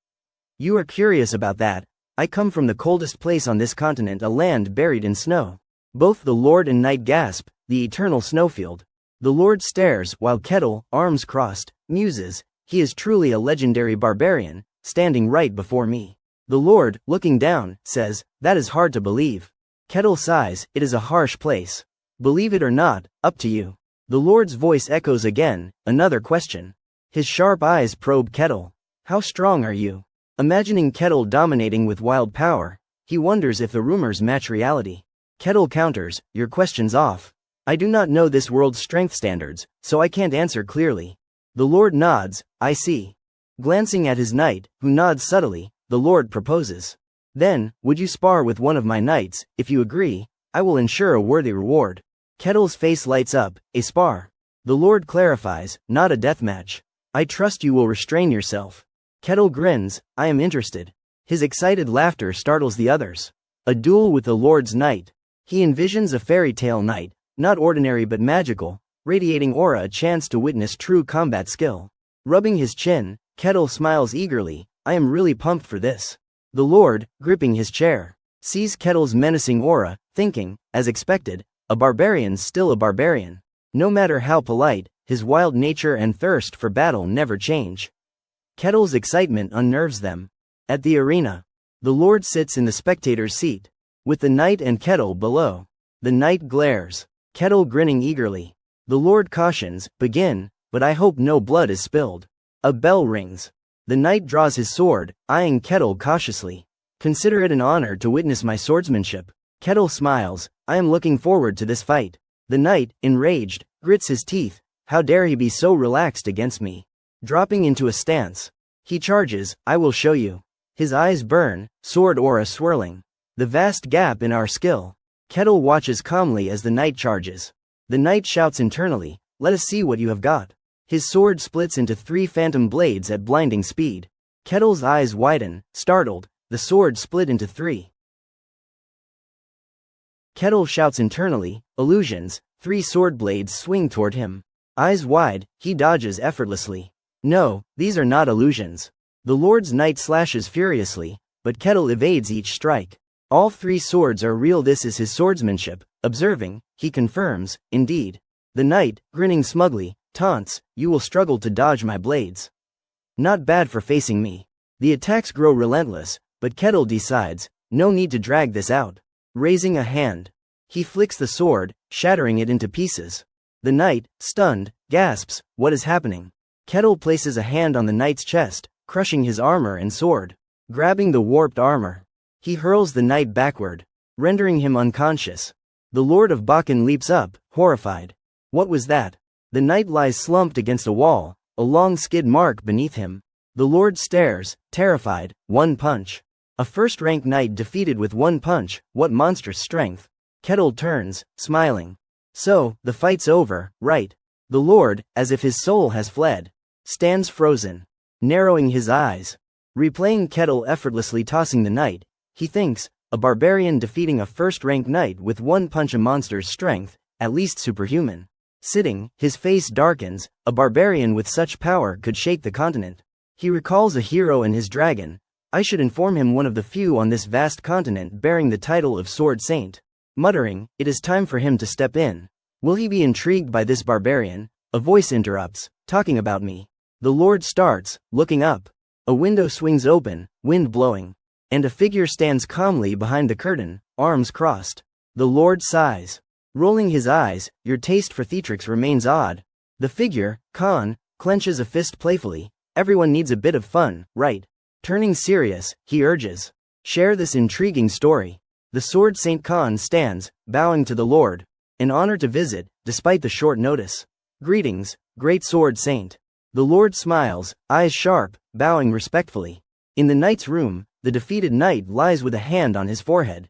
You are curious about that. I come from the coldest place on this continent, a land buried in snow. Both the lord and knight gasp, the eternal snowfield. The lord stares while Kettle, arms crossed, muses, he is truly a legendary barbarian, standing right before me. The lord, looking down, says, that is hard to believe. Kettle sighs, it is a harsh place. Believe it or not, up to you. The lord's voice echoes again, another question. His sharp eyes probe Kettle. How strong are you? Imagining Kettle dominating with wild power, he wonders if the rumors match reality. Kettle counters, your question's off. I do not know this world's strength standards, so I can't answer clearly. The lord nods, I see. Glancing at his knight, who nods subtly, the lord proposes. Then, would you spar with one of my knights? If you agree, I will ensure a worthy reward. Kettle's face lights up, a spar. The lord clarifies, not a deathmatch. I trust you will restrain yourself. Kettle grins, I am interested. His excited laughter startles the others. A duel with the lord's knight. He envisions a fairy tale knight, not ordinary but magical, radiating aura, a chance to witness true combat skill. Rubbing his chin, Kettle smiles eagerly, I am really pumped for this. The lord, gripping his chair, sees Kettle's menacing aura, thinking, as expected, a barbarian's still a barbarian. No matter how polite, his wild nature and thirst for battle never change. Kettle's excitement unnerves them. At the arena, the lord sits in the spectator's seat, with the knight and Kettle below. The knight glares, Kettle grinning eagerly. The lord cautions, begin, but I hope no blood is spilled. A bell rings. The knight draws his sword, eyeing Kettle cautiously. Consider it an honor to witness my swordsmanship. Kettle smiles, I am looking forward to this fight. The knight, enraged, grits his teeth, how dare he be so relaxed against me. Dropping into a stance. He charges, I will show you. His eyes burn, sword aura swirling. The vast gap in our skill. Kettle watches calmly as the knight charges. The knight shouts internally, let us see what you have got. His sword splits into 3 phantom blades at blinding speed. Kettle's eyes widen, startled, the sword split into 3. Kettle shouts internally, illusions, 3 sword blades swing toward him. Eyes wide, he dodges effortlessly. No, these are not illusions. The Lord's knight slashes furiously, but Kettle evades each strike. All 3 swords are real. This is his swordsmanship. Observing, he confirms, indeed. The knight, grinning smugly, taunts, you will struggle to dodge my blades. Not bad for facing me. The attacks grow relentless, but Kettle decides, no need to drag this out. Raising a hand, he flicks the sword, shattering it into pieces. The knight, stunned, gasps, what is happening? Kettle places a hand on the knight's chest, crushing his armor and sword. Grabbing the warped armor, he hurls the knight backward, rendering him unconscious. The Lord of Bakken leaps up, horrified. What was that? The knight lies slumped against a wall, a long skid mark beneath him. The Lord stares, terrified. 1 punch. A first-rank knight defeated with 1 punch, what monstrous strength. Kettle turns, smiling. So, the fight's over, right? The Lord, as if his soul has fled, stands frozen, narrowing his eyes. Replaying Kettle effortlessly tossing the knight, he thinks, a barbarian defeating a first-rank knight with 1 punch, a monster's strength, at least superhuman. Sitting, his face darkens, a barbarian with such power could shake the continent. He recalls a hero and his dragon. I should inform him, one of the few on this vast continent bearing the title of Sword Saint. Muttering, it is time for him to step in. Will he be intrigued by this barbarian? A voice interrupts, talking about me. The Lord starts, looking up. A window swings open, wind blowing. And a figure stands calmly behind the curtain, arms crossed. The Lord sighs. Rolling his eyes, your taste for theatrics remains odd. The figure, Khan, clenches a fist playfully. Everyone needs a bit of fun, right? Turning serious, he urges. Share this intriguing story. The Sword Saint Khan stands, bowing to the Lord. An honor to visit, despite the short notice. Greetings, great Sword Saint. The Lord smiles, eyes sharp, bowing respectfully. In the knight's room, the defeated knight lies with a hand on his forehead.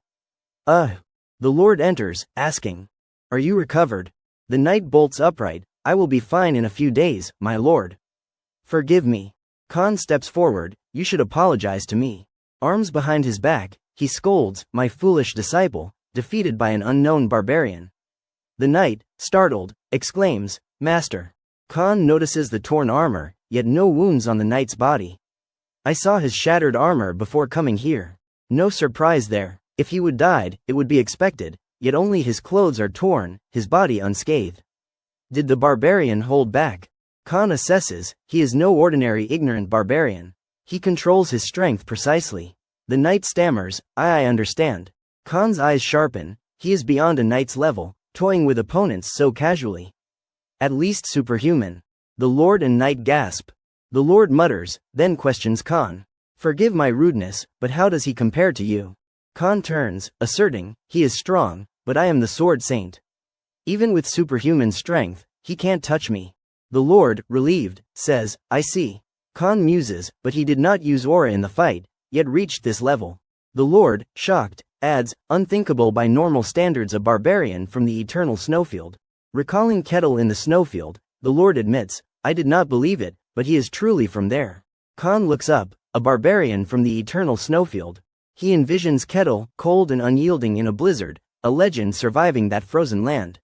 The Lord enters, asking, are you recovered? The knight bolts upright, I will be fine in a few days, my lord. Forgive me. Khan steps forward, you should apologize to me. Arms behind his back, he scolds, my foolish disciple, defeated by an unknown barbarian. The knight, startled, exclaims, Master. Khan notices the torn armor, yet no wounds on the knight's body. I saw his shattered armor before coming here. No surprise there. If he would died, it would be expected, yet only his clothes are torn, his body unscathed. Did the barbarian hold back? Khan assesses, he is no ordinary ignorant barbarian. He controls his strength precisely. The knight stammers, I understand. Khan's eyes sharpen, he is beyond a knight's level, toying with opponents so casually. At least superhuman. The Lord and knight gasp. The Lord mutters, then questions Khan. Forgive my rudeness, but how does he compare to you? Khan turns, asserting, he is strong, but I am the Sword Saint. Even with superhuman strength, he can't touch me. The Lord, relieved, says, I see. Khan muses, but he did not use aura in the fight, yet reached this level. The Lord, shocked, adds, unthinkable by normal standards, a barbarian from the eternal snowfield. Recalling Kettle in the snowfield, the Lord admits, I did not believe it, but he is truly from there. Khan looks up, a barbarian from the eternal snowfield. He envisions Kettle, cold and unyielding in a blizzard, a legend surviving that frozen land.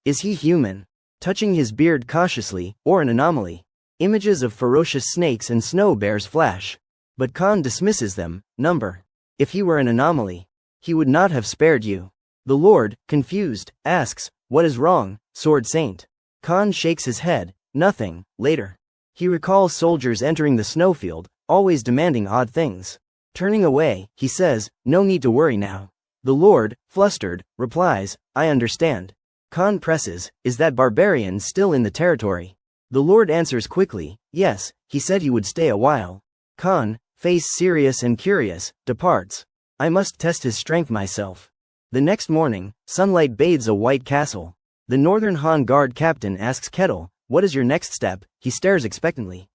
Is he human? Touching his beard cautiously, or an anomaly? Images of ferocious snakes and snow bears flash. But Khan dismisses them, number. If he were an anomaly, he would not have spared you. The Lord, confused, asks, what is wrong, Sword Saint? Khan shakes his head, nothing. Later, he recalls soldiers entering the snowfield, always demanding odd things. Turning away, he says, no need to worry now. The Lord, flustered, replies, I understand. Khan presses, is that barbarian still in the territory? The Lord answers quickly, yes, he said he would stay a while. Khan, face serious and curious, departs. I must test his strength myself. The next morning, sunlight bathes a white castle. The Northern Han Guard captain asks Kettle, what is your next step? He stares expectantly.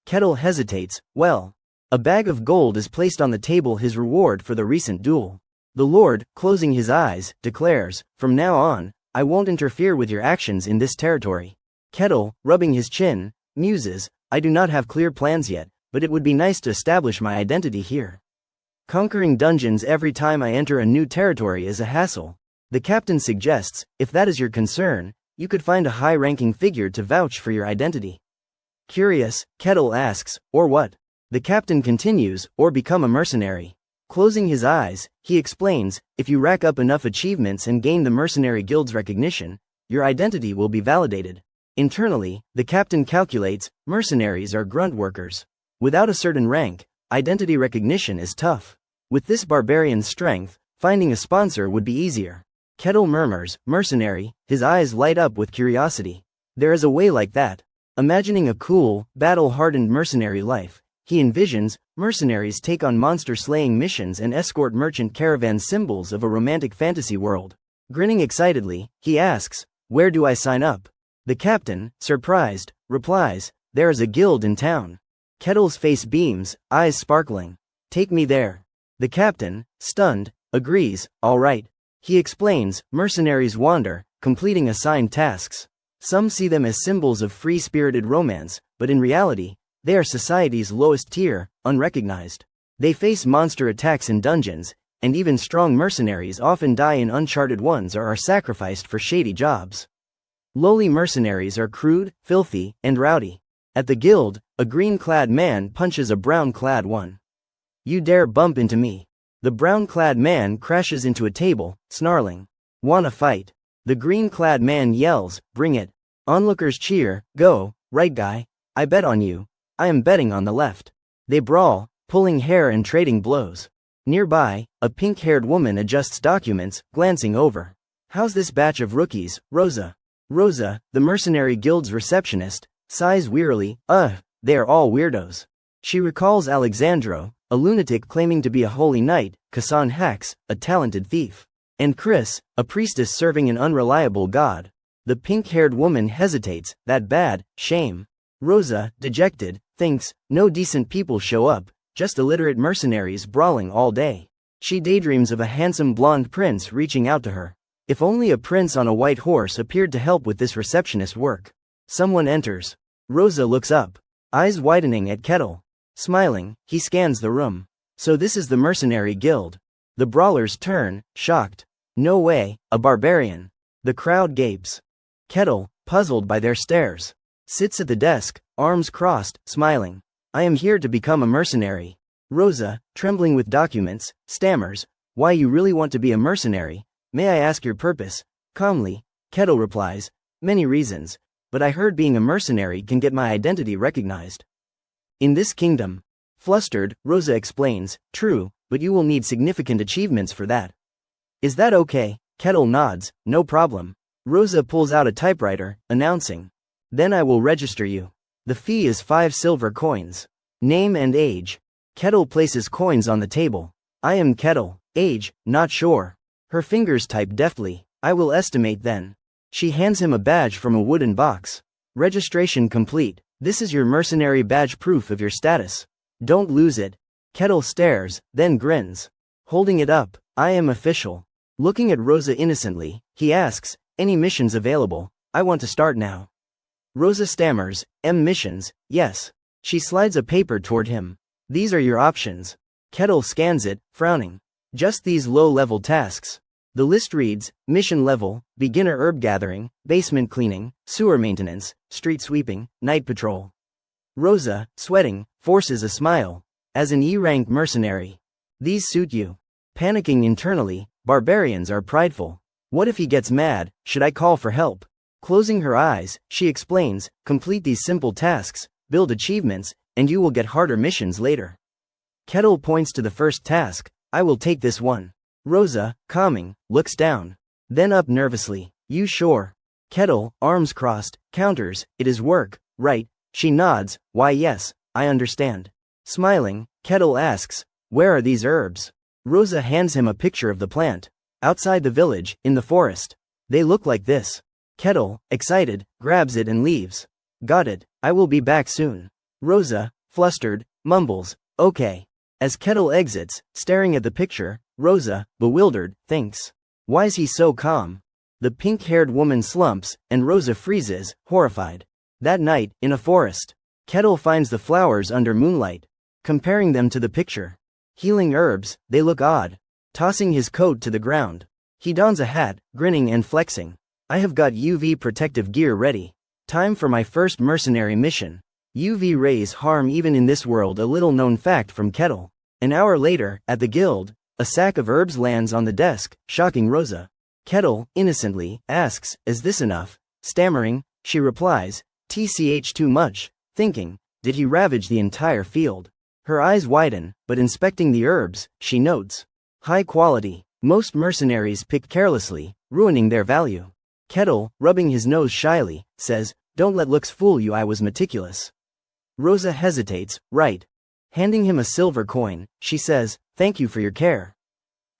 Kettle hesitates, well. A bag of gold is placed on the table, his reward for the recent duel. The Lord, closing his eyes, declares, from now on, I won't interfere with your actions in this territory. Kettle, rubbing his chin, muses, I do not have clear plans yet, but it would be nice to establish my identity here. Conquering dungeons every time I enter a new territory is a hassle. The captain suggests, if that is your concern, You could find a high-ranking figure to vouch for your identity. Curious, Kettle asks, or what? The captain continues, or become a mercenary. Closing his eyes, he explains, if you rack up enough achievements and gain the mercenary guild's recognition, your identity will be validated. Internally, the captain calculates, mercenaries are grunt workers. Without a certain rank, identity recognition is tough. With this barbarian's strength, finding a sponsor would be easier. Kettle murmurs, mercenary, his eyes light up with curiosity. There is a way like that. Imagining a cool, battle-hardened mercenary life, he envisions, mercenaries take on monster-slaying missions and escort merchant caravan symbols of a romantic fantasy world. Grinning excitedly, he asks, where do I sign up? The captain, surprised, replies, there is a guild in town. Kettle's face beams, eyes sparkling. Take me there. The captain, stunned, agrees, all right. He explains, mercenaries wander, completing assigned tasks. Some see them as symbols of free-spirited romance, but in reality, they are society's lowest tier, unrecognized. They face monster attacks in dungeons, and even strong mercenaries often die in uncharted ones or are sacrificed for shady jobs. Lowly mercenaries are crude, filthy, and rowdy. At the guild, a green-clad man punches a brown-clad one. You dare bump into me. The brown-clad man crashes into a table, snarling. Wanna fight? The green-clad man yells, bring it. Onlookers cheer, go, right guy, I bet on you. I am betting on the left. They brawl, pulling hair and trading blows. Nearby, a pink-haired woman adjusts documents, glancing over. How's this batch of rookies, Rosa? Rosa, the mercenary guild's receptionist, sighs wearily, they are all weirdos. She recalls Alexandro, a lunatic claiming to be a holy knight, Kassan Hax, a talented thief, and Chris, a priestess serving an unreliable god. The pink-haired woman hesitates, that bad, shame. Rosa, dejected, thinks, no decent people show up, just illiterate mercenaries brawling all day. She daydreams of a handsome blonde prince reaching out to her. If only a prince on a white horse appeared to help with this receptionist work. Someone enters. Rosa looks up, eyes widening at Kettle. Smiling, he scans the room. So this is the mercenary guild. The brawlers turn, shocked. No way, a barbarian. The crowd gapes. Kettle, puzzled by their stares, sits at the desk, arms crossed, smiling. I am here to become a mercenary. Rosa, trembling with documents, stammers, why you really want to be a mercenary? May I ask your purpose? Calmly, Kettle replies, many reasons, but I heard being a mercenary can get my identity recognized. In this kingdom. Flustered, Rosa explains, true, but you will need significant achievements for that. Is that okay? Kettle nods, no problem. Rosa pulls out a typewriter, announcing. Then I will register you. The fee is 5 silver coins. Name and age. Kettle places coins on the table. I am Kettle, age, not sure. Her fingers type deftly, I will estimate then. She hands him a badge from a wooden box. Registration complete. This is your mercenary badge, proof of your status. Don't lose it. Kettle stares, then grins. Holding it up, I am official. Looking at Rosa innocently, he asks, any missions available? I want to start now. Rosa stammers, missions, yes. She slides a paper toward him. These are your options. Kettle scans it, frowning. Just these low-level tasks. The list reads, mission level, beginner herb gathering, basement cleaning, sewer maintenance, street sweeping, night patrol. Rosa, sweating, forces a smile. As an E-rank mercenary. These suit you. Panicking internally, barbarians are prideful. What if he gets mad? Should I call for help? Closing her eyes, she explains, complete these simple tasks, build achievements, and you will get harder missions later. Kettle points to the first task, I will take this one. Rosa, calming, looks down. Then up nervously, you sure? Kettle, arms crossed, counters, it is work, right? She nods, why yes, I understand. Smiling, Kettle asks, where are these herbs? Rosa hands him a picture of the plant. Outside the village, in the forest. They look like this. Kettle, excited, grabs it and leaves. Got it, I will be back soon. Rosa, flustered, mumbles, okay. As Kettle exits, staring at the picture, Rosa, bewildered, thinks. Why is he so calm? The pink-haired woman slumps, and Rosa freezes, horrified. That night, in a forest. Kettle finds the flowers under moonlight. Comparing them to the picture. Healing herbs, they look odd. Tossing his coat to the ground. He dons a hat, grinning and flexing. I have got UV protective gear ready. Time for my first mercenary mission. UV rays harm even in this world, a little known fact from Kettle. An hour later, at the guild, a sack of herbs lands on the desk, shocking Rosa. Kettle, innocently, asks, is this enough? Stammering, she replies, TCH too much, thinking, did he ravage the entire field? Her eyes widen, but inspecting the herbs, she notes, high quality. Most mercenaries pick carelessly, ruining their value. Kettle, rubbing his nose shyly, says, don't let looks fool you, I was meticulous. Rosa hesitates, right. Handing him a silver coin, she says, thank you for your care.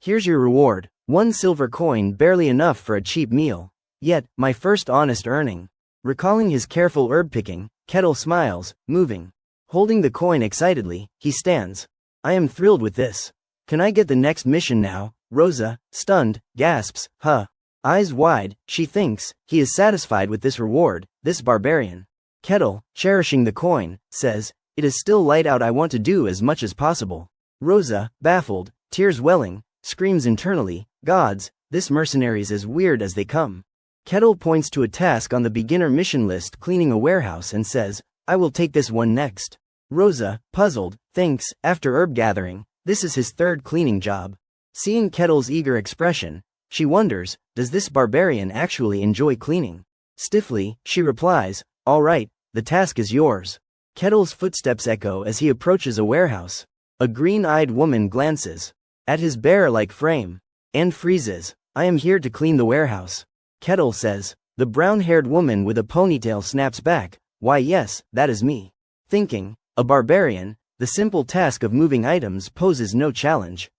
Here's your reward, 1 silver coin, barely enough for a cheap meal. Yet, my first honest earning. Recalling his careful herb picking, Kettle smiles, moving. Holding the coin excitedly, he stands. I am thrilled with this. Can I get the next mission now? Rosa, stunned, gasps, huh. Eyes wide, she thinks, he is satisfied with this reward, this barbarian. Kettle, cherishing the coin, says, it is still light out, I want to do as much as possible. Rosa, baffled, tears welling, screams internally, gods, this mercenary's as weird as they come. Kettle points to a task on the beginner mission list, cleaning a warehouse, and says, I will take this one next. Rosa, puzzled, thinks, after herb gathering, this is his 3rd cleaning job. Seeing Kettle's eager expression, she wonders, does this barbarian actually enjoy cleaning? Stiffly, she replies, all right, the task is yours. Kettle's footsteps echo as he approaches a warehouse. A green-eyed woman glances at his bear-like frame and freezes. I am here to clean the warehouse. Kettle says. The brown-haired woman with a ponytail snaps back, why yes, that is me. Thinking, a barbarian, the simple task of moving items poses no challenge.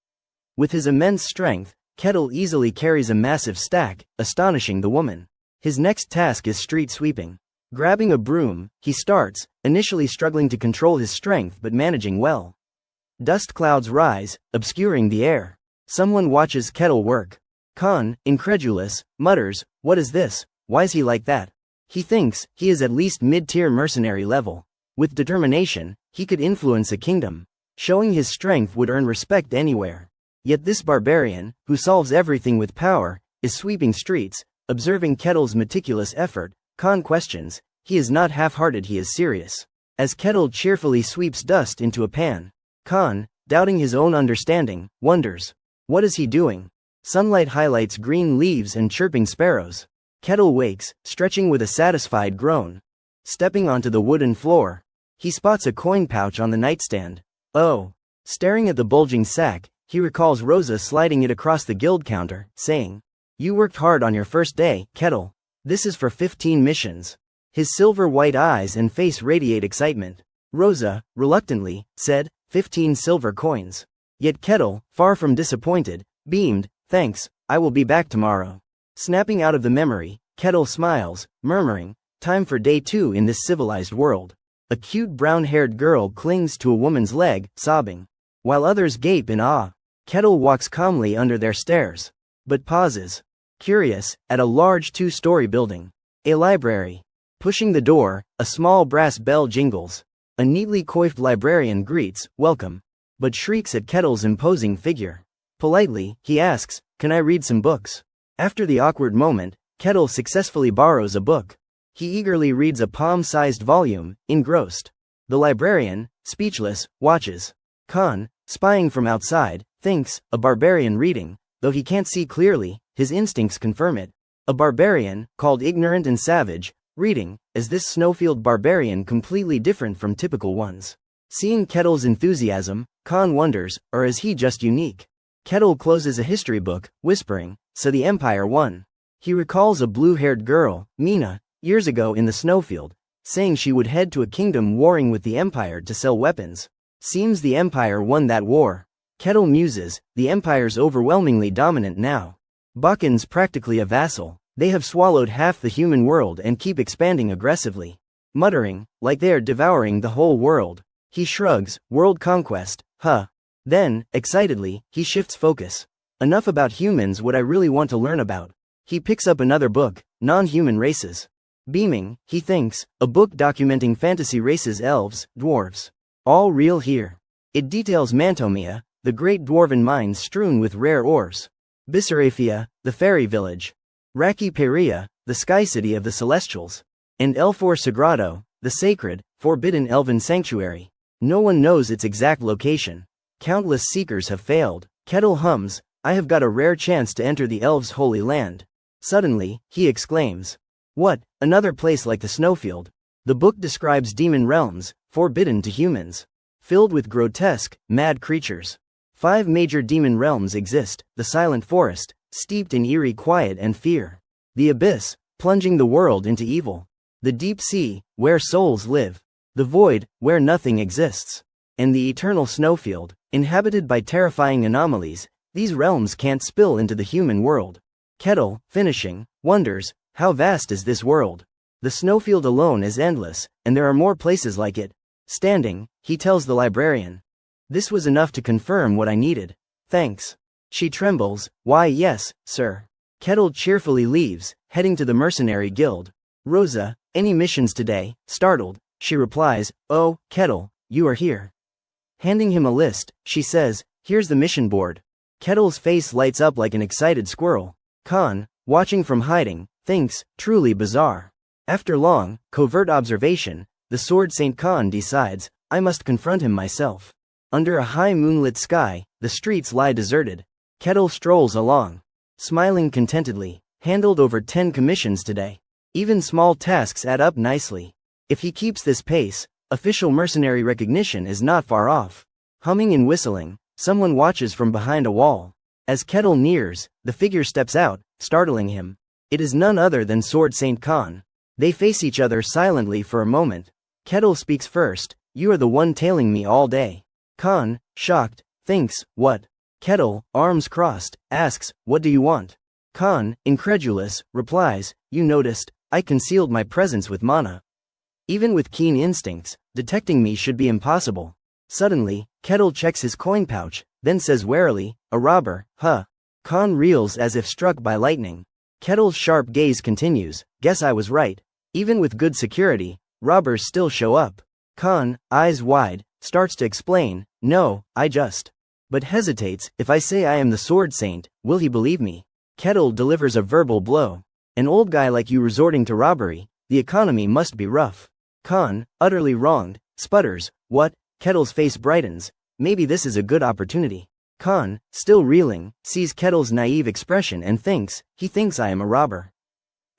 With his immense strength, Kettle easily carries a massive stack, astonishing the woman. His next task is street sweeping. Grabbing a broom, he starts, initially struggling to control his strength but managing well. Dust clouds rise, obscuring the air. Someone watches Kettle work. Khan, incredulous, mutters, what is this? Why's he like that? He thinks, he is at least mid-tier mercenary level. With determination, he could influence a kingdom. Showing his strength would earn respect anywhere. Yet this barbarian, who solves everything with power, is sweeping streets. Observing Kettle's meticulous effort, Khan questions, he is not half-hearted, he is serious. As Kettle cheerfully sweeps dust into a pan, Khan, doubting his own understanding, wonders, what is he doing? Sunlight highlights green leaves and chirping sparrows. Kettle wakes, stretching with a satisfied groan. Stepping onto the wooden floor, he spots a coin pouch on the nightstand. Oh! Staring at the bulging sack, he recalls Rosa sliding it across the guild counter, saying, you worked hard on your first day, Kettle. This is for 15 missions. His silver-white eyes and face radiate excitement. Rosa, reluctantly, said, 15 silver coins. Yet Kettle, far from disappointed, beamed, thanks, I will be back tomorrow. Snapping out of the memory, Kettle smiles, murmuring, time for day 2 in this civilized world. A cute brown-haired girl clings to a woman's leg, sobbing. While others gape in awe, Kettle walks calmly under their stares. But pauses. Curious, at a large 2-story building. A library. Pushing the door, a small brass bell jingles. A neatly coiffed librarian greets, welcome. But shrieks at Kettle's imposing figure. Politely, he asks, can I read some books? After the awkward moment, Kettle successfully borrows a book. He eagerly reads a palm-sized volume, engrossed. The librarian, speechless, watches. Khan, spying from outside, thinks, a barbarian reading, though he can't see clearly, his instincts confirm it. A barbarian, called ignorant and savage, reading, is this snowfield barbarian completely different from typical ones? Seeing Kettle's enthusiasm, Khan wonders, or is he just unique? Kettle closes a history book, whispering, so the Empire won. He recalls a blue-haired girl, Mina, years ago in the snowfield, saying she would head to a kingdom warring with the Empire to sell weapons. Seems the Empire won that war. Kettle muses, the Empire's overwhelmingly dominant now. Bakunin's practically a vassal. They have swallowed half the human world and keep expanding aggressively. Muttering, like they are devouring the whole world. He shrugs, world conquest, huh. Then, excitedly, he shifts focus. Enough about humans, what I really want to learn about. He picks up another book, non-human races. Beaming, he thinks, a book documenting fantasy races, elves, dwarves. All real here. It details Mantomia, the great dwarven mines strewn with rare ores. Bisserafia, the fairy village. Raki Peria, the sky city of the Celestials. And Elfor Sagrado, the sacred, forbidden elven sanctuary. No one knows its exact location. Countless seekers have failed. Kettle hums, I have got a rare chance to enter the elves' holy land. Suddenly, he exclaims. What, another place like the snowfield? The book describes demon realms, forbidden to humans. Filled with grotesque, mad creatures. 5 major demon realms exist: the silent forest, steeped in eerie quiet and fear. The abyss, plunging the world into evil. The deep sea, where souls live. The void, where nothing exists. And the eternal snowfield, inhabited by terrifying anomalies. These realms can't spill into the human world. Kettle, finishing, wonders, how vast is this world? The snowfield alone is endless, and there are more places like it. Standing, he tells the librarian. This was enough to confirm what I needed. Thanks. She trembles. Why, yes, sir. Kettle cheerfully leaves, heading to the mercenary guild. Rosa, any missions today? Startled, she replies, Oh, Kettle, you are here. Handing him a list, she says, here's the mission board. Kettle's face lights up like an excited squirrel. Khan, watching from hiding, thinks, truly bizarre. After long, covert observation, the Sword Saint Khan decides, I must confront him myself. Under a high moonlit sky, the streets lie deserted. Kettle strolls along, smiling contentedly, handled over 10 commissions today. Even small tasks add up nicely. If he keeps this pace, official mercenary recognition is not far off. Humming and whistling, someone watches from behind a wall. As Kettle nears, the figure steps out, startling him. It is none other than Sword Saint Khan. They face each other silently for a moment. Kettle speaks first, you are the one tailing me all day. Khan, shocked, thinks, what? Kettle, arms crossed, asks, what do you want? Khan, incredulous, replies, you noticed, I concealed my presence with mana. Even with keen instincts, detecting me should be impossible. Suddenly, Kettle checks his coin pouch, then says warily, a robber, huh? Khan reels as if struck by lightning. Kettle's sharp gaze continues, guess I was right. Even with good security, robbers still show up. Khan, eyes wide, starts to explain, no, I just. But hesitates, if I say I am the Sword Saint, will he believe me? Kettle delivers a verbal blow. An old guy like you resorting to robbery, the economy must be rough. Khan, utterly wronged, sputters, what? Kettle's face brightens, maybe this is a good opportunity. Khan, still reeling, sees Kettle's naive expression and thinks, he thinks I am a robber.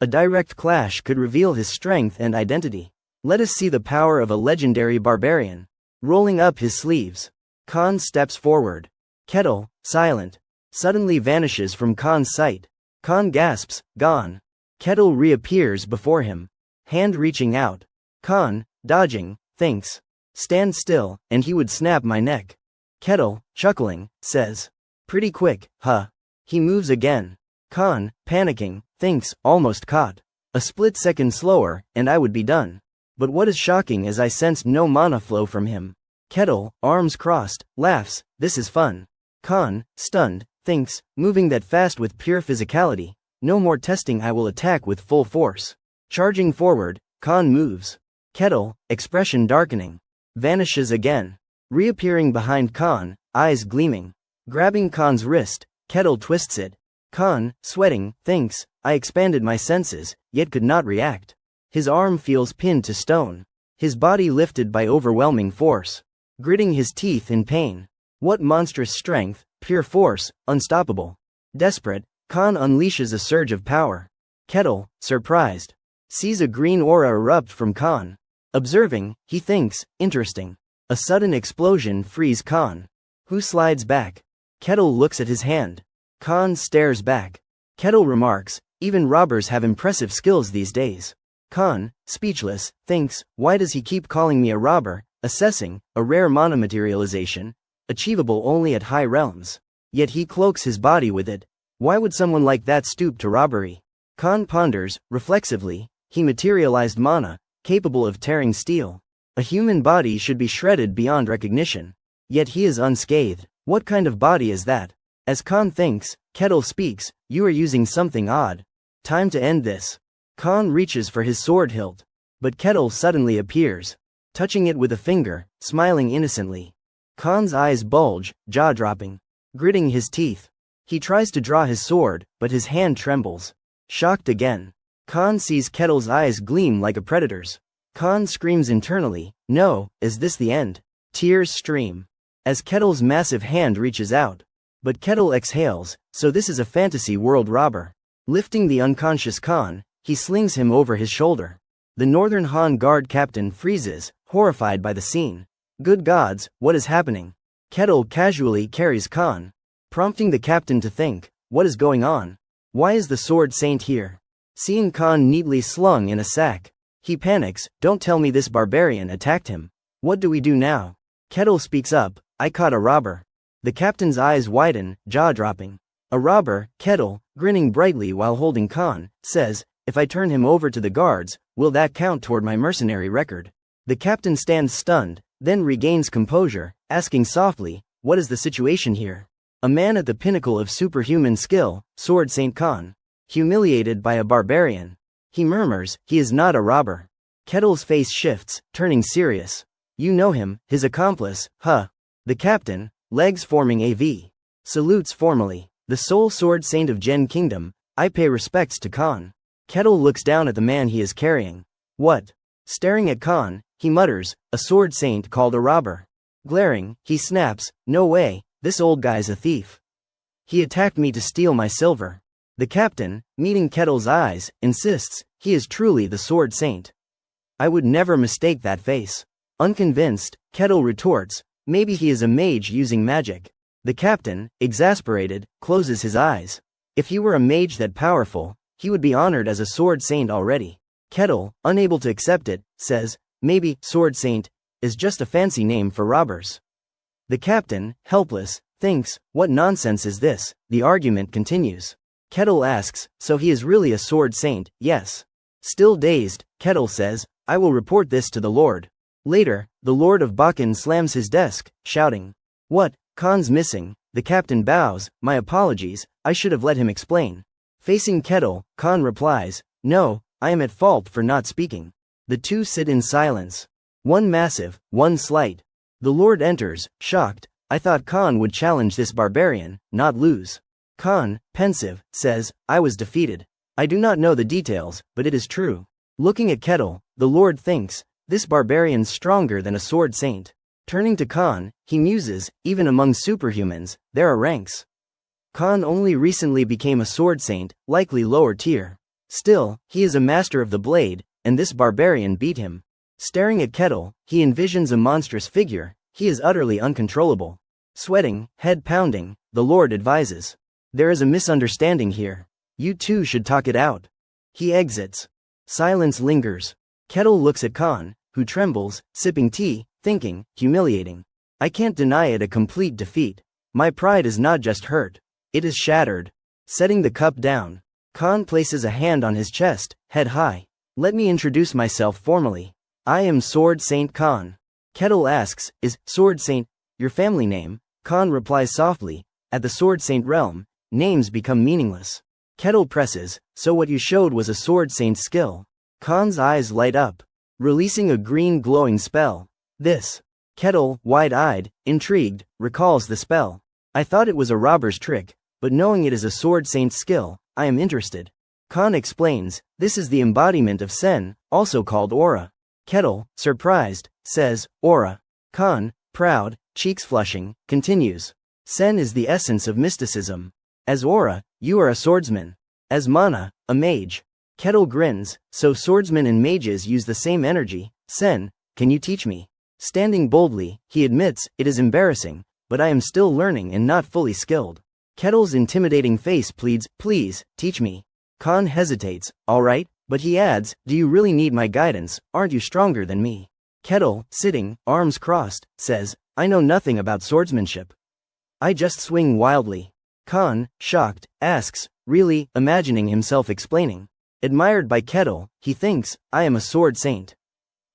A direct clash could reveal his strength and identity. Let us see the power of a legendary barbarian. Rolling up his sleeves, Khan steps forward. Kettle, silent, suddenly vanishes from Khan's sight. Khan gasps, gone. Kettle reappears before him, hand reaching out. Khan, dodging, thinks, stand still, and he would snap my neck. Kettle, chuckling, says, pretty quick, huh? He moves again. Khan, panicking, thinks, almost caught. A split second slower, and I would be done. But what is shocking is I sensed no mana flow from him. Kettle, arms crossed, laughs, this is fun. Khan, stunned, thinks, moving that fast with pure physicality, no more testing, I will attack with full force. Charging forward, Khan moves. Kettle, expression darkening, vanishes again. Reappearing behind Khan, eyes gleaming. Grabbing Khan's wrist, Kettle twists it. Khan, sweating, thinks, I expanded my senses, yet could not react. His arm feels pinned to stone. His body lifted by overwhelming force. Gritting his teeth in pain. What monstrous strength, pure force, unstoppable. Desperate, Khan unleashes a surge of power. Kettle, surprised, sees a green aura erupt from Khan. Observing, he thinks, interesting. A sudden explosion frees Khan, who slides back. Kettle looks at his hand. Khan stares back. Kettle remarks, even robbers have impressive skills these days. Khan, speechless, thinks, why does he keep calling me a robber, assessing, a rare mana materialization, achievable only at high realms. Yet he cloaks his body with it. Why would someone like that stoop to robbery? Khan ponders, reflexively, he materialized mana, capable of tearing steel. A human body should be shredded beyond recognition. Yet he is unscathed. What kind of body is that? As Khan thinks, Kettle speaks, you are using something odd. Time to end this. Khan reaches for his sword hilt. But Kettle suddenly appears, touching it with a finger, smiling innocently. Khan's eyes bulge, jaw-dropping. Gritting his teeth. He tries to draw his sword, but his hand trembles. shocked again. Khan sees Kettle's eyes gleam like a predator's. Khan screams internally, no, is this the end? Tears stream as Kettle's massive hand reaches out. But Kettle exhales, so this is a fantasy world robber. Lifting the unconscious Khan, he slings him over his shoulder. The Northern Han Guard captain freezes, horrified by the scene. Good gods, what is happening? Kettle casually carries Khan, prompting the captain to think, what is going on? Why is the sword saint here? Seeing Khan neatly slung in a sack, he panics, don't tell me this barbarian attacked him. What do we do now? Kettle speaks up, I caught a robber. The captain's eyes widen, jaw-dropping. A robber, Kettle, grinning brightly while holding Khan, says, if I turn him over to the guards, will that count toward my mercenary record? The captain stands stunned, then regains composure, asking softly, what is the situation here? A man at the pinnacle of superhuman skill, Sword Saint Khan, humiliated by a barbarian. He murmurs, he is not a robber. Kettle's face shifts, turning serious. You know him, his accomplice, huh? The captain, legs forming a V, salutes formally. The sole sword saint of Gen Kingdom, I pay respects to Khan. Kettle looks down at the man he is carrying. What? Staring at Khan, he mutters, a sword saint called a robber. Glaring, he snaps, no way, this old guy's a thief. He attacked me to steal my silver. The captain, meeting Kettle's eyes, insists, he is truly the sword saint. I would never mistake that face. Unconvinced, Kettle retorts, maybe he is a mage using magic. The captain, exasperated, closes his eyes. If he were a mage that powerful, he would be honored as a sword saint already. Kettle, unable to accept it, says, maybe sword saint is just a fancy name for robbers. The captain, helpless, thinks, what nonsense is this? The argument continues. Kettle asks, so he is really a sword saint? Yes. Still dazed, Kettle says, I will report this to the Lord. Later, the Lord of Bakken slams his desk, shouting, what? Khan's missing. The captain bows, my apologies, I should have let him explain. Facing Kettle, Khan replies, no, I am at fault for not speaking. The two sit in silence. One massive, one slight. The Lord enters, shocked, I thought Khan would challenge this barbarian, not lose. Khan, pensive, says, I was defeated. I do not know the details, but it is true. Looking at Kettle, the Lord thinks, this barbarian's stronger than a sword saint. Turning to Khan, he muses, even among superhumans, there are ranks. Khan only recently became a sword saint, likely lower tier. Still, he is a master of the blade, and this barbarian beat him. Staring at Kettle, he envisions a monstrous figure, he is utterly uncontrollable. Sweating, head pounding, the Lord advises. There is a misunderstanding here. You two should talk it out. He exits. Silence lingers. Kettle looks at Khan, who trembles, sipping tea, thinking, humiliating. I can't deny it a complete defeat. My pride is not just hurt. It is shattered. Setting the cup down, Khan places a hand on his chest, head high. Let me introduce myself formally. I am Sword Saint Khan. Kettle asks, is Sword Saint your family name? Khan replies softly, at the Sword Saint realm, names become meaningless. Kettle presses, so what you showed was a Sword Saint skill. Khan's eyes light up, releasing a green glowing spell. This. Kettle, wide-eyed, intrigued, recalls the spell. I thought it was a robber's trick, but knowing it is a sword saint's skill, I am interested. Khan explains, this is the embodiment of Sen, also called aura. Kettle, surprised, says, aura. Khan, proud, cheeks flushing, continues. Sen is the essence of mysticism. As aura, you are a swordsman. As mana, a mage. Kettle grins, so swordsmen and mages use the same energy. Sen, can you teach me? Standing boldly, he admits, it is embarrassing, but I am still learning and not fully skilled. Kettle's intimidating face pleads, please, teach me. Khan hesitates, alright, but he adds, do you really need my guidance, aren't you stronger than me? Kettle, sitting, arms crossed, says, I know nothing about swordsmanship. I just swing wildly. Khan, shocked, asks, really, imagining himself explaining. Admired by Kettle, he thinks, I am a sword saint.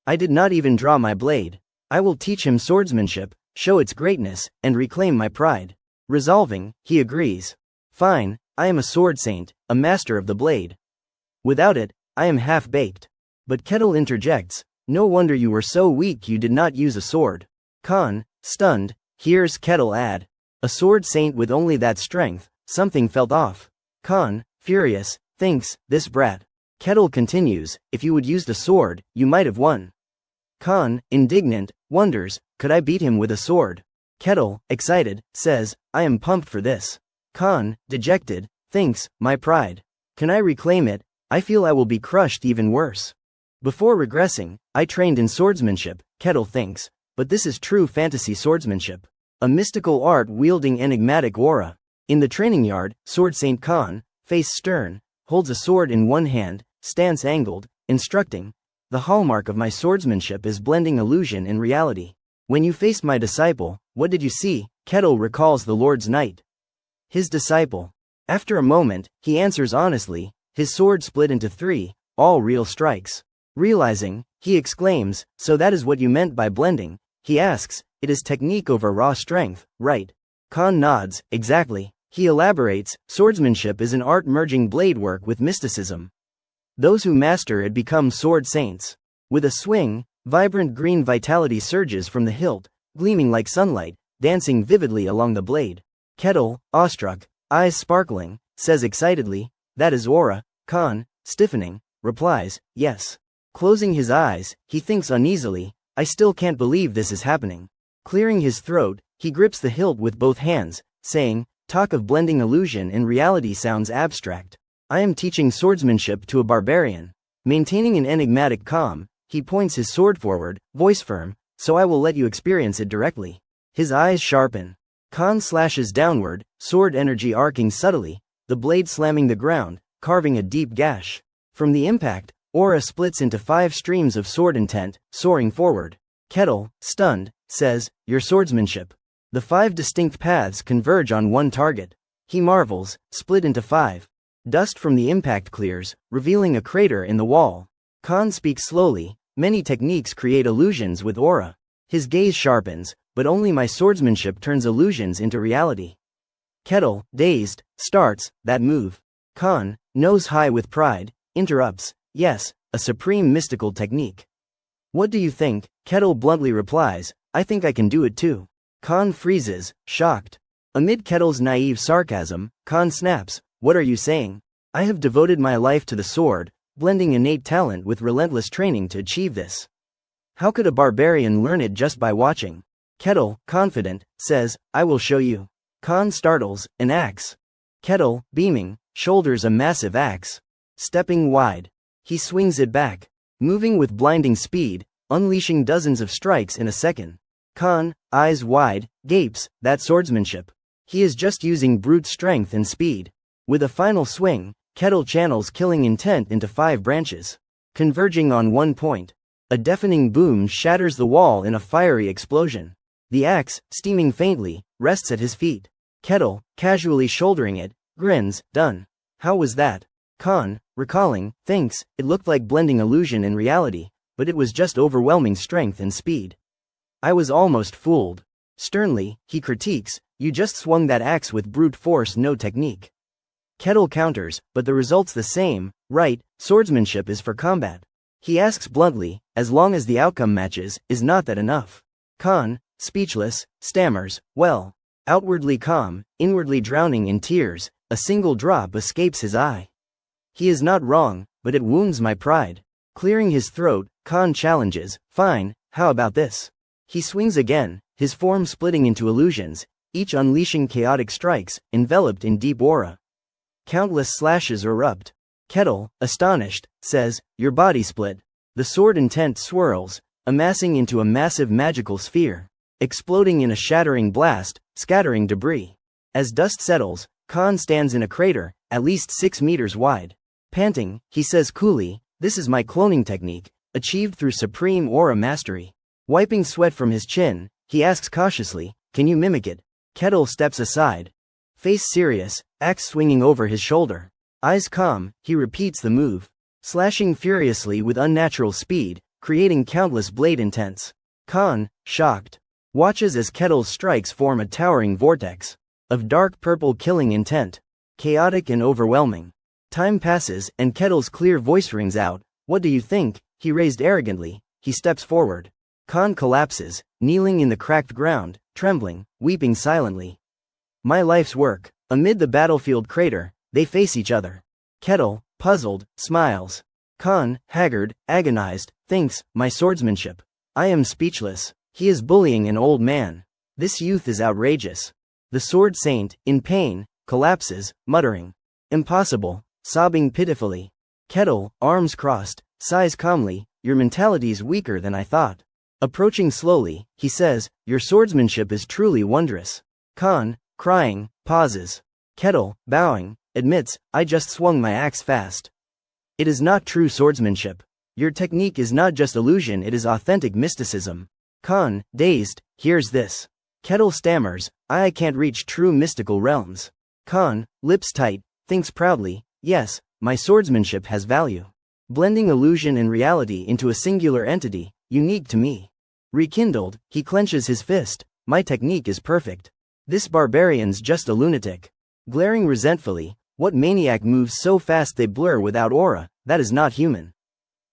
I did not even draw my blade. I will teach him swordsmanship, show its greatness, and reclaim my pride. Resolving, he agrees. Fine, I am a sword saint, a master of the blade. Without it, I am half-baked. But Kettle interjects, no wonder you were so weak you did not use a sword. Khan, stunned, hears Kettle add, a sword saint with only that strength, something felt off. Khan, furious, thinks, this brat. Kettle continues, if you would used a sword, you might have won. Khan, indignant, wonders, could I beat him with a sword? Kettle, excited, says, I am pumped for this. Khan, dejected, thinks, my pride. Can I reclaim it? I feel I will be crushed even worse. Before regressing, I trained in swordsmanship, Kettle thinks, but this is true fantasy swordsmanship. A mystical art wielding enigmatic aura. In the training yard, Sword Saint Khan, face stern, holds a sword in one hand, stance angled, instructing. The hallmark of my swordsmanship is blending illusion and reality. When you faced my disciple, what did you see? Kettle recalls the Lord's Knight. His disciple. After a moment, he answers honestly, his sword split into 3, all real strikes. Realizing, he exclaims, so that is what you meant by blending. He asks, it is technique over raw strength, right? Khan nods, exactly. He elaborates, swordsmanship is an art merging blade work with mysticism. Those who master it become sword saints. With a swing, vibrant green vitality surges from the hilt, gleaming like sunlight, dancing vividly along the blade. Kettle, awestruck, eyes sparkling, says excitedly, that is aura. Khan, stiffening, replies, yes. Closing his eyes, he thinks uneasily, I still can't believe this is happening. Clearing his throat, he grips the hilt with both hands, saying, talk of blending illusion and reality sounds abstract. I am teaching swordsmanship to a barbarian. Maintaining an enigmatic calm, he points his sword forward, voice firm, so I will let you experience it directly. His eyes sharpen. Khan slashes downward, sword energy arcing subtly, the blade slamming the ground, carving a deep gash. From the impact, aura splits into 5 streams of sword intent, soaring forward. Kettle, stunned, says, your swordsmanship. The 5 distinct paths converge on one target. He marvels, split into 5. Dust from the impact clears, revealing a crater in the wall. Khan speaks slowly, many techniques create illusions with aura. His gaze sharpens, but only my swordsmanship turns illusions into reality. Kettle, dazed, starts, that move. Khan, nose high with pride, interrupts, yes, a supreme mystical technique. What do you think? Kettle bluntly replies, I think I can do it too. Khan freezes, shocked. Amid Kettle's naive sarcasm, Khan snaps, what are you saying? I have devoted my life to the sword, blending innate talent with relentless training to achieve this. How could a barbarian learn it just by watching? Kettle, confident, says, I will show you. Khan startles, an axe. Kettle, beaming, shoulders a massive axe. Stepping wide. He swings it back. Moving with blinding speed, unleashing dozens of strikes in a second. Khan, eyes wide, gapes, that swordsmanship. He is just using brute strength and speed. With a final swing, Kettle channels killing intent into 5 branches. Converging on one point. A deafening boom shatters the wall in a fiery explosion. The axe, steaming faintly, rests at his feet. Kettle, casually shouldering it, grins, done. How was that? Khan, recalling, thinks, it looked like blending illusion and reality, but it was just overwhelming strength and speed. I was almost fooled. Sternly, he critiques, you just swung that axe with brute force, no technique. Kettle counters, but the result's the same, right? Swordsmanship is for combat. He asks bluntly, as long as the outcome matches, is not that enough? Khan, speechless, stammers, well. Outwardly calm, inwardly drowning in tears, a single drop escapes his eye. He is not wrong, but it wounds my pride. Clearing his throat, Khan challenges, fine, how about this? He swings again, his form splitting into illusions, each unleashing chaotic strikes, enveloped in deep aura. Countless slashes erupt. Kettle, astonished, says, your body split. The sword intent swirls, amassing into a massive magical sphere. Exploding in a shattering blast, scattering debris. As dust settles, Khan stands in a crater, at least 6 meters wide. Panting, he says coolly, this is my cloning technique, achieved through supreme aura mastery. Wiping sweat from his chin, he asks cautiously, can you mimic it? Kettle steps aside. Face serious, axe swinging over his shoulder. Eyes calm, he repeats the move. Slashing furiously with unnatural speed, creating countless blade intents. Khan, shocked, watches as Kettle's strikes form a towering vortex of dark purple killing intent. Chaotic and overwhelming. Time passes and Kettle's clear voice rings out, what do you think? He raised arrogantly, he steps forward. Khan collapses, kneeling in the cracked ground, trembling, weeping silently. My life's work. Amid the battlefield crater, they face each other. Kettle, puzzled, smiles. Khan, haggard, agonized, thinks, my swordsmanship. I am speechless. He is bullying an old man. This youth is outrageous. The sword saint, in pain, collapses, muttering. Impossible, sobbing pitifully. Kettle, arms crossed, sighs calmly, your mentality's weaker than I thought. Approaching slowly, he says, your swordsmanship is truly wondrous. Khan, crying, pauses. Kettle, bowing, admits, I just swung my axe fast. It is not true swordsmanship. Your technique is not just illusion, it is authentic mysticism. Khan, dazed, hears this. Kettle stammers, I can't reach true mystical realms. Khan, lips tight, thinks proudly, yes, my swordsmanship has value. Blending illusion and reality into a singular entity, unique to me. Rekindled, he clenches his fist, my technique is perfect. This barbarian's just a lunatic. Glaring resentfully, what maniac moves so fast they blur without aura, that is not human.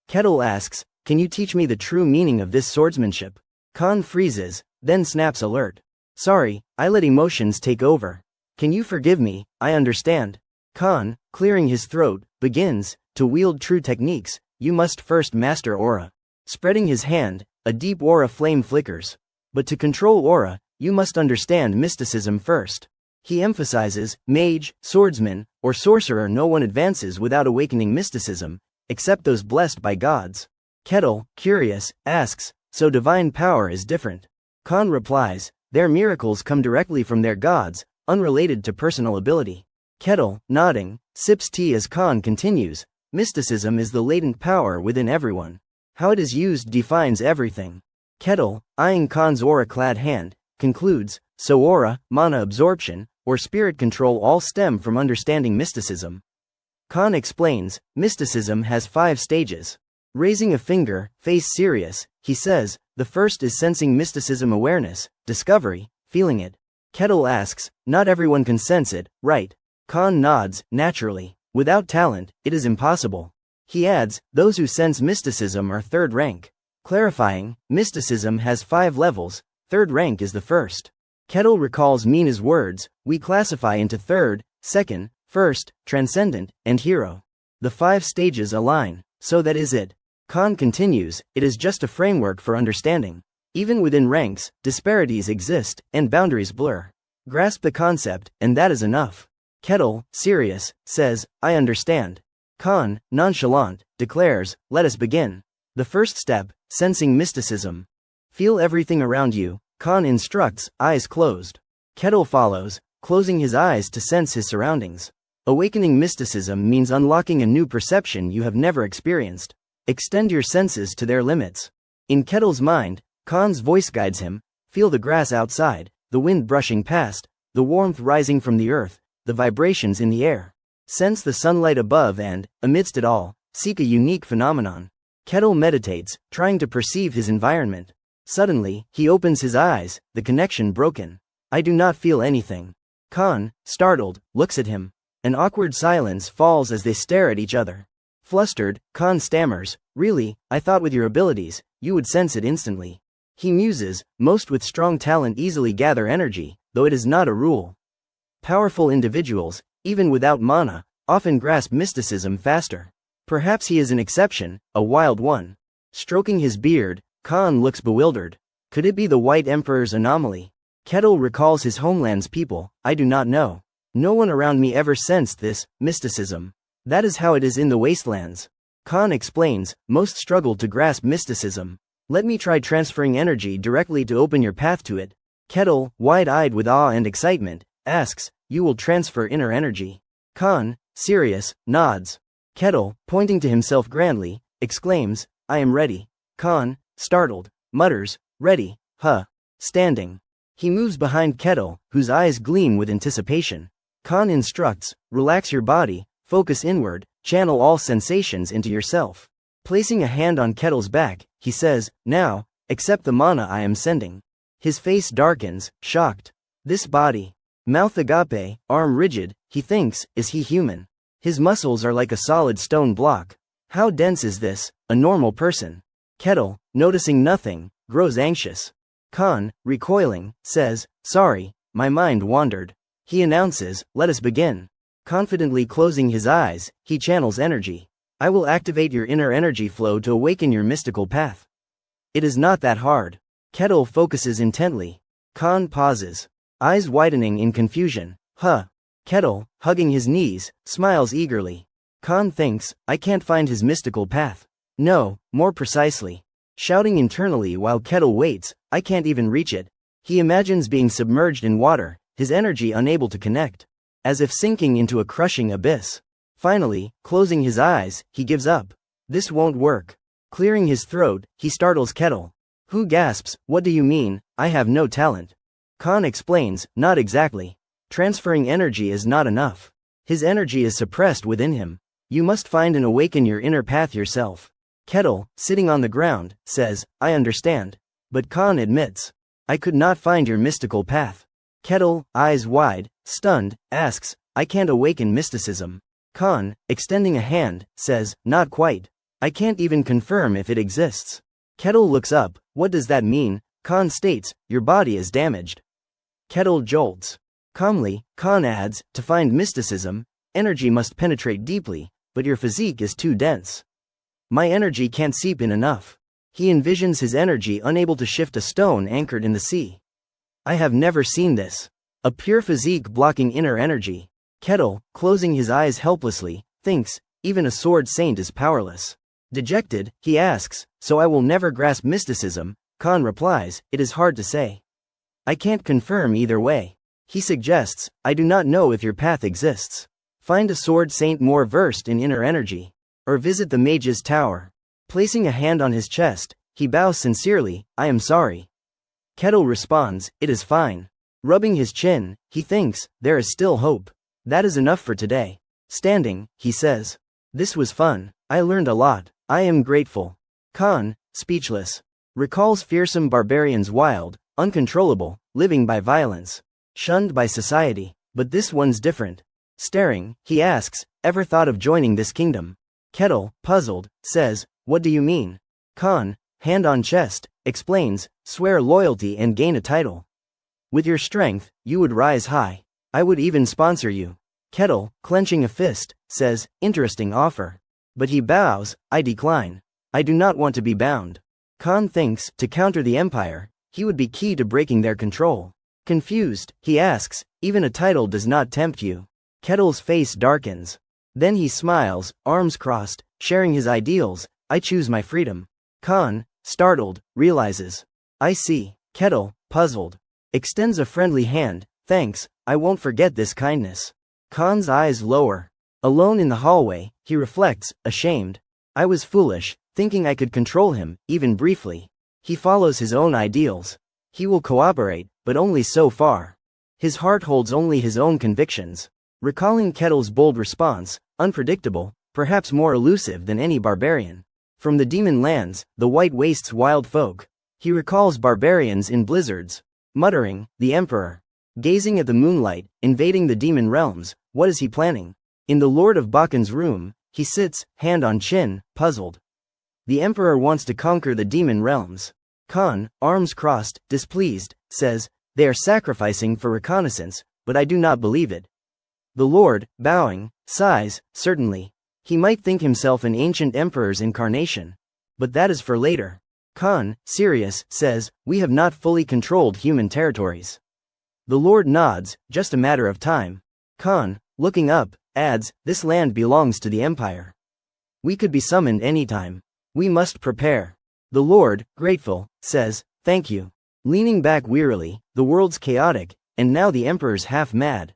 Kettle asks, can you teach me the true meaning of this swordsmanship? Khan freezes, then snaps alert. Sorry, I let emotions take over. Can you forgive me, I understand. Khan, clearing his throat, begins, to wield true techniques, you must first master aura. Spreading his hand, a deep aura flame flickers. But to control aura, you must understand mysticism first. He emphasizes, mage, swordsman, or sorcerer, no one advances without awakening mysticism, except those blessed by gods. Kettle, curious, asks, so divine power is different? Khan replies, their miracles come directly from their gods, unrelated to personal ability. Kettle, nodding, sips tea as Khan continues, mysticism is the latent power within everyone. How it is used defines everything. Kettle, eyeing Khan's aura-clad hand, concludes, so aura, mana absorption, or spirit control all stem from understanding mysticism. Khan explains, mysticism has 5 stages. Raising a finger, face serious, he says, the first is sensing mysticism awareness, discovery, feeling it. Kettle asks, not everyone can sense it, right? Khan nods, naturally. Without talent, it is impossible. He adds, those who sense mysticism are 3rd rank. Clarifying, mysticism has 5 levels, 3rd rank is the first. Kettle recalls Mina's words, we classify into 3rd, 2nd, 1st, transcendent, and hero. The 5 stages align, so that is it. Khan continues, it is just a framework for understanding. Even within ranks, disparities exist, and boundaries blur. Grasp the concept, and that is enough. Kettle, serious, says, I understand. Khan, nonchalant, declares, let us begin. The first step, sensing mysticism. Feel everything around you, Khan instructs, eyes closed. Kettle follows, closing his eyes to sense his surroundings. Awakening mysticism means unlocking a new perception you have never experienced. Extend your senses to their limits. In Kettle's mind, Khan's voice guides him, feel the grass outside, the wind brushing past, the warmth rising from the earth, the vibrations in the air. Sense the sunlight above and, amidst it all, seek a unique phenomenon. Kettle meditates, trying to perceive his environment. Suddenly, he opens his eyes, the connection broken. I do not feel anything. Khan, startled, looks at him. An awkward silence falls as they stare at each other. Flustered, Khan stammers, really, I thought with your abilities, you would sense it instantly. He muses, most with strong talent easily gather energy, though it is not a rule. Powerful individuals, even without mana, often grasp mysticism faster. Perhaps he is an exception, a wild one. Stroking his beard, Khan looks bewildered. Could it be the White Emperor's anomaly? Kettle recalls his homeland's people, I do not know. No one around me ever sensed this, mysticism. That is how it is in the wastelands. Khan explains, most struggle to grasp mysticism. Let me try transferring energy directly to open your path to it. Kettle, wide-eyed with awe and excitement, asks, you will transfer inner energy. Khan, serious, nods. Kettle, pointing to himself grandly, exclaims, I am ready. Khan, startled, mutters, ready, huh. Standing. He moves behind Kettle, whose eyes gleam with anticipation. Khan instructs, relax your body, focus inward, channel all sensations into yourself. Placing a hand on Kettle's back, he says, now, accept the mana I am sending. His face darkens, shocked. This body. Mouth agape, arm rigid, he thinks, is he human? His muscles are like a solid stone block. How dense is this, a normal person? Kettle, noticing nothing, grows anxious. Khan, recoiling, says, sorry, my mind wandered. He announces, let us begin. Confidently closing his eyes, he channels energy. I will activate your inner energy flow to awaken your mystical path. It is not that hard. Kettle focuses intently. Khan pauses, eyes widening in confusion. Huh. Kettle, hugging his knees, smiles eagerly. Khan thinks, I can't find his mystical path. No, more precisely. Shouting internally while Kettle waits, I can't even reach it. He imagines being submerged in water, his energy unable to connect. As if sinking into a crushing abyss. Finally, closing his eyes, he gives up. This won't work. Clearing his throat, he startles Kettle, who gasps, what do you mean, I have no talent? Khan explains, not exactly. Transferring energy is not enough. His energy is suppressed within him. You must find and awaken your inner path yourself. Kettle, sitting on the ground, says, I understand. But Khan admits, I could not find your mystical path. Kettle, eyes wide, stunned, asks, I can't awaken mysticism. Khan, extending a hand, says, not quite. I can't even confirm if it exists. Kettle looks up, what does that mean? Khan states, your body is damaged. Kettle jolts. Calmly, Khan adds, to find mysticism, energy must penetrate deeply, but your physique is too dense. My energy can't seep in enough. He envisions his energy unable to shift a stone anchored in the sea. I have never seen this. A pure physique blocking inner energy. Kettle, closing his eyes helplessly, thinks, even a sword saint is powerless. Dejected, he asks, so I will never grasp mysticism. Khan replies, it is hard to say. I can't confirm either way. He suggests, I do not know if your path exists. Find a sword saint more versed in inner energy. Or visit the mage's tower. Placing a hand on his chest, he bows sincerely, I am sorry. Kettle responds, it is fine. Rubbing his chin, he thinks, there is still hope. That is enough for today. Standing, he says, this was fun. I learned a lot. I am grateful. Khan, speechless, recalls fearsome barbarians wild, uncontrollable, living by violence. Shunned by society. But this one's different. Staring, he asks, ever thought of joining this kingdom? Kettle, puzzled, says, what do you mean? Khan, hand on chest, explains, swear loyalty and gain a title. With your strength, you would rise high. I would even sponsor you. Kettle, clenching a fist, says, interesting offer. But he bows, I decline. I do not want to be bound. Khan thinks, to counter the empire, he would be key to breaking their control. Confused, he asks, even a title does not tempt you. Kettle's face darkens. Then he smiles, arms crossed, sharing his ideals, I choose my freedom. Khan, startled, realizes. I see. Kettle, puzzled, extends a friendly hand, thanks, I won't forget this kindness. Khan's eyes lower. Alone in the hallway, he reflects, ashamed. I was foolish, thinking I could control him, even briefly. He follows his own ideals. He will cooperate, but only so far. His heart holds only his own convictions. Recalling Kettle's bold response, unpredictable, perhaps more elusive than any barbarian. From the demon lands, the white wastes wild folk. He recalls barbarians in blizzards. Muttering, the emperor. Gazing at the moonlight, invading the demon realms, what is he planning? In the Lord of Bakan's room, he sits, hand on chin, puzzled. The emperor wants to conquer the demon realms. Khan, arms crossed, displeased, says, they are sacrificing for reconnaissance, but I do not believe it. The Lord, bowing, sighs, certainly. He might think himself an ancient emperor's incarnation. But that is for later. Khan, serious, says, we have not fully controlled human territories. The Lord nods, just a matter of time. Khan, looking up, adds, this land belongs to the empire. We could be summoned anytime. We must prepare. The Lord, grateful, says, thank you. Leaning back wearily, the world's chaotic, and now the emperor's half mad.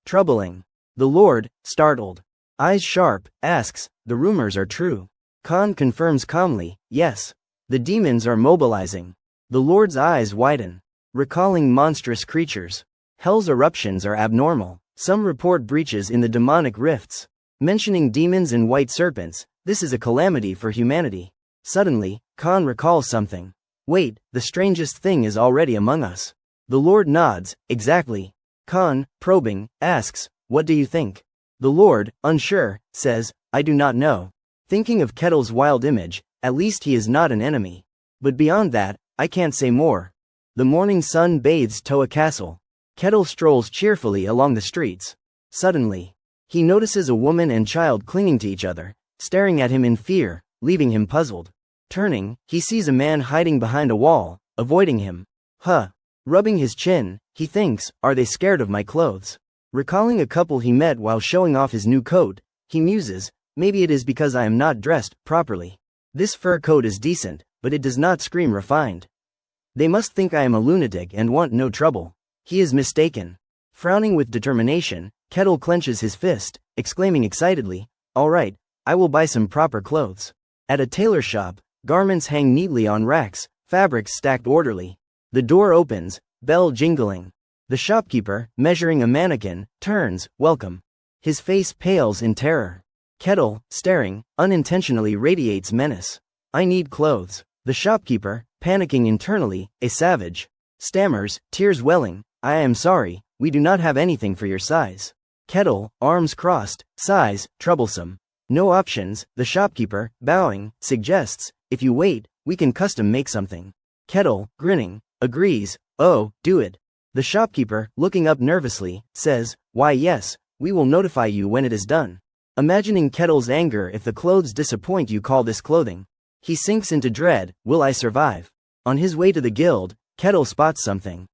Troubling. The Lord, startled, eyes sharp, asks, the rumors are true. Khan confirms calmly, yes. The demons are mobilizing. The Lord's eyes widen. Recalling monstrous creatures. Hell's eruptions are abnormal. Some report breaches in the demonic rifts. Mentioning demons and white serpents, this is a calamity for humanity. Suddenly, Khan recalls something. Wait, the strangest thing is already among us. The Lord nods, exactly. Khan, probing, asks, what do you think? The Lord, unsure, says, I do not know. Thinking of Kettle's wild image, at least he is not an enemy. But beyond that, I can't say more. The morning sun bathes Toa Castle. Kettle strolls cheerfully along the streets. Suddenly, He notices a woman and child clinging to each other, staring at him in fear, leaving him puzzled. Turning, he sees a man hiding behind a wall, avoiding him. Rubbing his chin, he thinks, are they scared of my clothes? Recalling a couple he met while showing off his new coat, he muses, maybe it is because I am not dressed properly. This fur coat is decent, but it does not scream refined. They must think I am a lunatic and want no trouble. He is mistaken. Frowning with determination, Kettle clenches his fist, exclaiming excitedly, all right, I will buy some proper clothes. At a tailor shop, garments hang neatly on racks, fabrics stacked orderly. The door opens, bell jingling. The shopkeeper, measuring a mannequin, turns, welcome. His face pales in terror. Kettle, staring, unintentionally radiates menace. I need clothes. The shopkeeper, panicking internally, a savage, stammers, tears welling, I am sorry, we do not have anything for your size. Kettle, arms crossed, sighs, troublesome. No options, the shopkeeper, bowing, suggests, if you wait, we can custom make something. Kettle, grinning, agrees, oh, do it. The shopkeeper, looking up nervously, says, why yes, we will notify you when it is done. Imagining Kettle's anger if the clothes disappoint you call this clothing. He sinks into dread, will I survive? On his way to the guild, Kettle spots something.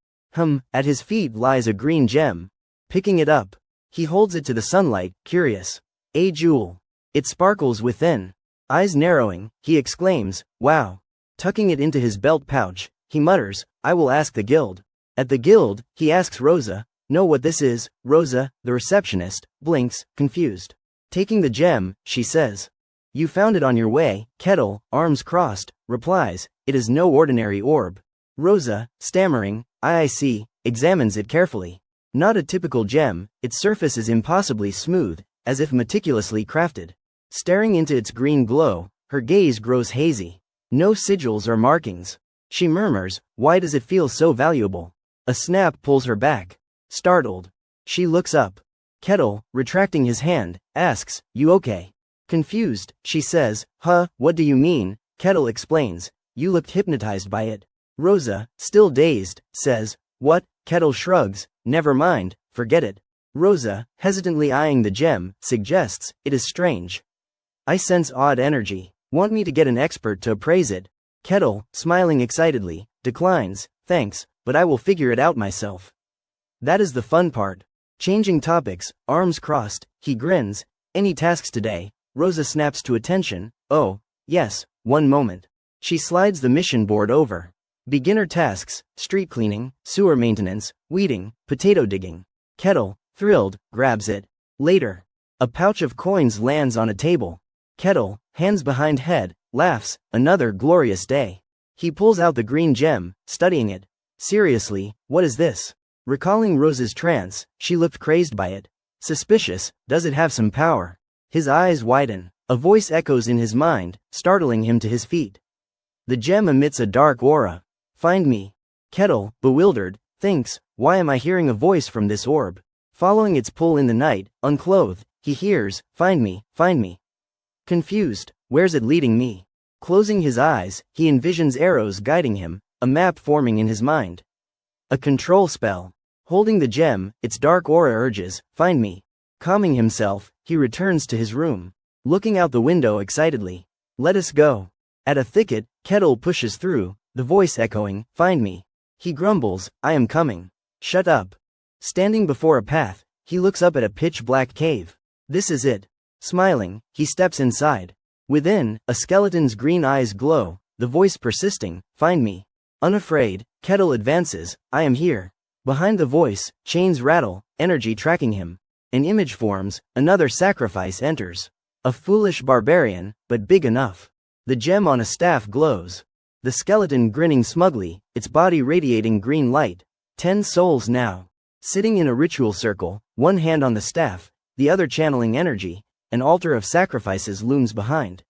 At his feet lies a green gem. Picking it up, he holds it to the sunlight, curious. A jewel. It sparkles within. Eyes narrowing, he exclaims, wow. Tucking it into his belt pouch, he mutters, I will ask the guild. At the guild, he asks Rosa, know what this is? Rosa, the receptionist, blinks, confused. Taking the gem, she says. You found it on your way, Kettle, arms crossed, replies, it is no ordinary orb. Rosa, stammering, I see, examines it carefully. Not a typical gem, its surface is impossibly smooth, as if meticulously crafted. Staring into its green glow, her gaze grows hazy. No sigils or markings. She murmurs, why does it feel so valuable? A snap pulls her back. Startled, she looks up. Kettle, retracting his hand, asks, you okay? Confused, she says, what do you mean? Kettle explains, you looked hypnotized by it. Rosa, still dazed, says, what? Kettle shrugs, never mind, forget it. Rosa, hesitantly eyeing the gem, suggests, it is strange. I sense odd energy. Want me to get an expert to appraise it? Kettle, smiling excitedly, declines, thanks, but I will figure it out myself. That is the fun part. Changing topics, arms crossed, he grins, any tasks today? Rosa snaps to attention, oh, yes, one moment. She slides the mission board over. Beginner tasks, street cleaning, sewer maintenance, weeding, potato digging. Kettle, thrilled, grabs it. Later. A pouch of coins lands on a table. Kettle, hands behind head, laughs, another glorious day. He pulls out the green gem, studying it. Seriously, what is this? Recalling Rosa's trance, she looked crazed by it. Suspicious, does it have some power? His eyes widen. A voice echoes in his mind, startling him to his feet. The gem emits a dark aura. Find me. Kettle, bewildered, thinks, why am I hearing a voice from this orb? Following its pull in the night, unclothed, he hears, find me, find me. Confused, where's it leading me? Closing his eyes, he envisions arrows guiding him, a map forming in his mind. A control spell. Holding the gem, its dark aura urges, find me. Calming himself, he returns to his room. Looking out the window excitedly. Let us go. At a thicket, Kettle pushes through, the voice echoing, find me. He grumbles, I am coming. Shut up. Standing before a path, he looks up at a pitch-black cave. This is it. Smiling, he steps inside. Within, a skeleton's green eyes glow, the voice persisting, find me. Unafraid, Kettle advances, I am here. Behind the voice, chains rattle, energy tracking him. An image forms, another sacrifice enters. A foolish barbarian, but big enough. The gem on a staff glows. The skeleton grinning smugly, its body radiating green light. 10 souls now. Sitting in a ritual circle, one hand on the staff, the other channeling energy, an altar of sacrifices looms behind.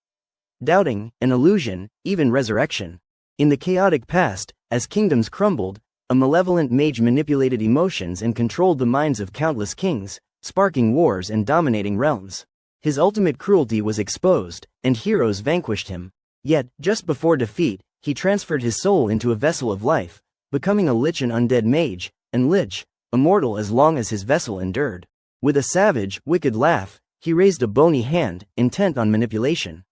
Doubting, an illusion, even resurrection. In the chaotic past, as kingdoms crumbled, a malevolent mage manipulated emotions and controlled the minds of countless kings, sparking wars and dominating realms. His ultimate cruelty was exposed, and heroes vanquished him. Yet, just before defeat, he transferred his soul into a vessel of life, becoming a lich and undead mage, and lich, immortal as long as his vessel endured. With a savage, wicked laugh, he raised a bony hand, intent on manipulation.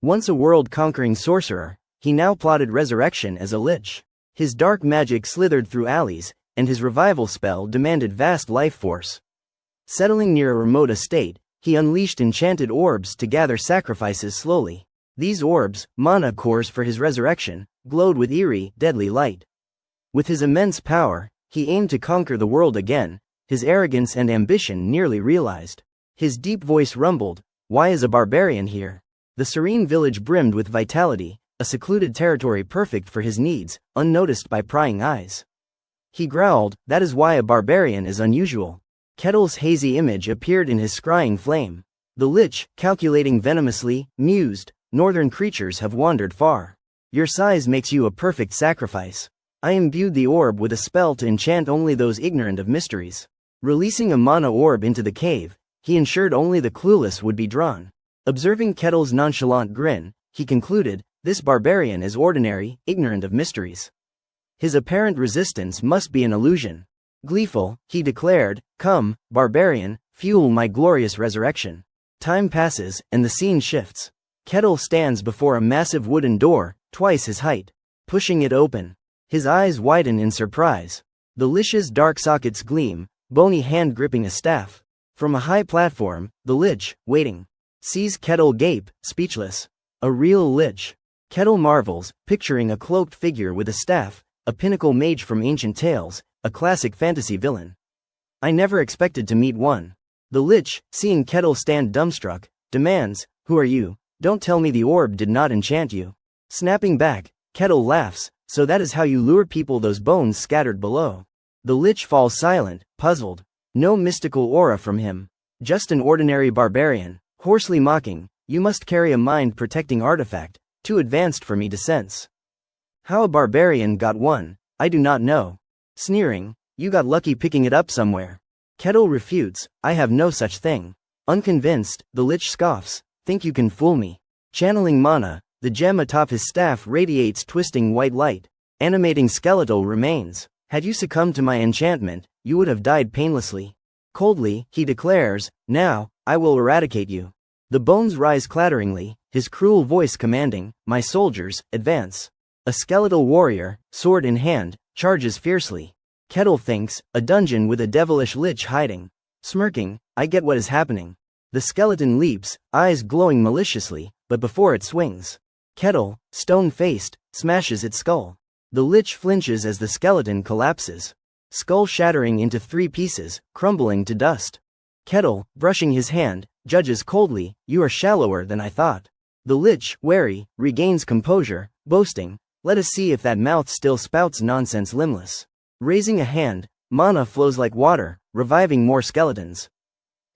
Once a world-conquering sorcerer, he now plotted resurrection as a lich. His dark magic slithered through alleys, and his revival spell demanded vast life force. Settling near a remote estate, he unleashed enchanted orbs to gather sacrifices slowly. These orbs, mana cores for his resurrection, glowed with eerie, deadly light. With his immense power, he aimed to conquer the world again, his arrogance and ambition nearly realized. His deep voice rumbled, "Why is a barbarian here?" The serene village brimmed with vitality, a secluded territory perfect for his needs, unnoticed by prying eyes. He growled, "That is why a barbarian is unusual." Kettle's hazy image appeared in his scrying flame. The lich, calculating venomously, mused, "Northern creatures have wandered far. Your size makes you a perfect sacrifice. I imbued the orb with a spell to enchant only those ignorant of mysteries." Releasing a mana orb into the cave, he ensured only the clueless would be drawn. Observing Kettle's nonchalant grin, he concluded, "This barbarian is ordinary, ignorant of mysteries. His apparent resistance must be an illusion." Gleeful, he declared, "Come, barbarian, fuel my glorious resurrection." Time passes, and the scene shifts. Kettle stands before a massive wooden door, twice his height. Pushing it open, his eyes widen in surprise. The lich's dark sockets gleam, bony hand gripping a staff. From a high platform, the lich, waiting, sees Kettle gape, speechless. A real lich. Kettle marvels, picturing a cloaked figure with a staff, a pinnacle mage from ancient tales, a classic fantasy villain. "I never expected to meet one." The lich, seeing Kettle stand dumbstruck, demands, "Who are you? Don't tell me the orb did not enchant you." Snapping back, Kettle laughs, "So that is how you lure people, those bones scattered below." The lich falls silent, puzzled. No mystical aura from him. Just an ordinary barbarian, hoarsely mocking, "You must carry a mind-protecting artifact, too advanced for me to sense." How a barbarian got one, I do not know. Sneering, "You got lucky picking it up somewhere." Kettle refutes, "I have no such thing." Unconvinced, the lich scoffs, "Think you can fool me?" Channeling mana, the gem atop his staff radiates twisting white light, animating skeletal remains. "Had you succumbed to my enchantment, you would have died painlessly." Coldly, he declares, "Now, I will eradicate you." The bones rise clatteringly, his cruel voice commanding, "My soldiers, advance." A skeletal warrior, sword in hand, charges fiercely. Kettle thinks, a dungeon with a devilish lich hiding. Smirking, "I get what is happening." The skeleton leaps, eyes glowing maliciously, but before it swings, Kettle, stone-faced, smashes its skull. The lich flinches as the skeleton collapses. Skull shattering into 3 pieces, crumbling to dust. Kettle, brushing his hand, judges coldly, "You are shallower than I thought." The lich, wary, regains composure, boasting, "Let us see if that mouth still spouts nonsense limbless." Raising a hand, mana flows like water, reviving more skeletons.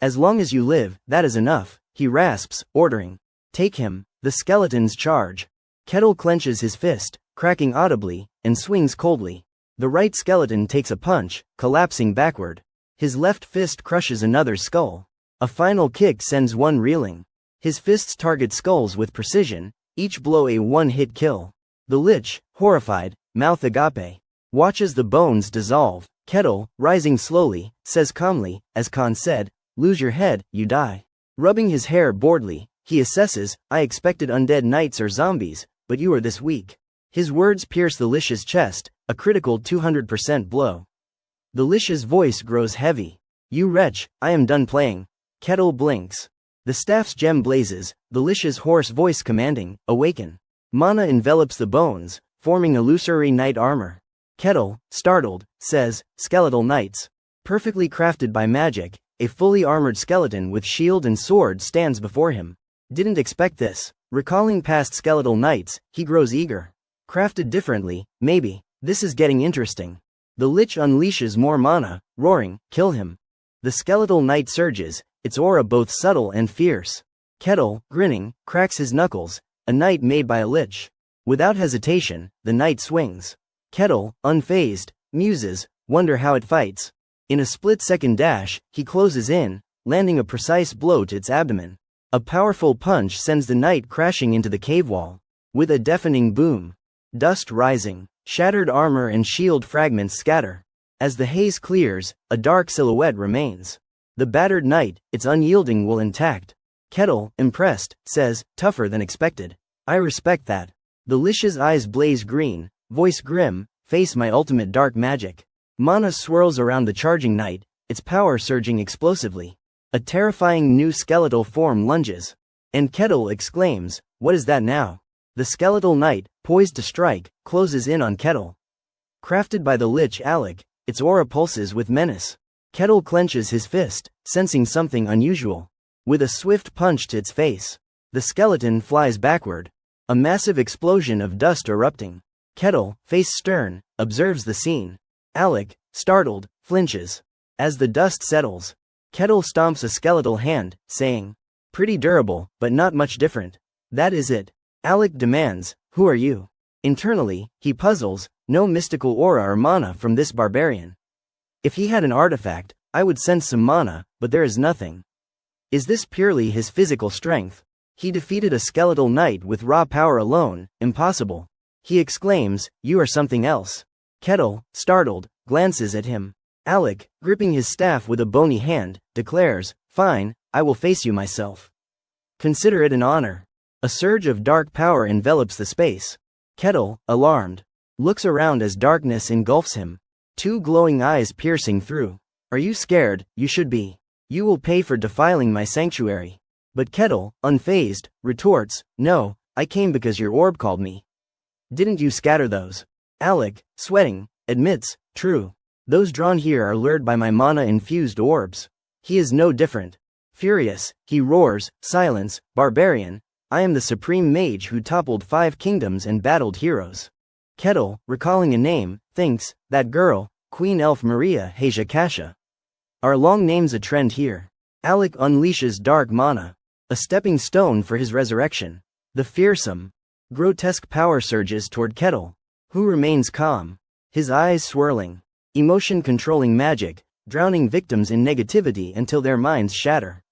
"As long as you live, that is enough," he rasps, ordering, "Take him." The skeletons charge. Kettle clenches his fist, cracking audibly, and swings coldly. The right skeleton takes a punch, collapsing backward. His left fist crushes another's skull. A final kick sends one reeling. His fists target skulls with precision, each blow a one-hit kill. The lich, horrified, mouth agape, watches the bones dissolve. Kettle, rising slowly, says calmly, as Khan said, "Lose your head, you die." Rubbing his hair boredly, he assesses, "I expected undead knights or zombies, but you are this weak." His words pierce the lich's chest, a critical 200% blow. The lich's voice grows heavy. "You wretch, I am done playing." Kettle blinks. The staff's gem blazes, the lich's hoarse voice commanding, "Awaken." Mana envelops the bones, forming illusory knight armor. Kettle, startled, says, "Skeletal knights." Perfectly crafted by magic, a fully armored skeleton with shield and sword stands before him. Didn't expect this. Recalling past skeletal knights, he grows eager. Crafted differently, maybe. This is getting interesting. The lich unleashes more mana, roaring, "Kill him." The skeletal knight surges, its aura both subtle and fierce. Kettle, grinning, cracks his knuckles, a knight made by a lich. Without hesitation, the knight swings. Kettle, unfazed, muses, "Wonder how it fights." In a split-second dash, he closes in, landing a precise blow to its abdomen. A powerful punch sends the knight crashing into the cave wall. With a deafening boom, dust rising, shattered armor and shield fragments scatter. As the haze clears, a dark silhouette remains. The battered knight, its unyielding will intact. Kettle, impressed, says, tougher than expected. I respect that. The Lish's eyes blaze green, voice grim, face my ultimate dark magic. Mana swirls around the charging knight, its power surging explosively. A terrifying new skeletal form lunges. And Kettle exclaims, what is that now? The skeletal knight, poised to strike, closes in on Kettle. Crafted by the Lich Alec, its aura pulses with menace. Kettle clenches his fist, sensing something unusual. With a swift punch to its face, the skeleton flies backward. A massive explosion of dust erupting. Kettle, face stern, observes the scene. Alec, startled, flinches. As the dust settles, Kettle stomps a skeletal hand, saying, pretty durable, but not much different. That is it. Alec demands, who are you? Internally, he puzzles, no mystical aura or mana from this barbarian. If he had an artifact, I would sense some mana, but there is nothing. Is this purely his physical strength? He defeated a skeletal knight with raw power alone, impossible. He exclaims, you are something else. Kettle, startled, glances at him. Alec, gripping his staff with a bony hand, declares, fine, I will face you myself. Consider it an honor. A surge of dark power envelops the space. Kettle, alarmed, looks around as darkness engulfs him. Two glowing eyes piercing through. Are you scared? You should be. You will pay for defiling my sanctuary. But Kettle, unfazed, retorts, no, I came because your orb called me. Didn't you scatter those? Alec, sweating, admits, true. Those drawn here are lured by my mana-infused orbs. He is no different. Furious, he roars, silence, barbarian, I am the supreme mage who toppled 5 kingdoms and battled heroes. Kettle, recalling a name, thinks, that girl, Queen Elf Maria Haja Kasha. Are long names a trend here? Alec unleashes dark mana. A stepping stone for his resurrection. The fearsome, grotesque power surges toward Kettle, who remains calm. His eyes swirling. Emotion-controlling magic, drowning victims in negativity until their minds shatter.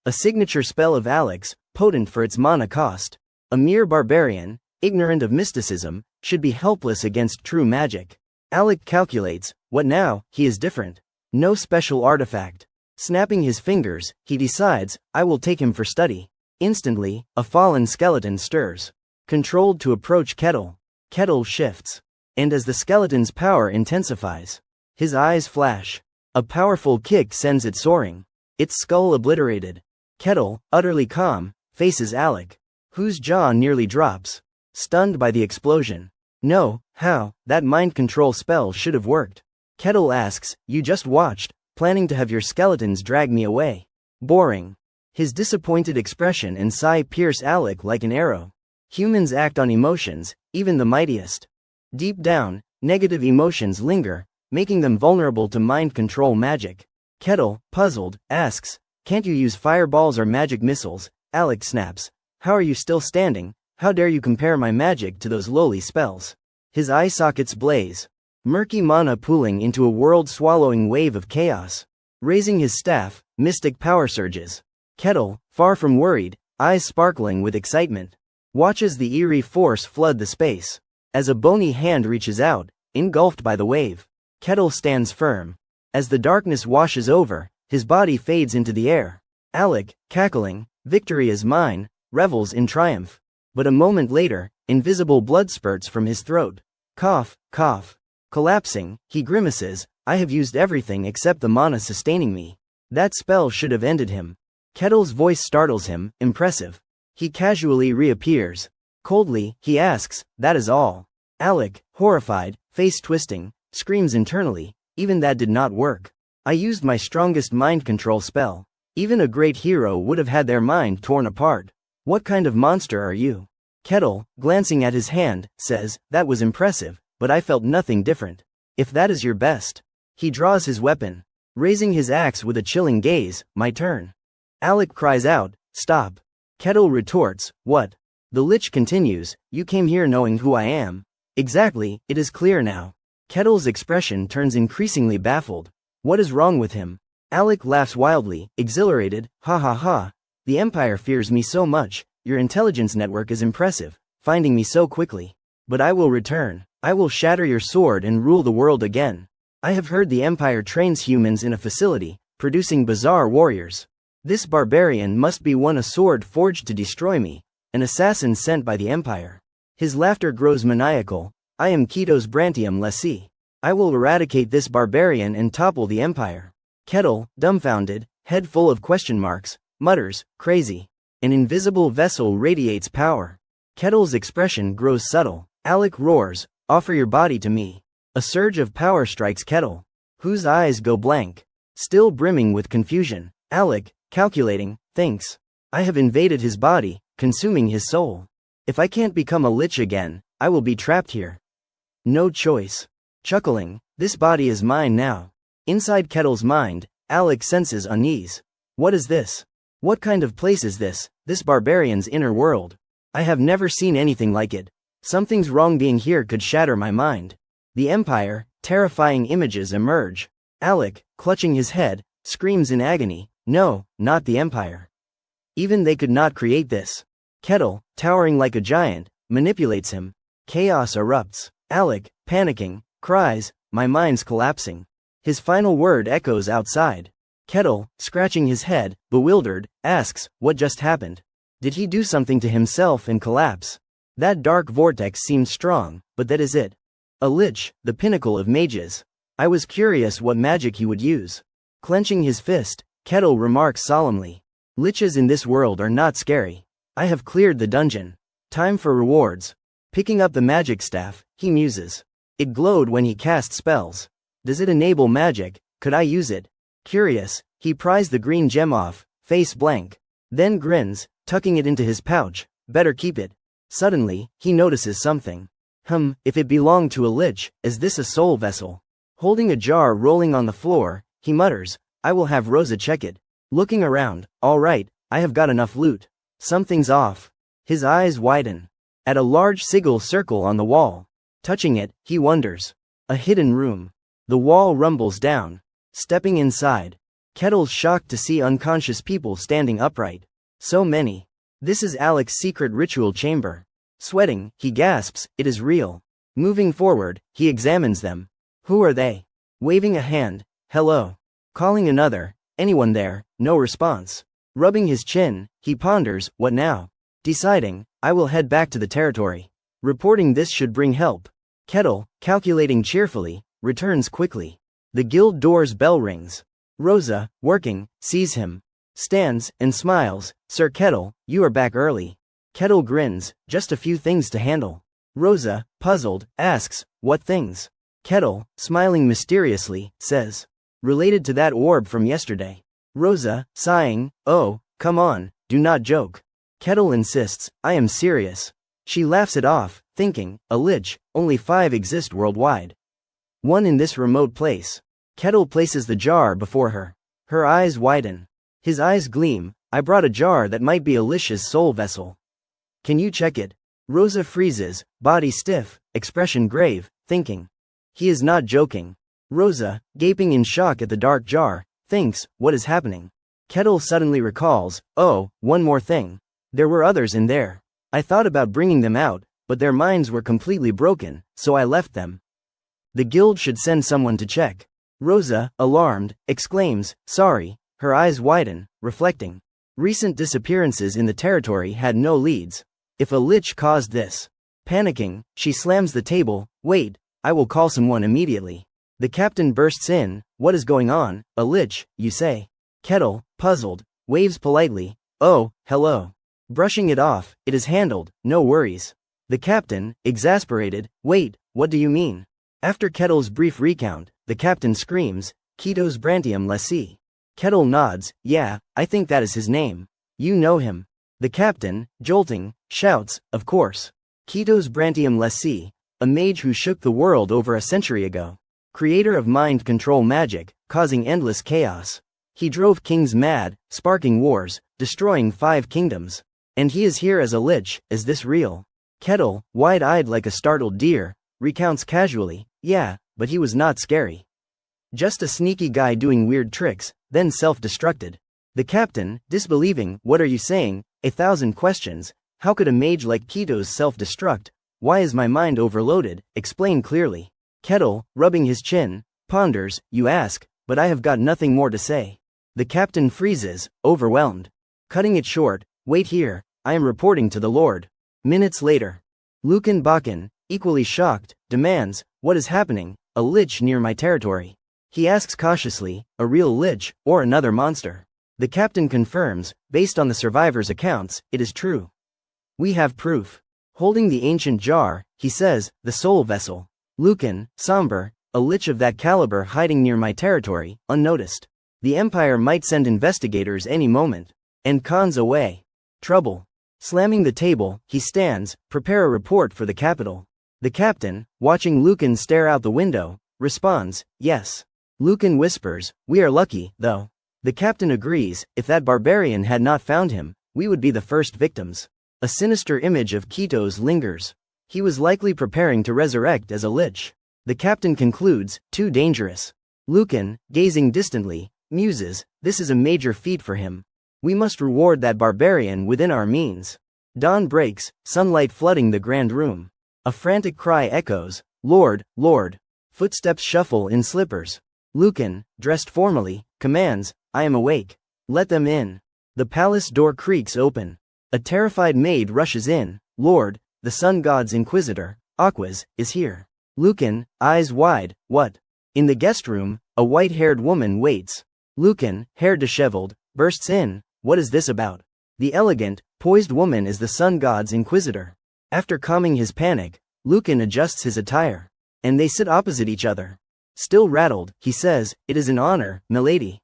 A signature spell of Alec's, potent for its mana cost. A mere barbarian, ignorant of mysticism, should be helpless against true magic. Alec calculates, what now? He is different. No special artifact. Snapping his fingers, he decides, I will take him for study. Instantly, a fallen skeleton stirs. Controlled to approach Kettle. Kettle shifts. And as the skeleton's power intensifies, his eyes flash. A powerful kick sends it soaring. Its skull obliterated. Kettle, utterly calm, faces Alec, whose jaw nearly drops. Stunned by the explosion. No, how? That mind control spell should have worked. Kettle asks, you just watched, planning to have your skeletons drag me away. Boring. His disappointed expression and sigh pierce Alec like an arrow. Humans act on emotions, even the mightiest. Deep down, negative emotions linger, making them vulnerable to mind control magic. Kettle, puzzled, asks, can't you use fireballs or magic missiles? Alec snaps, how are you still standing? How dare you compare my magic to those lowly spells? His eye sockets blaze. Murky mana pooling into a world-swallowing wave of chaos. Raising his staff, mystic power surges. Kettle, far from worried, eyes sparkling with excitement, watches the eerie force flood the space. As a bony hand reaches out, engulfed by the wave, Kettle stands firm. As the darkness washes over, his body fades into the air. Alec, cackling, victory is mine, revels in triumph. But a moment later, invisible blood spurts from his throat. Cough, cough. Collapsing, he grimaces, I have used everything except the mana sustaining me. That spell should have ended him. Kettle's voice startles him, impressive. He casually reappears. Coldly, he asks, that is all. Alec, horrified, face twisting, screams internally, even that did not work. I used my strongest mind control spell. Even a great hero would have had their mind torn apart. What kind of monster are you? Kettle, glancing at his hand, says, that was impressive, but I felt nothing different. If that is your best. He draws his weapon, raising his axe with a chilling gaze, my turn. Alec cries out, stop. Kettle retorts, what? The Lich continues, you came here knowing who I am. Exactly, it is clear now. Kettle's expression turns increasingly baffled. What is wrong with him? Alec laughs wildly, exhilarated, ha ha ha. The Empire fears me so much, your intelligence network is impressive, finding me so quickly. But I will return. I will shatter your sword and rule the world again. I have heard the Empire trains humans in a facility, producing bizarre warriors. This barbarian must be a sword forged to destroy me, an assassin sent by the Empire. His laughter grows maniacal. I am Kitos Brantium Lesi. I will eradicate this barbarian and topple the Empire. Kettle, dumbfounded, head full of question marks, mutters, crazy. An invisible vessel radiates power. Kettle's expression grows subtle. Alec roars, offer your body to me. A surge of power strikes Kettle, whose eyes go blank, still brimming with confusion. Alec, calculating, thinks. I have invaded his body, consuming his soul. If I can't become a lich again, I will be trapped here. No choice. Chuckling, this body is mine now. Inside Kettle's mind, Alec senses unease. What is this? What kind of place is this, this barbarian's inner world? I have never seen anything like it. Something's wrong. Being here could shatter my mind. The Empire, terrifying images emerge. Alec, clutching his head, screams in agony, no, not the Empire. Even they could not create this. Kettle, towering like a giant, manipulates him. Chaos erupts. Alec, panicking, cries, my mind's collapsing. His final word echoes outside. Kettle, scratching his head, bewildered, asks, what just happened? Did he do something to himself and collapse? That dark vortex seemed strong, but that is it. A lich, the pinnacle of mages. I was curious what magic he would use. Clenching his fist, Kettle remarks solemnly. Liches in this world are not scary. I have cleared the dungeon. Time for rewards. Picking up the magic staff, he muses. It glowed when he cast spells. Does it enable magic? Could I use it? Curious, he pries the green gem off, face blank. Then grins, tucking it into his pouch. Better keep it. Suddenly, he notices something. If it belonged to a lich, is this a soul vessel? Holding a jar rolling on the floor, he mutters, I will have Rosa check it. Looking around, all right, I have got enough loot. Something's off. His eyes widen. At a large sigil circle on the wall. Touching it, he wonders. A hidden room. The wall rumbles down. Stepping inside. Kettle's shocked to see unconscious people standing upright. So many. This is Alec's secret ritual chamber. Sweating, he gasps, it is real. Moving forward, he examines them. Who are they? Waving a hand, hello. Calling another, anyone there, no response. Rubbing his chin, he ponders, what now? Deciding, I will head back to the territory. Reporting this should bring help. Kettle, calculating cheerfully, returns quickly. The guild door's bell rings. Rosa, working, sees him. Stands, and smiles, Sir Kettle, you are back early. Kettle grins, just a few things to handle. Rosa, puzzled, asks, what things? Kettle, smiling mysteriously, says. Related to that orb from yesterday. Rosa, sighing, oh, come on, do not joke. Kettle insists, I am serious. She laughs it off, thinking, a lich, only 5 exist worldwide. One in this remote place. Kettle places the jar before her. Her eyes widen. His eyes gleam, I brought a jar that might be a lich's soul vessel. Can you check it? Rosa freezes, body stiff, expression grave, thinking. He is not joking. Rosa, gaping in shock at the dark jar, thinks, what is happening? Kettle suddenly recalls, oh, one more thing. There were others in there. I thought about bringing them out, but their minds were completely broken, so I left them. The guild should send someone to check. Rosa, alarmed, exclaims, sorry, her eyes widen, reflecting. Recent disappearances in the territory had no leads. If a lich caused this. Panicking, she slams the table, wait, I will call someone immediately. The captain bursts in, what is going on, a lich, you say? Kettle, puzzled, waves politely, oh, hello. Brushing it off, it is handled, no worries. The captain, exasperated, wait, what do you mean? After Kettle's brief recount, the captain screams, Kitos Brantium Lesi. Kettle nods, yeah, I think that is his name. You know him. The captain, jolting, shouts, of course. Kitos Brantium Lesi, a mage who shook the world over a century ago. Creator of mind control magic, causing endless chaos. He drove kings mad, sparking wars, destroying 5 kingdoms. And he is here as a lich, is this real? Kettle, wide-eyed like a startled deer, recounts casually, yeah, but he was not scary. Just a sneaky guy doing weird tricks, then self-destructed. The captain, disbelieving, what are you saying? 1,000 questions, how could a mage like Kitos self-destruct? Why is my mind overloaded? Explain clearly. Kettle, rubbing his chin, ponders, you ask, but I have got nothing more to say. The captain freezes, overwhelmed. Cutting it short, wait here, I am reporting to the Lord. Minutes later. Lucan Bakken, equally shocked, demands, what is happening? A lich near my territory. He asks cautiously, a real lich, or another monster? The captain confirms, based on the survivors' accounts, it is true. We have proof. Holding the ancient jar, he says, the soul vessel. Lucan, somber, a lich of that caliber hiding near my territory, unnoticed. The Empire might send investigators any moment. And Khan's away. Trouble. Slamming the table, he stands, prepare a report for the capital. The captain, watching Lucan stare out the window, responds, yes. Lucan whispers, we are lucky, though. The captain agrees, if that barbarian had not found him, we would be the first victims. A sinister image of Kitos lingers. He was likely preparing to resurrect as a lich. The captain concludes, too dangerous. Lucan, gazing distantly, muses, this is a major feat for him. We must reward that barbarian within our means. Dawn breaks, sunlight flooding the grand room. A frantic cry echoes, Lord, Lord. Footsteps shuffle in slippers. Lucan, dressed formally, commands, I am awake. Let them in. The palace door creaks open. A terrified maid rushes in. Lord, the sun god's inquisitor, Aquas, is here. Lucan, eyes wide, what? In the guest room, a white-haired woman waits. Lucan, hair disheveled, bursts in. What is this about? The elegant, poised woman is the sun god's inquisitor. After calming his panic, Lucan adjusts his attire. And they sit opposite each other. Still rattled, he says, it is an honor, milady.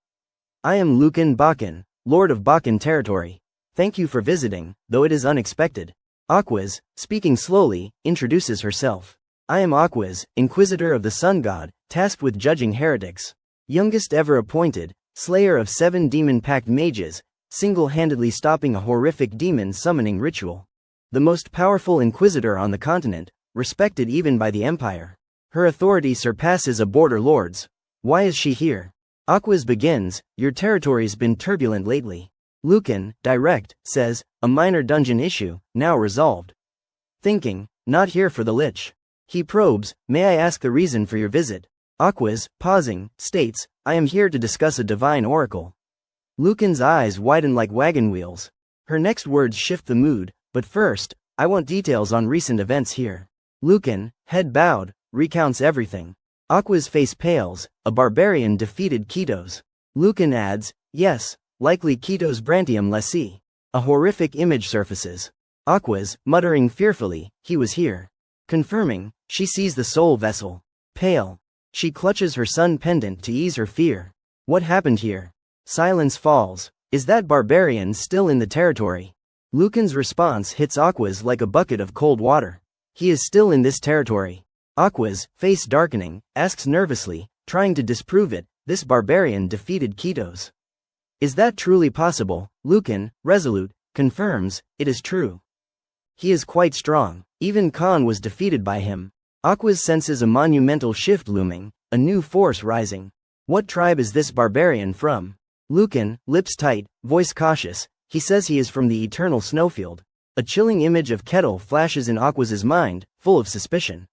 I am Lucan Bakken, Lord of Bakken territory. Thank you for visiting, though it is unexpected. Aquas, speaking slowly, introduces herself. I am Aquas, Inquisitor of the Sun God, tasked with judging heretics. Youngest ever appointed, slayer of 7 demon-packed mages, single-handedly stopping a horrific demon-summoning ritual. The most powerful Inquisitor on the continent, respected even by the Empire. Her authority surpasses a border lord's. Why is she here? Aquas begins, your territory's been turbulent lately. Lucan, direct, says, a minor dungeon issue, now resolved. Thinking, not here for the lich. He probes, may I ask the reason for your visit? Aquas, pausing, states, I am here to discuss a divine oracle. Lucan's eyes widen like wagon wheels. Her next words shift the mood, but first, I want details on recent events here. Lucan, head bowed, recounts everything. Aqua's face pales, a barbarian defeated Kitos. Lucan adds, yes, likely Kitos Brantium lessee. A horrific image surfaces. Aqua's, muttering fearfully, he was here. Confirming, she sees the soul vessel. Pale. She clutches her sun pendant to ease her fear. What happened here? Silence falls. Is that barbarian still in the territory? Lucan's response hits Aqua's like a bucket of cold water. He is still in this territory. Aqua's, face darkening, asks nervously, trying to disprove it, this barbarian defeated Kitos. Is that truly possible? Lucan, resolute, confirms, it is true. He is quite strong. Even Khan was defeated by him. Aquas senses a monumental shift looming, a new force rising. What tribe is this barbarian from? Lucan, lips tight, voice cautious, he says he is from the eternal snowfield. A chilling image of Kettle flashes in Aquas's mind, full of suspicion.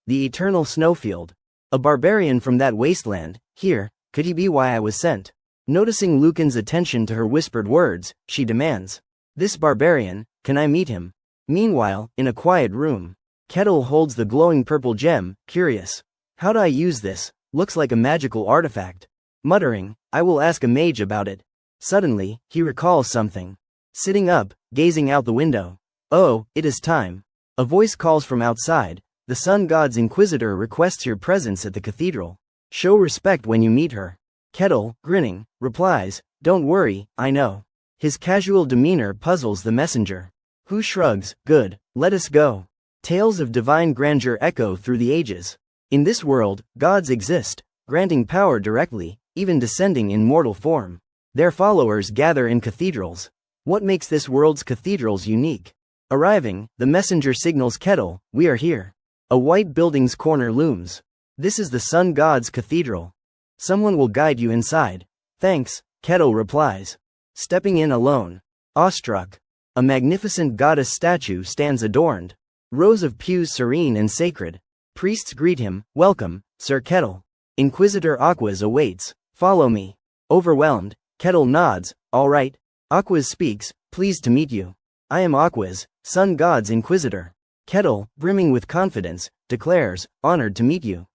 The eternal snowfield. A barbarian from that wasteland, here, could he be why I was sent? Noticing Lucan's attention to her whispered words, she demands. This barbarian, can I meet him? Meanwhile, in a quiet room, Kettle holds the glowing purple gem, curious. How do I use this? Looks like a magical artifact. Muttering, I will ask a mage about it. Suddenly, he recalls something. Sitting up, gazing out the window. Oh, it is time. A voice calls from outside. The sun god's inquisitor requests your presence at the cathedral. Show respect when you meet her. Kettle, grinning, replies, don't worry, I know. His casual demeanor puzzles the messenger. Who shrugs, good, let us go. Tales of divine grandeur echo through the ages. In this world, gods exist, granting power directly, even descending in mortal form. Their followers gather in cathedrals. What makes this world's cathedrals unique? Arriving, the messenger signals Kettle, we are here. A white building's corner looms. This is the sun god's cathedral. Someone will guide you inside. Thanks, Kettle replies. Stepping in alone. Awestruck. A magnificent goddess statue stands adorned. Rows of pews serene and sacred. Priests greet him, welcome, Sir Kettle. Inquisitor Aquas awaits. Follow me. Overwhelmed, Kettle nods. All right. Aquas speaks, pleased to meet you. I am Aquas, Sun God's Inquisitor. Kettle, brimming with confidence, declares, honored to meet you.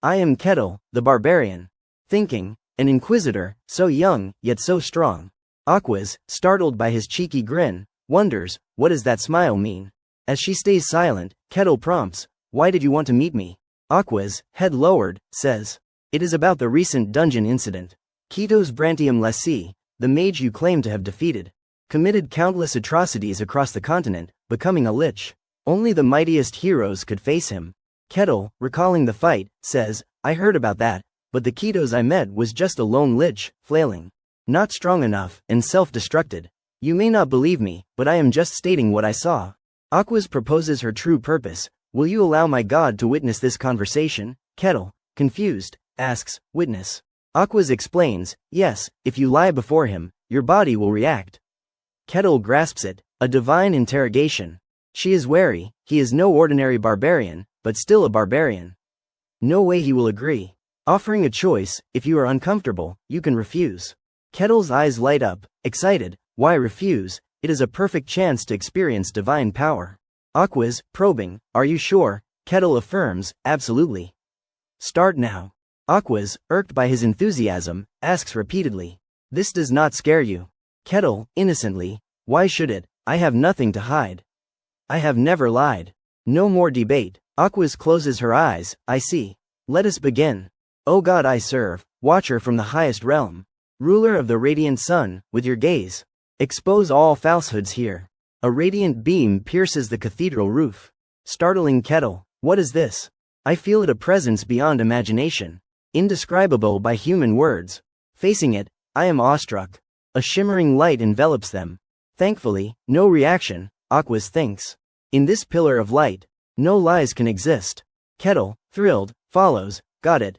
I am Kettle, the Barbarian. Thinking, an Inquisitor, so young, yet so strong. Aquas, startled by his cheeky grin, wonders, what does that smile mean? As she stays silent, Kettle prompts, why did you want to meet me? Aquas, head lowered, says, it is about the recent dungeon incident. Kitos Brantium Lessi, the mage you claim to have defeated, committed countless atrocities across the continent, becoming a lich. Only the mightiest heroes could face him. Kettle, recalling the fight, says, I heard about that, but the Kitos I met was just a lone lich, flailing. Not strong enough, and self-destructed. You may not believe me, but I am just stating what I saw. Aquas proposes her true purpose. Will you allow my god to witness this conversation? Kettle, confused, asks, witness. Aquas explains, yes, if you lie before him, your body will react. Kettle grasps it, a divine interrogation. She is wary, he is no ordinary barbarian, but still a barbarian. No way he will agree. Offering a choice, if you are uncomfortable, you can refuse. Kettle's eyes light up, excited, why refuse? It is a perfect chance to experience divine power. Aquas, probing, are you sure? Kettle affirms, absolutely. Start now. Aquas, irked by his enthusiasm, asks repeatedly. This does not scare you. Kettle, innocently, why should it? I have nothing to hide. I have never lied. No more debate. Aquas closes her eyes, I see. Let us begin. O God I serve, watcher from the highest realm. Ruler of the radiant sun, with your gaze. Expose all falsehoods here. A radiant beam pierces the cathedral roof. Startling Kettle, what is this? I feel it a presence beyond imagination. Indescribable by human words. Facing it, I am awestruck. A shimmering light envelops them. Thankfully, no reaction, Aquas thinks. In this pillar of light, no lies can exist. Kettle, thrilled, follows, got it,